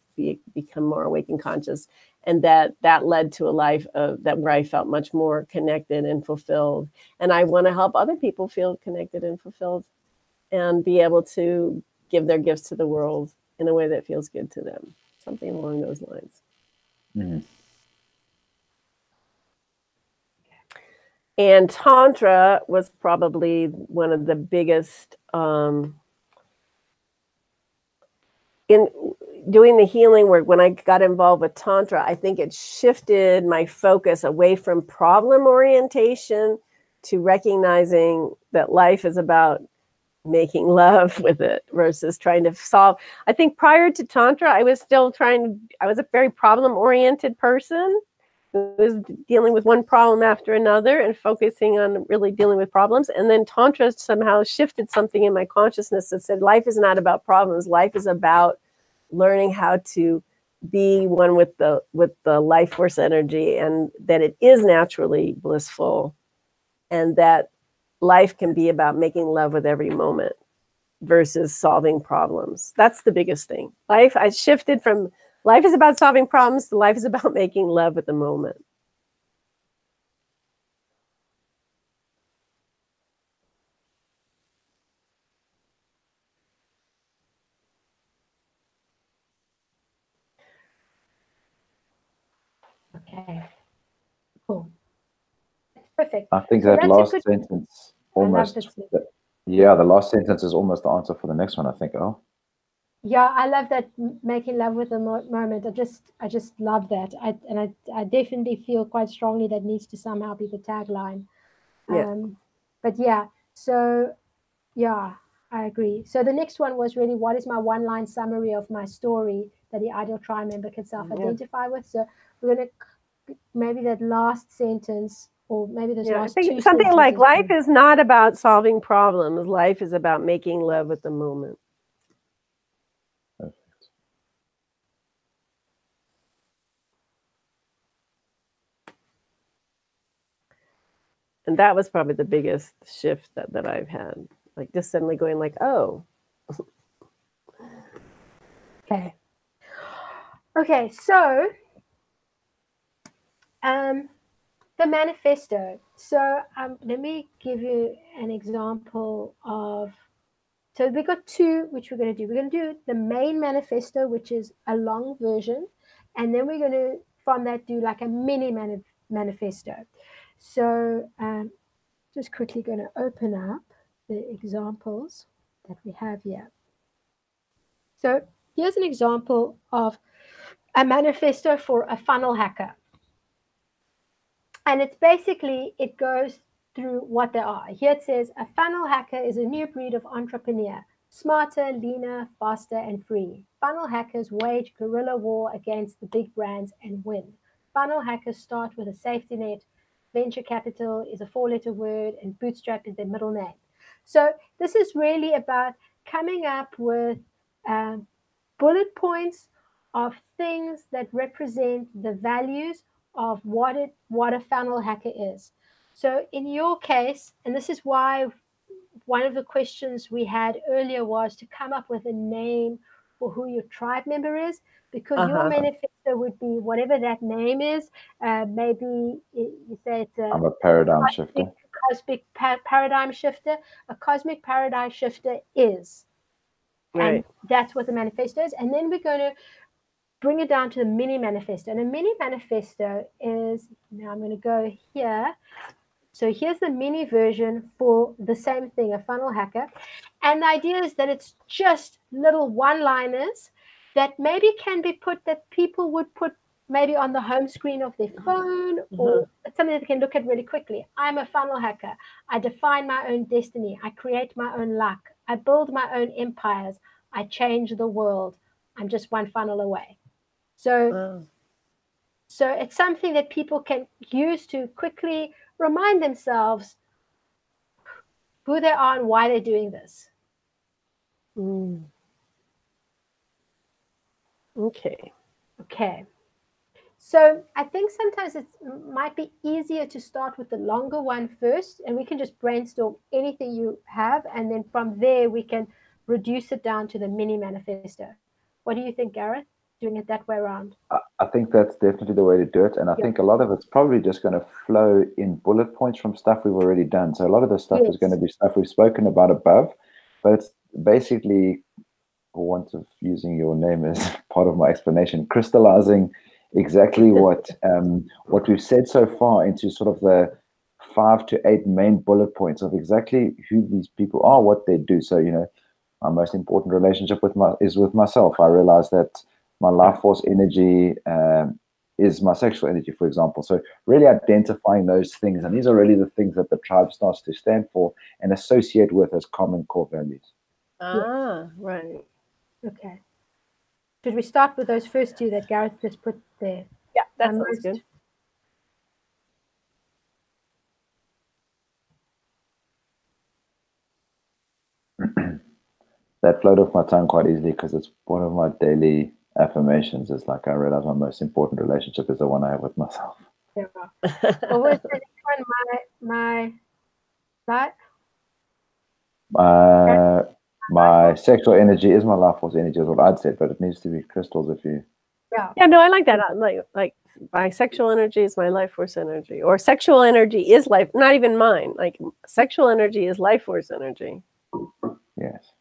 become more awake and conscious. And that led to a life where I felt much more connected and fulfilled. And I want to help other people feel connected and fulfilled and be able to give their gifts to the world in a way that feels good to them. Something along those lines. Mm-hmm. And Tantra was probably one of the biggest, in doing the healing work. When I got involved with Tantra, I think it shifted my focus away from problem orientation to recognizing that life is about making love with it versus trying to solve. I think prior to Tantra, I was a very problem oriented person who was dealing with one problem after another and focusing on really dealing with problems. And then Tantra somehow shifted something in my consciousness that said, life is not about problems. Life is about learning how to be one with the life force energy, and that it is naturally blissful, and that life can be about making love with every moment versus solving problems. That's the biggest thing. I shifted from life is about solving problems to life is about making love with the moment. Okay. Cool. Perfect. I think So that that's a last good- sentence I love almost, this. yeah, the last sentence is almost the answer for the next one, I think. Oh, Yeah, I love that, making love with the moment. I just love that. I definitely feel quite strongly that needs to somehow be the tagline. Yeah. But yeah, so yeah, I agree. So the next one was really, what is my one-line summary of my story that the ideal tribe member can self-identify with? So we're going to maybe that last sentence, or maybe those I last think two something like sentences. life is not about solving problems. Life is about making love with the moment. perfect. And that was probably the biggest shift that I've had. Like just suddenly going like, oh. Okay. Okay, so the manifesto. So let me give you an example of. So we got two, which we're going to do. We're going to do the main manifesto, which is a long version, and then we're going to, from that, do like a mini manifesto. So just quickly going to open up the examples that we have here. So here's an example of a manifesto for a funnel hacker. And it's basically, it goes through what they are. Here it says, a funnel hacker is a new breed of entrepreneur, smarter, leaner, faster, and free. Funnel hackers wage guerrilla war against the big brands and win. Funnel hackers start with a safety net. Venture capital is a four-letter word, and bootstrap is their middle name. So this is really about coming up with bullet points of things that represent the values of what a funnel hacker is. So in your case, and this is why one of the questions we had earlier was to come up with a name for who your tribe member is, because your manifesto would be whatever that name is. Maybe you say it's I'm a paradigm shifter. Cosmic paradigm shifter. A cosmic paradigm shifter is. Right. And that's what the manifesto is. And then we're going to bring it down to the mini manifesto. And a mini manifesto is, now I'm going to go here. So here's the mini version for the same thing, a funnel hacker. And the idea is that it's just little one-liners that maybe can be put, that people would put maybe on the home screen of their phone, or it's something that they can look at really quickly. I'm a funnel hacker. I define my own destiny. I create my own luck. I build my own empires. I change the world. I'm just one funnel away. So it's something that people can use to quickly remind themselves who they are and why they're doing this. Okay. So I think sometimes it might be easier to start with the longer one first, and we can just brainstorm anything you have, and then from there we can reduce it down to the mini manifesto. What do you think, Gareth? Doing it that way around? I think that's definitely the way to do it. And I think a lot of it's probably just going to flow in bullet points from stuff we've already done. So a lot of the stuff is going to be stuff we've spoken about above, but it's basically, for want of using your name as part of my explanation, crystallizing exactly what we've said so far into sort of the 5 to 8 main bullet points of exactly who these people are, what they do. So, my most important relationship is with myself. I realize that my life force energy is my sexual energy, for example. So really identifying those things, and these are really the things that the tribe starts to stand for and associate with as common core values. Right. Okay. Should we start with those first two that Gareth just put there? Yeah, that sounds good. That flowed off my tongue quite easily because it's one of my daily affirmations. It's like I realize my most important relationship is the one I have with myself. Yeah. What was the next one? My sexual energy is my life force energy, is what I'd say, but it needs to be crystals if you. Yeah, no, I like that. Like my sexual energy is my life force energy, or sexual energy is life, not even mine. Like sexual energy is life force energy. Yes.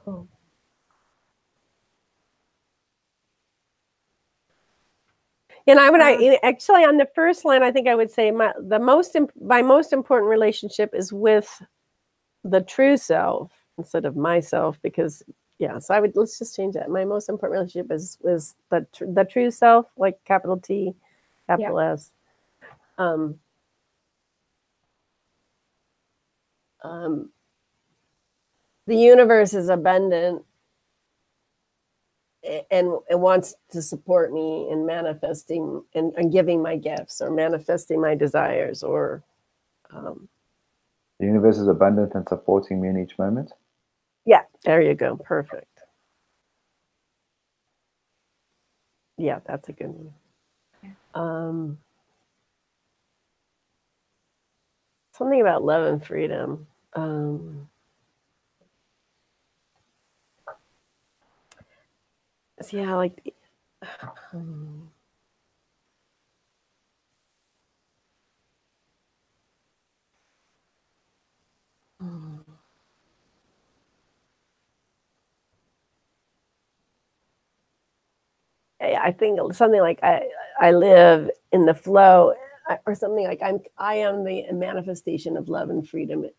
Cool. And actually on the first line, I think I would say my most important relationship is with the true self instead of myself, because so let's just change that. My most important relationship is the true self, like capital T, capital S. The universe is abundant and it wants to support me in manifesting and giving my gifts or manifesting my desires, or the universe is abundant and supporting me in each moment. Yeah, there you go. Perfect. Yeah, that's a good one. Something about love and freedom. Yeah, like I think something like I live in the flow, or something like I am the manifestation of love and freedom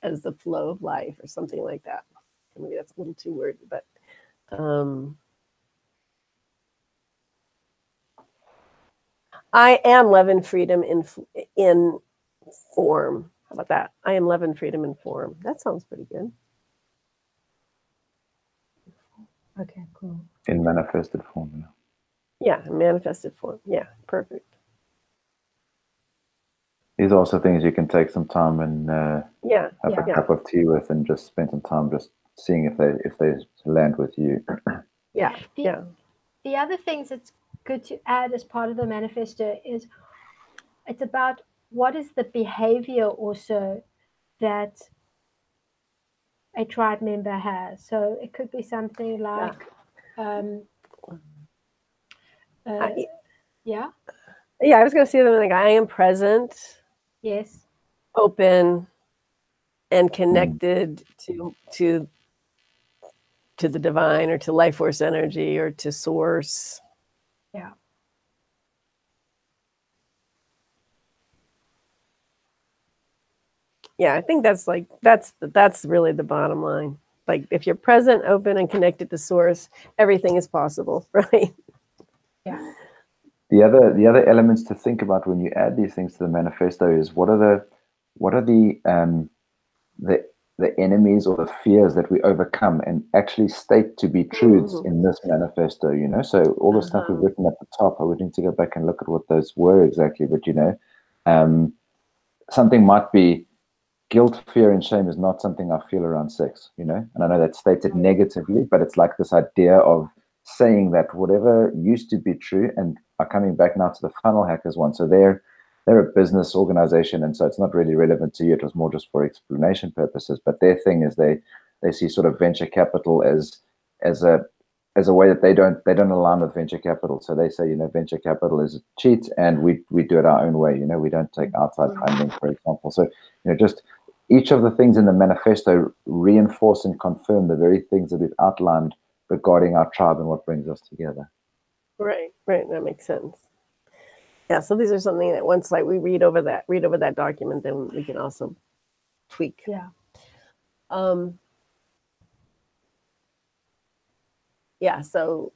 as the flow of life, or something like that. Maybe that's a little too wordy, but I am love and freedom in form. How about that? I am love and freedom in form. That sounds pretty good. Okay, cool. In manifested form. Yeah, manifested form. Yeah, perfect. These are also things you can take some time and have a cup of tea with, and just spend some time just seeing if they land with you. The other things that's good to add as part of the manifesto is it's about what is the behavior also that a tribe member has. So it could be something like I was going to say something like I am present, yes, open, and connected to the divine, or to life force energy, or to source. Yeah, I think that's really the bottom line. Like if you're present, open, and connected to source, everything is possible, right? Yeah. The other elements to think about when you add these things to the manifesto is what are the enemies or the fears that we overcome and actually state to be truths in this manifesto, you know. So all the stuff we've written at the top, I would need to go back and look at what those were exactly, but you know, something might be guilt, fear, and shame is not something I feel around sex, you know. And I know that's stated negatively, but it's like this idea of saying that whatever used to be true and are coming back now to the funnel hackers one. So they're a business organization, and so it's not really relevant to you. It was more just for explanation purposes. But their thing is they see sort of venture capital as a way that they don't align with venture capital. So they say, you know, venture capital is a cheat, and we do it our own way. You know, we don't take outside funding, for example. So, you know, just each of the things in the manifesto reinforce and confirm the very things that we've outlined regarding our tribe and what brings us together. Right. That makes sense. Yeah. So these are something that once like we read over that document, then we can also tweak. Yeah. Yeah. So.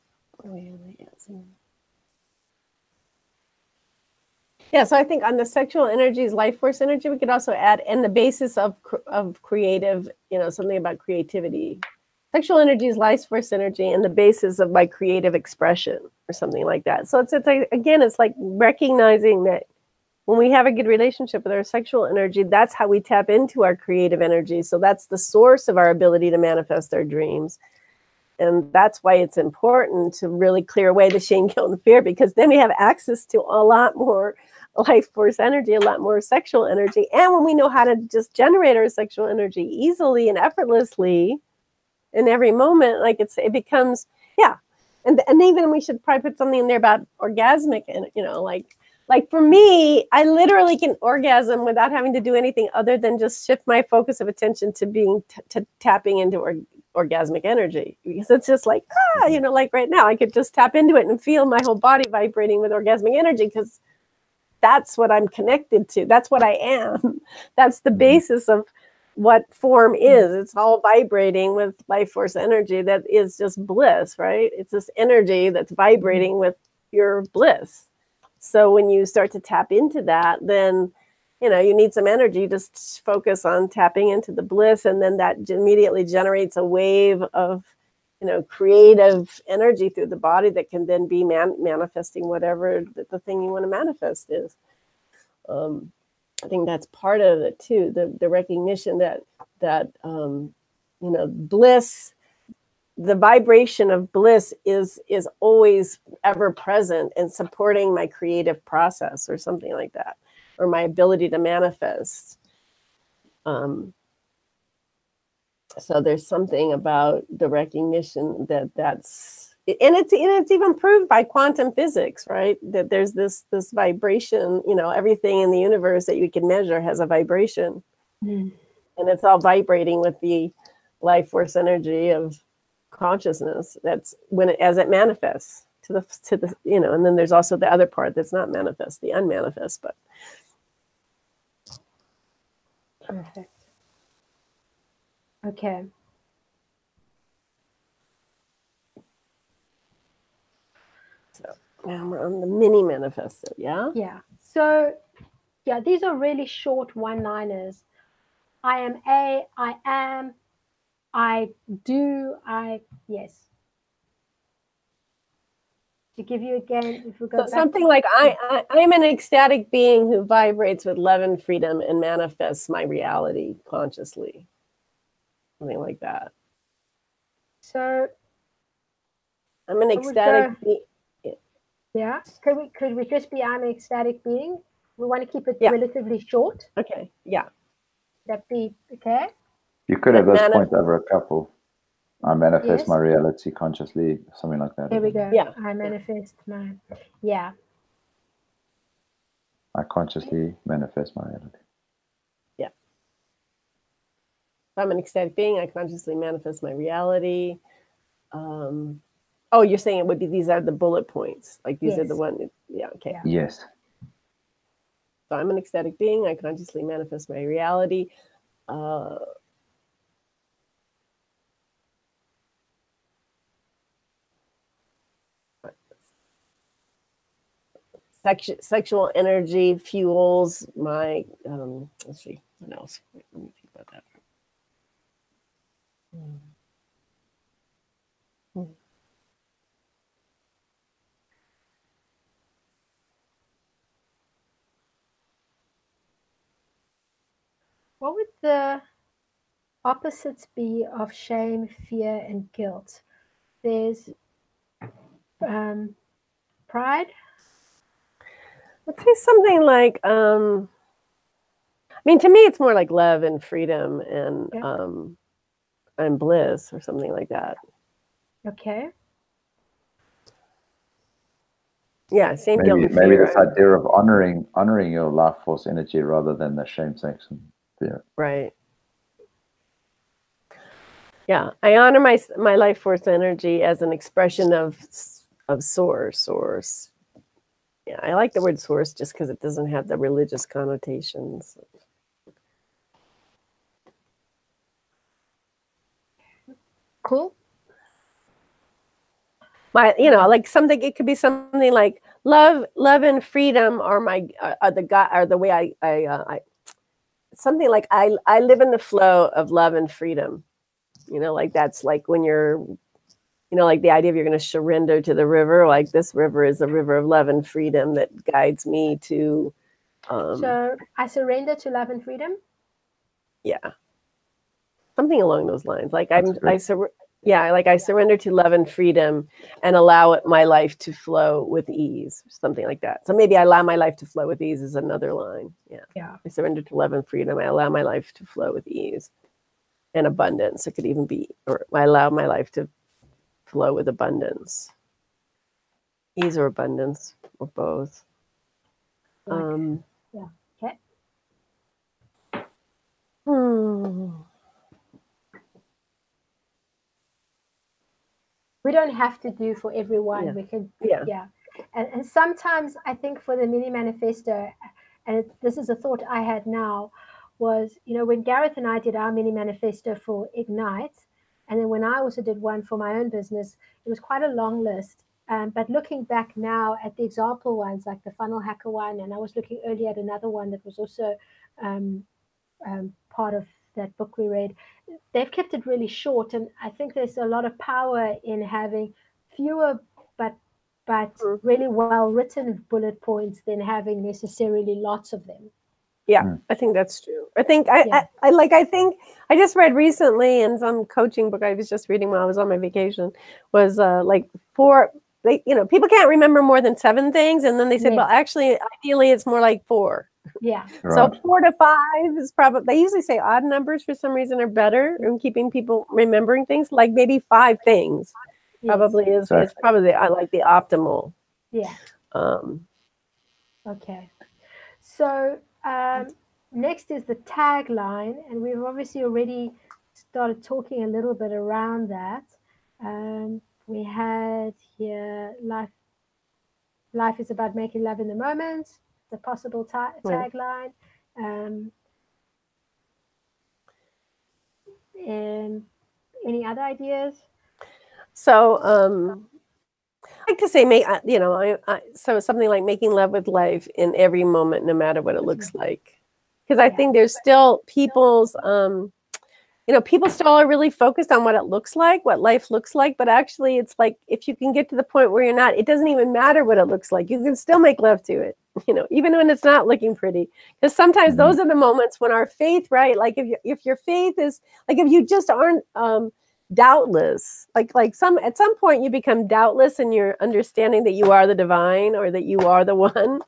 Yeah, so I think on the sexual energies, life force energy, we could also add, and the basis of creative, you know, something about creativity. Sexual energy is life force energy and the basis of my creative expression or something like that. So it's like, again, it's like recognizing that when we have a good relationship with our sexual energy, that's how we tap into our creative energy. So that's the source of our ability to manifest our dreams. And that's why it's important to really clear away the shame, guilt, and fear, because then we have access to a lot more life force energy, a lot more sexual energy. And when we know how to just generate our sexual energy easily and effortlessly in every moment, like it becomes, yeah. And even we should probably put something in there about orgasmic, and you know, like for me, I literally can orgasm without having to do anything other than just shift my focus of attention to being to tapping into orgasmic energy, because it's just like, you know, like right now I could just tap into it and feel my whole body vibrating with orgasmic energy, because that's what I'm connected to. That's what I am. That's the basis of what form is. It's all vibrating with life force energy that is just bliss, right? It's this energy that's vibrating with your bliss. So when you start to tap into that, then, you know, you need some energy. Just focus on tapping into the bliss, and then that immediately generates a wave of, you know, creative energy through the body that can then be manifesting whatever the thing you want to manifest is. I think that's part of it too. The recognition that you know, bliss, the vibration of bliss is always ever present and supporting my creative process or something like that, or my ability to manifest. So there's something about the recognition that's, and it's even proved by quantum physics, right? That there's this vibration, you know, everything in the universe that you can measure has a vibration, and it's all vibrating with the life force energy of consciousness. That's as it manifests to the you know, and then there's also the other part that's not manifest, the unmanifest. But perfect. Okay. So now we're on the mini manifesto, yeah? Yeah. So, yeah, these are really short one-liners. I am I am, I do, yes. To give you again, if we go so back something like I'm an ecstatic being who vibrates with love and freedom and manifests my reality consciously. Something like that. So I'm an ecstatic being. Yeah. Could we just be I'm an ecstatic being? We want to keep it Yeah. relatively short. Okay. Yeah. That be okay? You could have those points over a couple. I manifest my reality consciously, something like that. There we go. Yeah. I manifest my, I consciously manifest my reality. Yeah. If I'm an ecstatic being, I consciously manifest my reality. Oh, you're saying it would be, these are the bullet points. Like these are the one. Yeah. Okay. Yeah. Yes. So I'm an ecstatic being. I consciously manifest my reality. sexual energy fuels my, let's see, what else? Wait, let me think about that. What would the opposites be of shame, fear, and guilt? There's pride. Let's say something like, I mean, to me, it's more like love and freedom and bliss or something like that. Okay. Yeah, same guilt and Maybe fear. this idea of honoring your life force energy rather than the shame, sex, and fear. Right. Yeah, I honor my life force energy as an expression of source, or yeah, I like the word source just because it doesn't have the religious connotations. Cool. Like something. It could be something like love and freedom are the way I something like I live in the flow of love and freedom. Like that's like when you're, like the idea of you're going to surrender to the river. Like this river is a river of love and freedom that guides me to. So I surrender to love and freedom. Yeah, something along those lines. Like I surrender to love and freedom and allow my life to flow with ease, something like that. So maybe I allow my life to flow with ease is another line. Yeah. I surrender to love and freedom. I allow my life to flow with ease and abundance. It could even be, or I allow my life to flow with abundance, ease or abundance, or both. Yeah. Okay. We don't have to do for everyone. Yeah. We can, yeah. And sometimes I think for the mini manifesto, and this is a thought I had now, was, when Gareth and I did our mini manifesto for Ignite, and then when I also did one for my own business, it was quite a long list. But looking back now at the example ones, like the funnel hacker one, and I was looking earlier at another one that was also part of that book we read, they've kept it really short. And I think there's a lot of power in having fewer but really well written bullet points than having necessarily lots of them. Yeah, I think that's true. I think I just read recently in some coaching book I was just reading while I was on my vacation was like 4. People can't remember more than 7 things, and then they said, well, actually, ideally, it's more like 4. Yeah. So 4 to 5 is probably. They usually say odd numbers for some reason are better in keeping people remembering things. Like maybe 5 things probably is probably I like the optimal. Yeah. Okay. So next is the tagline, and we've obviously already started talking a little bit around that. We had here life is about making love in the moment, the possible tagline. And any other ideas? So I like to say, so something like making love with life in every moment, no matter what it looks like. Because I think there's still people's, people still are really focused on what it looks like, what life looks like. But actually, it's like if you can get to the point where you're not, it doesn't even matter what it looks like. You can still make love to it, even when it's not looking pretty. Because sometimes those are the moments when our faith, right? Like if your faith is like if you just aren't doubtless, at some point you become doubtless in your understanding that you are the divine or that you are the one.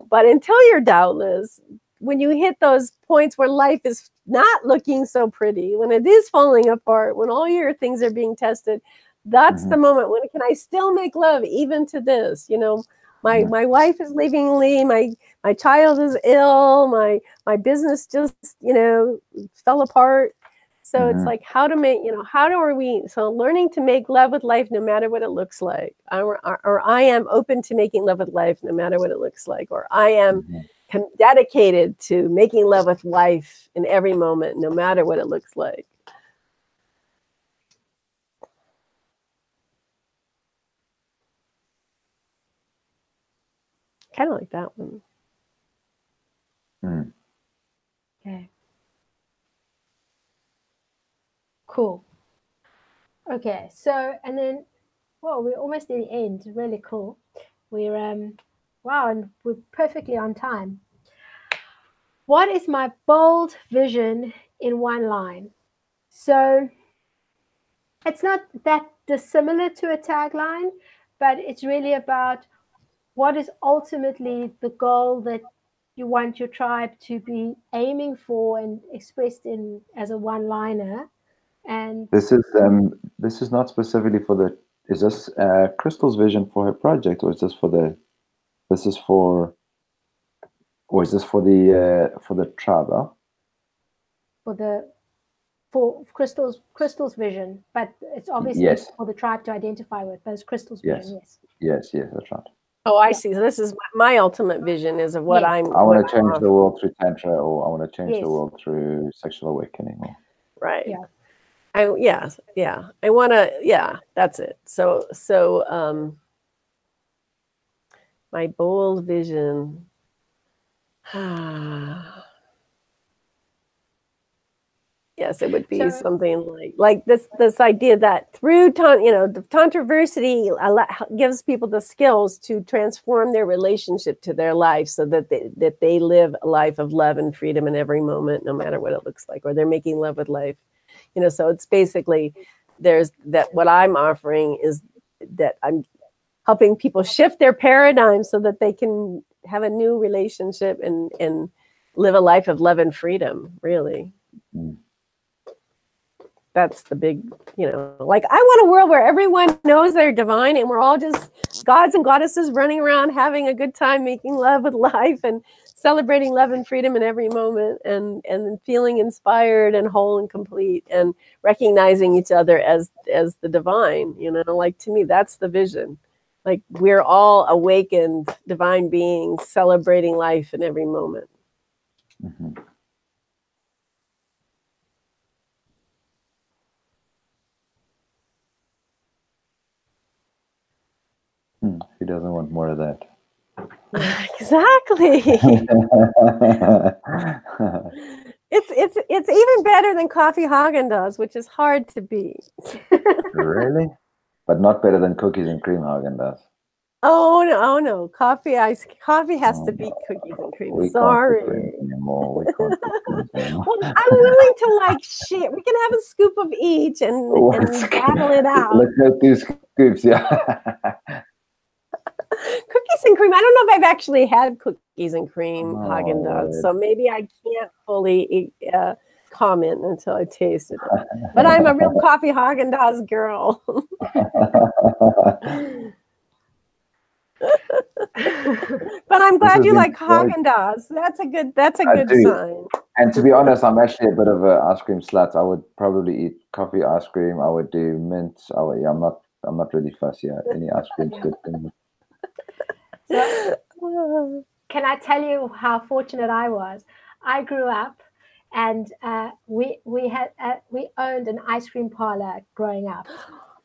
But until you're doubtless, when you hit those points where life is not looking so pretty, when it is falling apart, when all your things are being tested, that's the moment when can I still make love even to this? My wife is leaving me, my child is ill, my business just fell apart. So it's like how learning to make love with life no matter what it looks like, or I am open to making love with life no matter what it looks like, or I am dedicated to making love with life in every moment no matter what it looks like. Kind of like that one. Mm. Okay. Cool. Okay, so and then, well, we're almost at the end. Really cool. We're wow, and we're perfectly on time. What is my bold vision in one line? So it's not that dissimilar to a tagline, but it's really about what is ultimately the goal that you want your tribe to be aiming for and expressed in as a one-liner. And This is not specifically for the. Is this Crystal's vision for her project, or is this for the? This is for. Or is this for the tribe? Huh? for Crystal's vision, but it's obviously Yes. for the tribe to identify with. But it's Crystal's Yes. vision, yes. Yes, that's right. Oh, I see. So this is my ultimate vision is of what Yes. I'm. I want to change the world through Tantra, or I want to change Yes. the world through sexual awakening. Or... Right. Yeah. I want to. Yeah, that's it. So my bold vision. Yes, it would be something like this idea that through the Tantraversity gives people the skills to transform their relationship to their life so that they live a life of love and freedom in every moment, no matter what it looks like, or they're making love with life. So it's basically what I'm offering is that I'm helping people shift their paradigm so that they can have a new relationship and live a life of love and freedom, really. Mm. That's the big, like I want a world where everyone knows they're divine and we're all just gods and goddesses running around having a good time, making love with life and celebrating love and freedom in every moment and feeling inspired and whole and complete and recognizing each other as the divine, like to me, that's the vision. Like we're all awakened divine beings celebrating life in every moment. Mm-hmm. Who doesn't want more of that? Exactly. It's even better than coffee Haagen-Dazs, which is hard to beat. Really? But not better than cookies and cream Haagen-Dazs. Oh no! Coffee has to beat cookies and cream. Sorry. We can't anymore. Well, I'm willing to share. We can have a scoop of each and battle it out. Let's go 2 scoops, yeah. Cookies and cream. I don't know if I've actually had cookies and cream Haagen-Dazs, so maybe I can't fully comment until I tasted it. But I'm a real coffee Haagen-Dazs girl. But I'm glad you like Haagen-Dazs. That's a good sign. And to be honest, I'm actually a bit of an ice cream slut. I would probably eat coffee ice cream. I would do mint. I'm not really fussy. Any ice cream's good for me. So, can I tell you how fortunate I was? I grew up, and we owned an ice cream parlor growing up.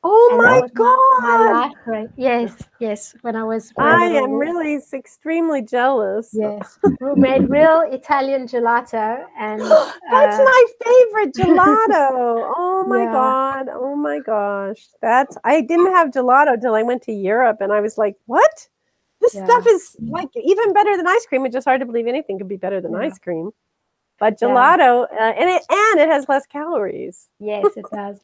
Oh my God! My life, yes. When I was, I am really extremely jealous. Yes, we made real Italian gelato, and that's my favorite gelato. Oh my God! Oh my gosh! I didn't have gelato till I went to Europe, and I was like, what? This stuff is like even better than ice cream. It's just hard to believe anything could be better than ice cream. But gelato, and it has less calories. Yes, it does.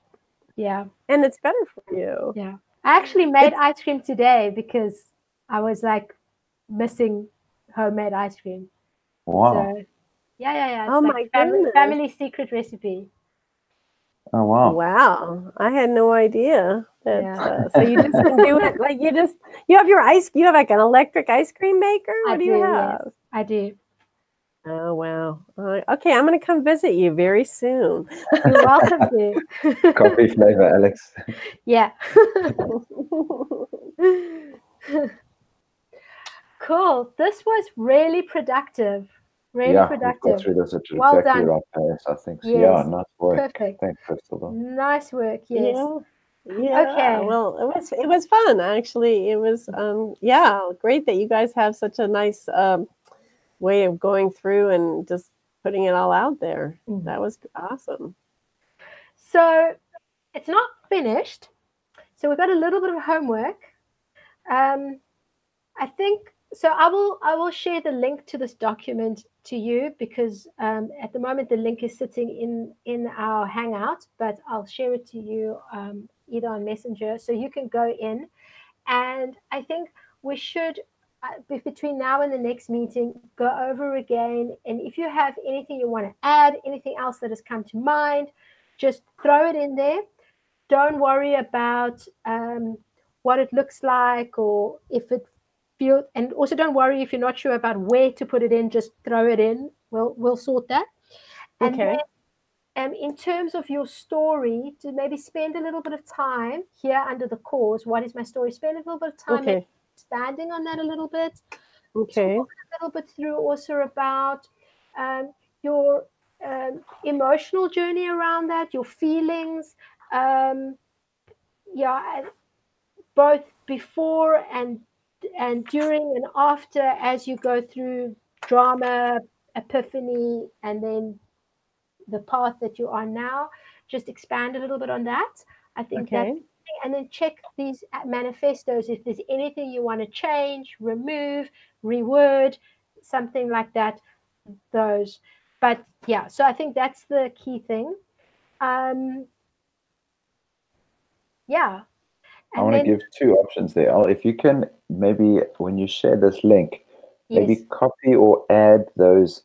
Yeah. And it's better for you. Yeah. I actually made ice cream today because I was missing homemade ice cream. Wow. So, yeah. It's my family secret recipe. Oh, wow. Wow. I had no idea. So you just can do it. Like you have like an electric ice cream maker? What do you have? Yes, I do. Oh, wow. Okay, I'm going to come visit you very soon. You're welcome to. Coffee flavor, Alex. Yeah. Cool. This was really productive. Really productive. We've got through this at Well exactly done. right pace, I think. So, yes. nice work. Perfect. Thanks, Crystal. Nice work, yes. Yeah. Yeah. Okay. Well, it was fun actually. It was yeah, great that you guys have such a nice way of going through and just putting it all out there. That was awesome. So it's not finished. So we've got a little bit of homework. I think so. I will share the link to this document to you because at the moment the link is sitting in our Hangout, but I'll share it to you either on Messenger, so you can go in. And I think we should between now and the next meeting go over again. And if you have anything you want to add, anything else that has come to mind, just throw it in there. Don't worry about what it looks like or if it feels, and also don't worry if you're not sure about where to put it in. Just throw it in. We'll sort that. And Okay. then, in terms of your story, to maybe spend a little bit of time here under the cause. What is my story? Spend a little bit of time expanding on that a little bit. Okay. Talk a little bit through also about your emotional journey around that, your feelings. Yeah, both before and during and after, as you go through drama, epiphany, and then the path that you are now. Just expand a little bit on that. I think that, and then check these manifestos if there's anything you want to change, remove, reword, something like that. Those, but yeah. So I think that's the key thing. Yeah. I want to give two options there. If you can, maybe when you share this link, maybe copy or add those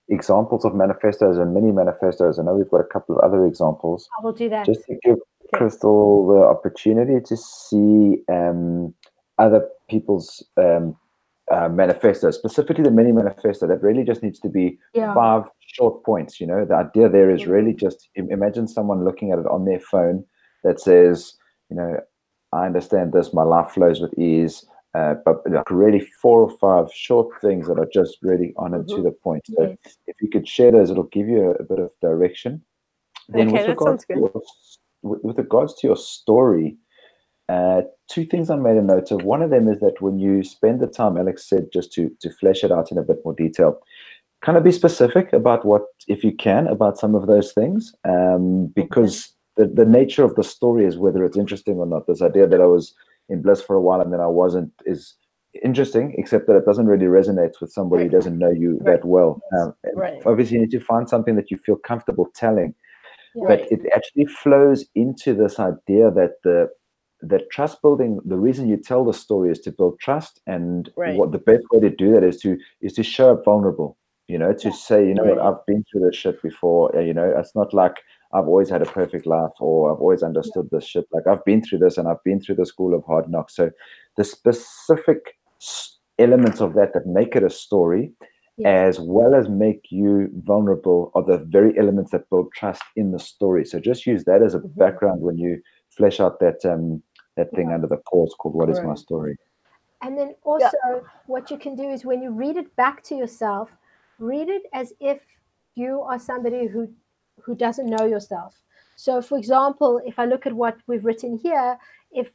examples of manifestos and mini manifestos. I know we've got a couple of other examples. I will do that. Just to give Crystal the opportunity to see other people's manifestos, specifically the mini manifesto. That really just needs to be 5 short points. You know, the idea there is really just imagine someone looking at it on their phone that says, you know, I understand this, my life flows with ease, but like really 4 or 5 short things that are just really on and to the point. So if you could share those, it'll give you a bit of direction. Then with regards to your story, 2 things I made a note of. One of them is that when you spend the time, Alex said, just to flesh it out in a bit more detail, kind of be specific about what, if you can, about some of those things, because the nature of the story is whether it's interesting or not. This idea that I was in bliss for a while and then I wasn't is interesting, except that it doesn't really resonate with somebody who doesn't know you that well. Obviously, you need to find something that you feel comfortable telling, but it actually flows into this idea that that trust building, the reason you tell the story is to build trust, and what the best way to do that is to show up vulnerable. You know, to say, you know what, I've been through this shit before. You know, it's not like I've always had a perfect life or I've always understood this shit. Like, I've been through this and I've been through the school of hard knocks. So the specific elements of that make it a story, as well as make you vulnerable, are the very elements that build trust in the story. So just use that as a background when you flesh out that that thing under the course called What is My Story. And then also what you can do is when you read it back to yourself, read it as if you are somebody who doesn't know yourself. So for example, if I look at what we've written here, if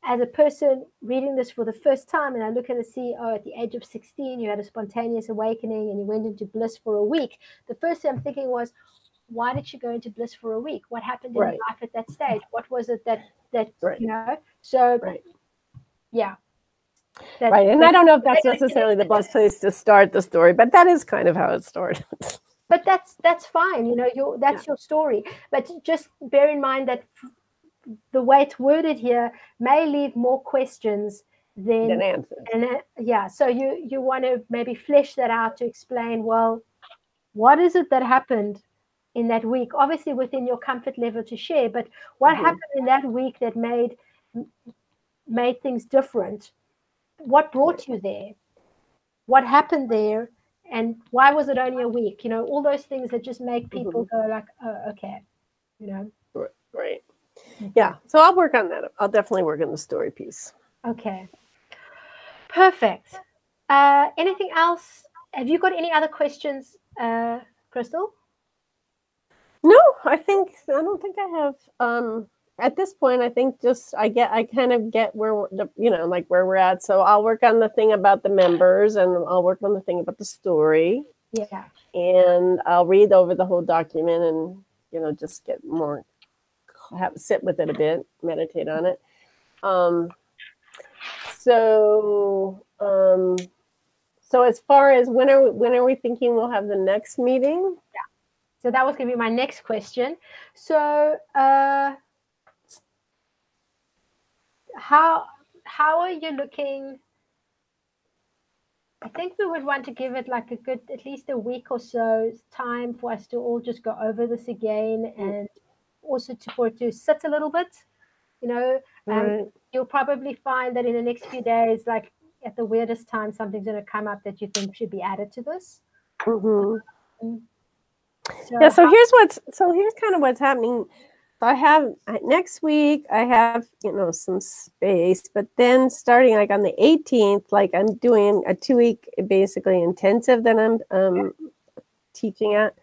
as a person reading this for the first time and I look at and see, oh, at the age of 16, you had a spontaneous awakening and you went into bliss for a week. The first thing I'm thinking was, why did she go into bliss for a week? What happened in life at that stage? What was it that you know? So yeah. And I don't know if that's necessarily the best place to start the story, but that is kind of how it started. But that's fine, you know, that's your story. But just bear in mind that the way it's worded here may leave more questions than answers. And so you want to maybe flesh that out to explain, well, what is it that happened in that week? Obviously within your comfort level to share, but what happened in that week that made things different? What brought you there? What happened there? And why was it only a week? You know, all those things that just make people go like, oh, okay, you know. Right. Yeah. So I'll work on that. I'll definitely work on the story piece. Okay. Perfect. Anything else? Have you got any other questions, Crystal? No, I don't think I have at this point, I think I kind of get where like where we're at. So I'll work on the thing about the members, and I'll work on the thing about the story. Yeah. And I'll read over the whole document and, just get more, sit with it a bit, meditate on it. So as far as when are we thinking we'll have the next meeting? Yeah. So that was going to be my next question. So how are you looking? I think we would want to give it like a good, at least a week or so time for us to all just go over this again, and also for it to sit a little bit, Right. You'll probably find that in the next few days, like at the weirdest time, something's going to come up that you think should be added to this. Mm-hmm. So here's kind of what's happening. I have next week, I have, some space, but then starting like on the 18th, like I'm doing a 2-week basically intensive that I'm teaching at.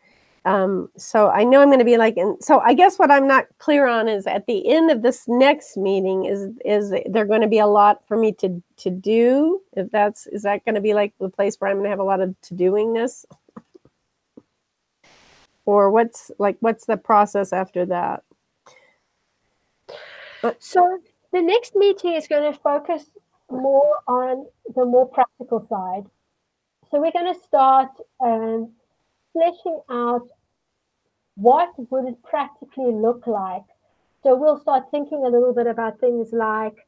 So I know I'm going to be like, so I guess what I'm not clear on is at the end of this next meeting is there going to be a lot for me to do? Is that going to be like the place where I'm going to have a lot of to-doingness? Or what's the process after that? So the next meeting is going to focus more on the more practical side. So we're going to start fleshing out what would it practically look like. So we'll start thinking a little bit about things like,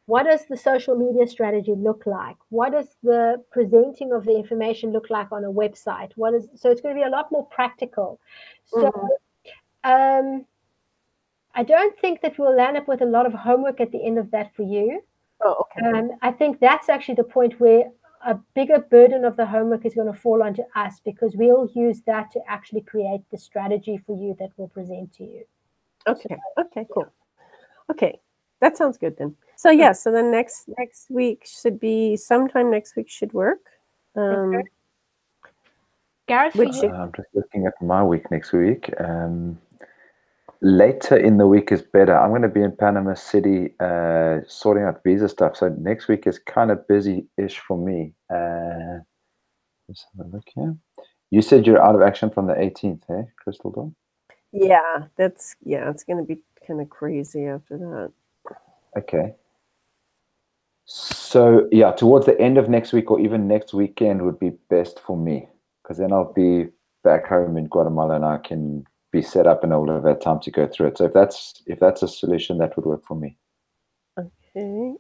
what does the social media strategy look like? What does the presenting of the information look like on a website? So it's going to be a lot more practical. So I don't think that we'll land up with a lot of homework at the end of that for you. Oh, okay. I think that's actually the point where a bigger burden of the homework is going to fall onto us, because we'll use that to actually create the strategy for you that we'll present to you. Okay. Okay, cool. Okay. That sounds good then. So yeah, so the next week should be sometime next week should work. Okay. Gareth, I'm just looking at my week next week. Later in the week is better. I'm going to be in Panama City sorting out visa stuff. So next week is kind of busy-ish for me. Let's have a look here. You said you're out of action from the 18th, eh, Crystal Dawn? Yeah, it's going to be kind of crazy after that. Okay. So yeah, towards the end of next week or even next weekend would be best for me, because then I'll be back home in Guatemala and I can be set up and I'll have that time to go through it. So if that's a solution, that would work for me. Okay.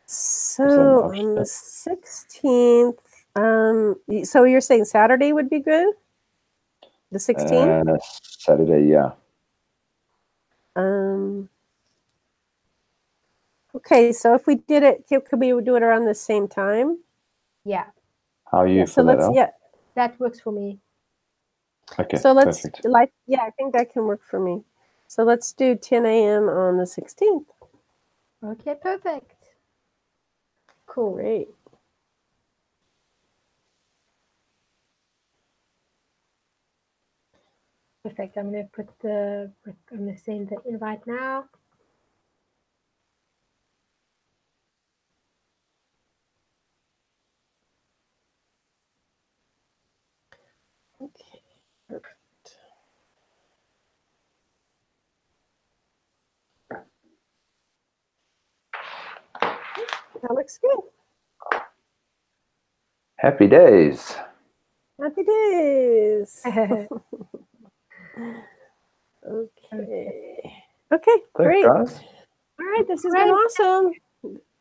So on the 16th, so you're saying Saturday would be good? The 16th? Saturday, yeah. Okay, so if we did it, could we do it around the same time? Yeah. How are you for that? Yeah, that works for me. Okay. So let's perfect. I think that can work for me. So let's do 10 a.m. on the 16th. Okay, perfect. Cool. Great. Perfect. I'm going to send the invite now. Okay, perfect. That looks good. Happy days. Happy days. Okay. Okay, great. Thanks, guys. All right, this has been awesome.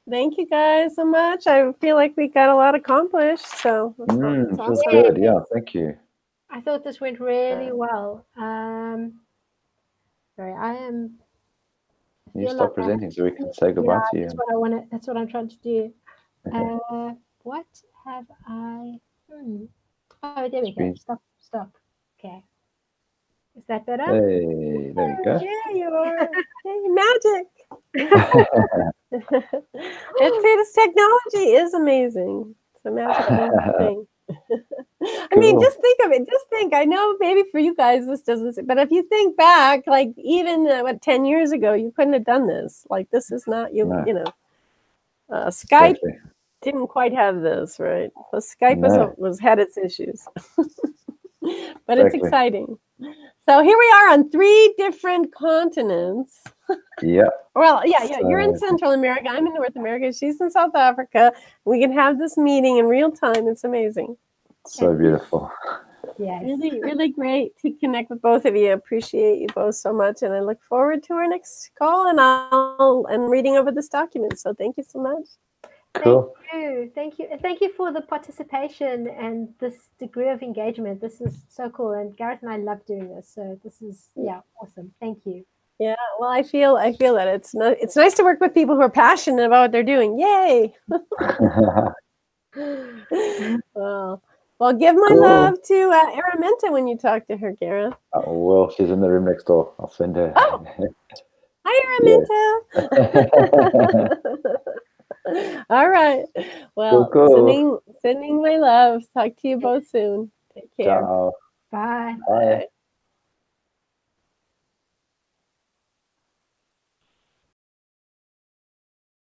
Thank you guys so much. I feel like we got a lot accomplished. So Feels awesome. good. Yeah, thank you. I thought this went really well. Sorry, I am. You stop presenting so we can say goodbye to you. That's what I want to. That's what I'm trying to do. What have I? Oh, there we go. Stop. Okay. Is that better? Hey, there we go. Yeah, you are. Hey, magic. This technology is amazing. It's a magical thing. I mean, Cool. just think of it. Just think. I know maybe for you guys this doesn't, but if you think back, like even 10 years ago, you couldn't have done this. Like this is not you. No. You know, Skype Exactly. didn't quite have this, right? Plus, Skype No. had its issues, but it's Exactly. exciting. So here we are on 3 different continents. Yeah. Well, yeah. You're in So- Central America. I'm in North America. She's in South Africa. We can have this meeting in real time. It's amazing. So beautiful. Yes. Really, really great to connect with both of you. I appreciate you both so much, and I look forward to our next call. And reading over this document. So thank you so much. Cool. Thank you. And thank you for the participation and this degree of engagement. This is so cool. And Gareth and I love doing this. So this is, awesome. Thank you. Yeah, well, I feel that it's nice to work with people who are passionate about what they're doing. Yay! Well, give my Cool. love to Araminta when you talk to her, Gareth. Well, she's in the room next door. I'll send her. Oh. Hi, Araminta. All right. Well, Cool. sending my love. Talk to you both soon. Take care. Ciao. Bye. Bye.